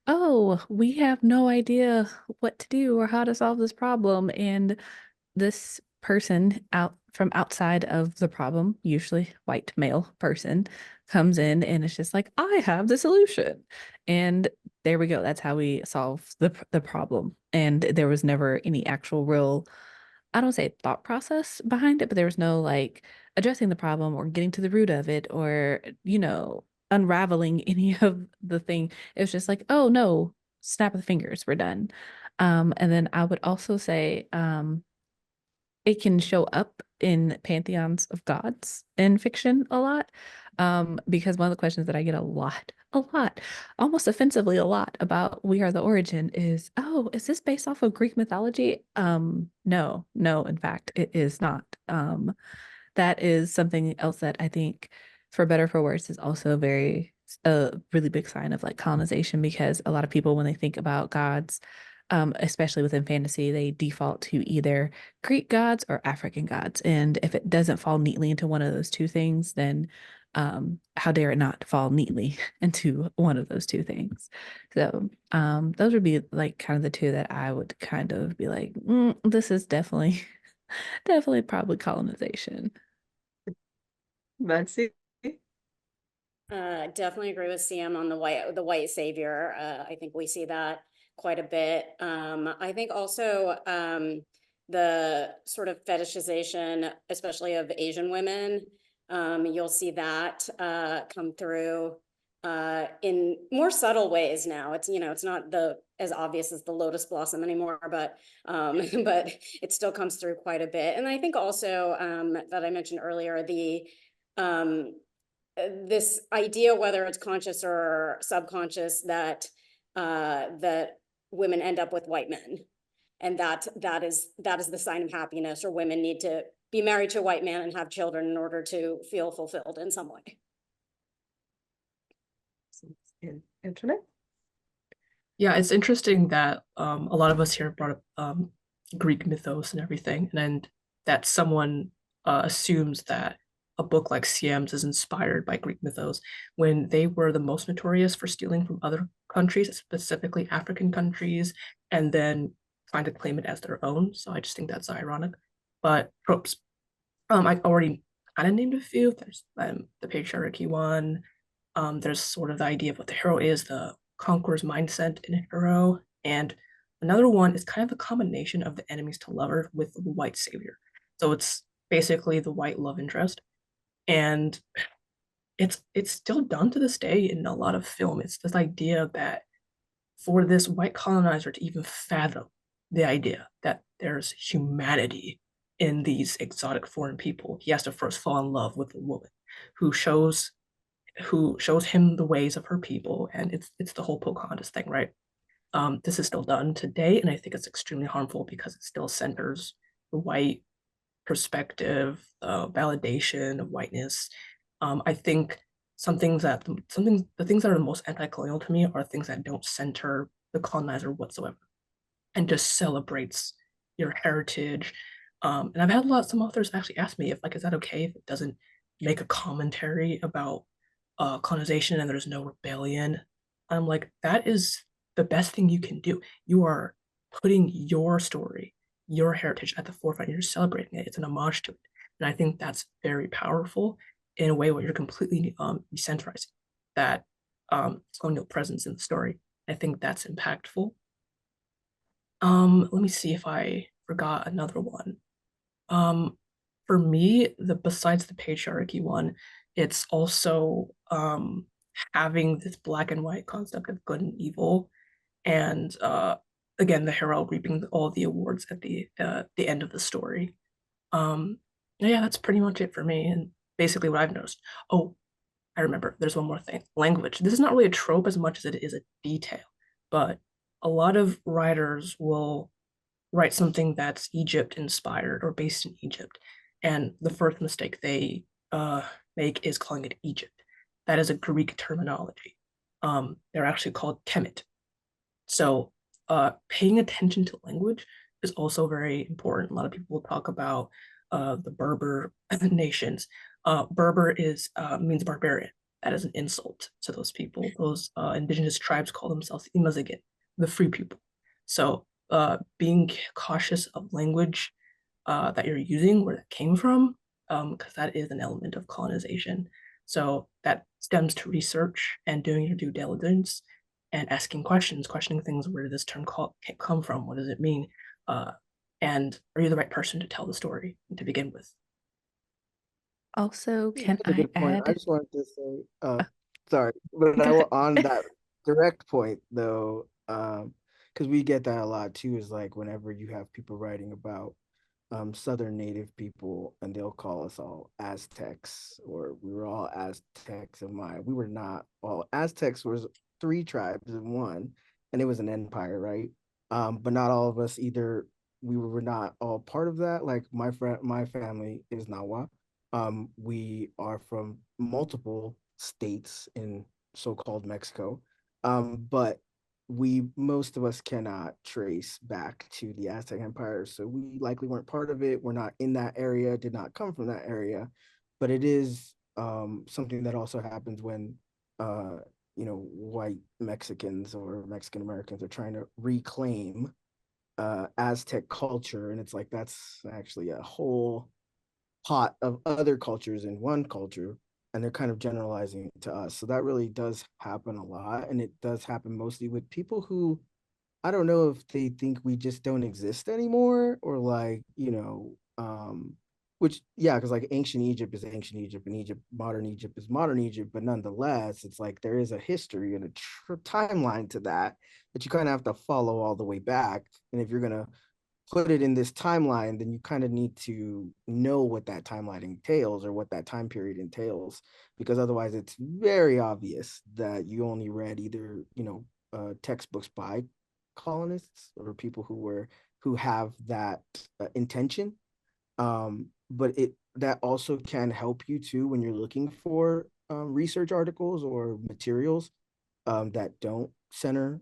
oh, we have no idea what to do or how to solve this problem. And this person out from outside of the problem, usually white male person, comes in and it's just like, I have the solution. And there we go. That's how we solve the problem. And there was never any actual real, I don't say thought process behind it, but there was no like addressing the problem or getting to the root of it or, unraveling any of the thing. It was just like, oh no, snap of the fingers, we're done. And then I would also say, it can show up in pantheons of gods in fiction a lot. Because one of the questions that I get a lot, almost offensively a lot about We Are the Origin is, oh, is this based off of Greek mythology? No, in fact, it is not. That is something else that I think, for better or for worse, is also a really big sign of like colonization because a lot of people, when they think about gods, especially within fantasy, they default to either Greek gods or African gods. And if it doesn't fall neatly into one of those two things, then how dare it not fall neatly into one of those two things? So those would be like kind of the two that I would kind of be like, this is definitely, definitely probably colonization. Mansi? Definitely agree with CM on the white savior. I think we see that quite a bit. I think also the sort of fetishization, especially of Asian women, you'll see that come through in more subtle ways now. It's, it's not as obvious as the lotus blossom anymore, but but it still comes through quite a bit. And I think also that I mentioned earlier, this idea, whether it's conscious or subconscious, that that women end up with white men, and that is the sign of happiness, or women need to be married to a white man and have children in order to feel fulfilled in some way. Antoinette? Yeah, it's interesting that a lot of us here brought up Greek mythos and everything, and that someone assumes that a book like Siam's is inspired by Greek mythos when they were the most notorious for stealing from other countries, specifically African countries, and then trying to claim it as their own. So I just think that's ironic. But tropes, I already kind of named a few. There's the patriarchy one. There's sort of the idea of what the hero is, the conqueror's mindset in a hero. And another one is kind of a combination of the enemies to lover with the white savior. So it's basically the white love interest. And it's still done to this day in a lot of film. It's this idea that for this white colonizer to even fathom the idea that there's humanity in these exotic foreign people, he has to first fall in love with a woman who shows him the ways of her people, and it's the whole Pocahontas thing, right? This is still done today, and I think it's extremely harmful because it still centers the white perspective, validation of whiteness. I think the things that are the most anti-colonial to me are things that don't center the colonizer whatsoever and just celebrates your heritage. And I've had some authors actually ask me if like, is that okay if it doesn't make a commentary about colonization and there's no rebellion? I'm like, that is the best thing you can do. You are putting your story, your heritage at the forefront. You're celebrating it. It's an homage to it. And I think that's very powerful in a way where you're completely decentralizing that colonial presence in the story. I think that's impactful. Let me see if I forgot another one. Um, for me, besides the patriarchy one, it's also having this black and white concept of good and evil, and again, the hero reaping all the awards at the end of the story. Um, yeah, that's pretty much it for me, and basically what I've noticed. Oh, I remember. There's one more thing. Language. This is not really a trope as much as it is a detail, but a lot of writers will write something that's Egypt inspired or based in Egypt. And the first mistake they make is calling it Egypt. That is a Greek terminology. They're actually called Kemet. So paying attention to language is also very important. A lot of people talk about the Berber nations. Berber means barbarian. That is an insult to those people. Those indigenous tribes call themselves Imazigin, the free people. So being cautious of language that you're using, where it came from, because that is an element of colonization. So that stems to research and doing your due diligence and asking questions, questioning things. Where did this term come from? What does it mean? And are you the right person to tell the story to begin with? Also, can That's a I good point. I add? just wanted to say, sorry, but Go ahead. on that direct point though, because we get that a lot too, is like whenever you have people writing about Southern Native people, and they'll call us all Aztecs, or we were all Aztecs in mind. We were not all. Aztecs was 3 tribes in one, and it was an empire, right? But not all of us either. We were not all part of that. Like my family is Nawa. We are from multiple states in so-called Mexico, but most of us cannot trace back to the Aztec Empire, so we likely weren't part of it. We're not in that area, did not come from that area, but it is something that also happens when white Mexicans or Mexican Americans are trying to reclaim Aztec culture, and it's like that's actually a whole pot of other cultures in one culture, and they're kind of generalizing it to us. So that really does happen a lot, and it does happen mostly with people who, I don't know if they think we just don't exist anymore, or like, which, yeah, because like ancient Egypt is ancient Egypt, and modern Egypt is modern Egypt, but nonetheless, it's like there is a history and a timeline to that you kind of have to follow all the way back. And if you're gonna put it in this timeline, then you kind of need to know what that timeline entails, or what that time period entails, because otherwise it's very obvious that you only read either, textbooks by colonists or people who have that intention. But that also can help you too when you're looking for research articles or materials that don't center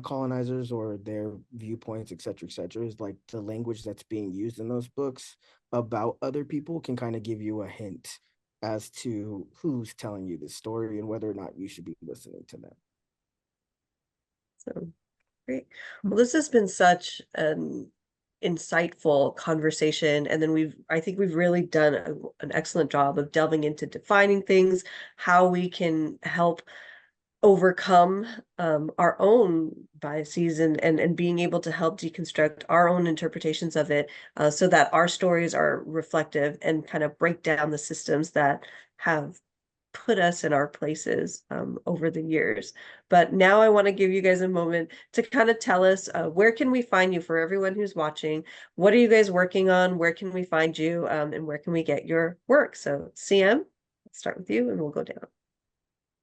colonizers or their viewpoints, et cetera, is like the language that's being used in those books about other people can kind of give you a hint as to who's telling you this story and whether or not you should be listening to them. So great. Well, this has been such an insightful conversation, and then I think we've really done an excellent job of delving into defining things, how we can help overcome our own biases, and being able to help deconstruct our own interpretations of it, so that our stories are reflective and kind of break down the systems that have put us in our places over the years. But now I want to give you guys a moment to kind of tell us, where can we find you, for everyone who's watching? What are you guys working on? Where can we find you? And where can we get your work? So CM, let's start with you and we'll go down.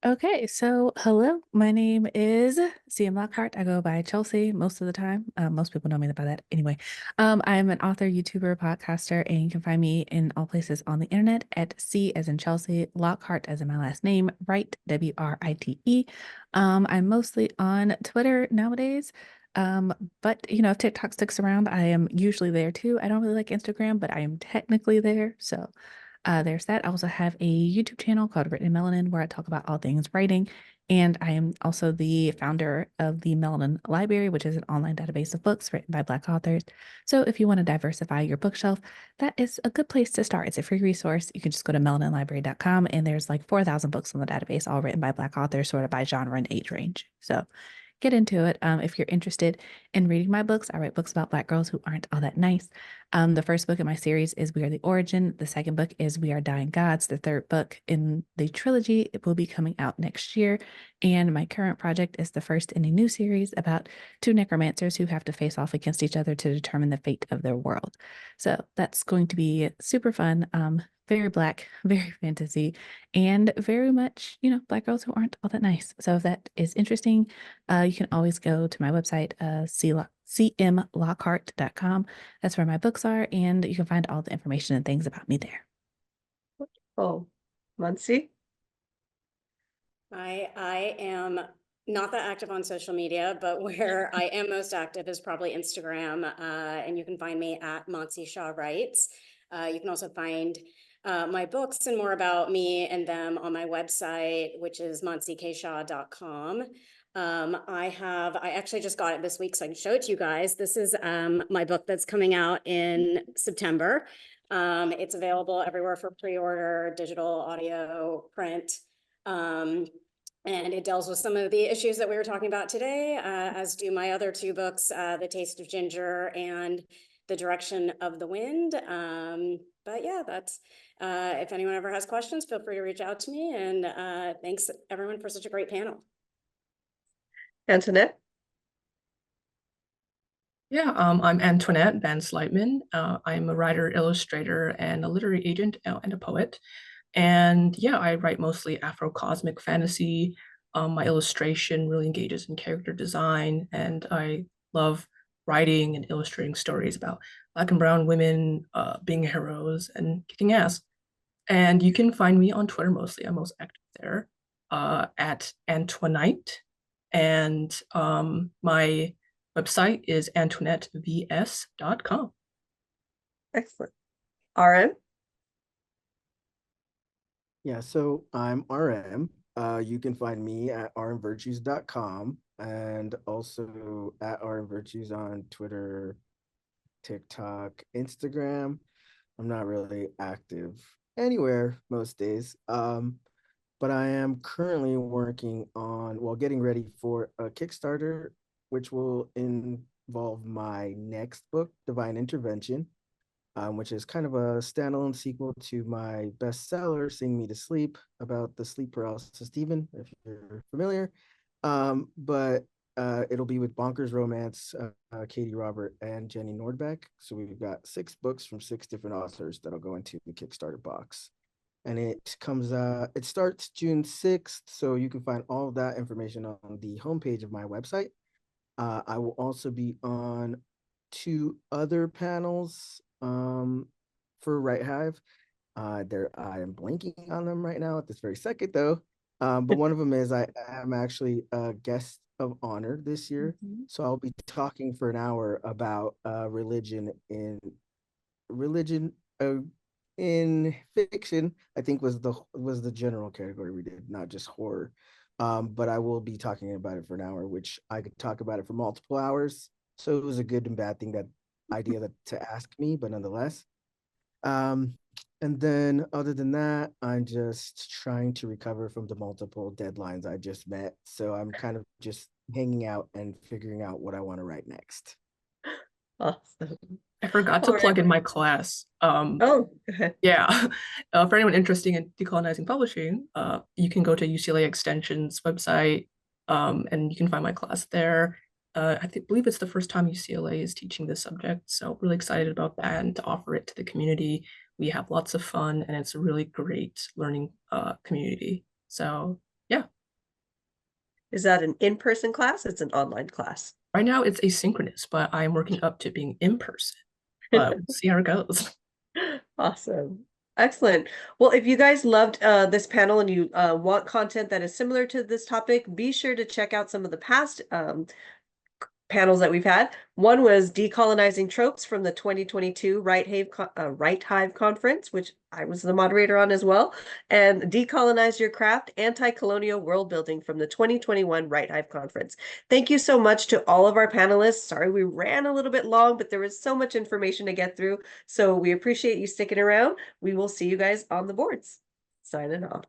Okay, so hello, my name is CM Lockhart. I go by Chelsea most of the time. Most people know me by that anyway. I'm an author, YouTuber, podcaster, and you can find me in all places on the internet at C as in Chelsea, Lockhart as in my last name, Write, WRITE. I'm mostly on Twitter nowadays. But if TikTok sticks around, I am usually there too. I don't really like Instagram, but I am technically there. So there's that. I also have a YouTube channel called Written in Melanin, where I talk about all things writing. And I am also the founder of the Melanin Library, which is an online database of books written by Black authors. So if you want to diversify your bookshelf, that is a good place to start. It's a free resource. You can just go to melaninlibrary.com, and there's like 4,000 books on the database, all written by Black authors, sorted by genre and age range. So get into it. If you're interested in reading my books, I write books about Black girls who aren't all that nice. The first book in my series is We Are the Origin. The second book is We Are Dying Gods. The third book in the trilogy, it will be coming out next year. And my current project is the first in a new series about 2 necromancers who have to face off against each other to determine the fate of their world. So that's going to be super fun. Very Black, very fantasy, and very much, Black girls who aren't all that nice. So if that is interesting, you can always go to my website, cmlockhart.com. That's where my books are, and you can find all the information and things about me there. Oh, Mansi? I am not that active on social media, but where I am most active is probably Instagram. And you can find me at Mansi Shah Writes. You can also find my books and more about me and them on my website, which is mansikshaw.com. I actually just got it this week, so I can show it to you guys. This is my book that's coming out in September. It's available everywhere for pre-order, digital, audio, print. And it deals with some of the issues that we were talking about today, as do my other two books, The Taste of Ginger and The Direction of the Wind. But yeah, that's, if anyone ever has questions, feel free to reach out to me. And thanks everyone for such a great panel. Antoinette? Yeah, I'm Antoinette Van Sluytman. I'm a writer, illustrator, and a literary agent and a poet. And yeah, I write mostly Afro-cosmic fantasy. My illustration really engages in character design, and I love writing and illustrating stories about Black and brown women being heroes and kicking ass. And you can find me on Twitter mostly. I'm most active there at Antoinette. And my website is AntoinetteVS.com. Excellent. RM? Yeah, so I'm RM. You can find me at rmvirtues.com and also at rmvirtues on Twitter, TikTok, Instagram. I'm not really active anywhere most days. But I am currently working on, well, getting ready for a Kickstarter, which will involve my next book, Divine Intervention, which is kind of a standalone sequel to my bestseller, Sing Me to Sleep, about the sleep paralysis demon, if you're familiar. But it'll be with Bonkers Romance, Katie Robert, and Jenny Nordbeck. So we've got 6 books from 6 different authors that'll go into the Kickstarter box. And it starts June 6th. So you can find all of that information on the homepage of my website. I will also be on 2 other panels for WriteHive. I am blanking on them right now at this very second, though. But one of them is I am actually a guest of honor this year. So I'll be talking for an hour about religion in fiction. I think was the general category we did, not just horror. But I will be talking about it for an hour, which I could talk about it for multiple hours. So it was a good and bad thing, that idea to ask me, but nonetheless. And then other than that, I'm just trying to recover from the multiple deadlines I just met. So I'm kind of just hanging out and figuring out what I want to write next. Awesome. I forgot to plug in my class. Oh, go ahead. Yeah, for anyone interested in decolonizing publishing, you can go to UCLA Extension's website, and you can find my class there. Believe it's the first time UCLA is teaching this subject, so really excited about that and to offer it to the community. We have lots of fun, and it's a really great learning community. So yeah. Is that an in-person class? It's an online class. Right now it's asynchronous, but I'm working up to being in person. But we'll see how it goes. Awesome. Excellent. Well, if you guys loved this panel and you want content that is similar to this topic, be sure to check out some of the past panels that we've had. One was Decolonizing Tropes from the 2022 WriteHive conference, which I was the moderator on as well, and Decolonize Your Craft, Anti-Colonial World Building from the 2021 WriteHive conference. Thank you so much to all of our panelists. Sorry we ran a little bit long, but there was so much information to get through, so we appreciate you sticking around. We will see you guys on the boards. Signing off.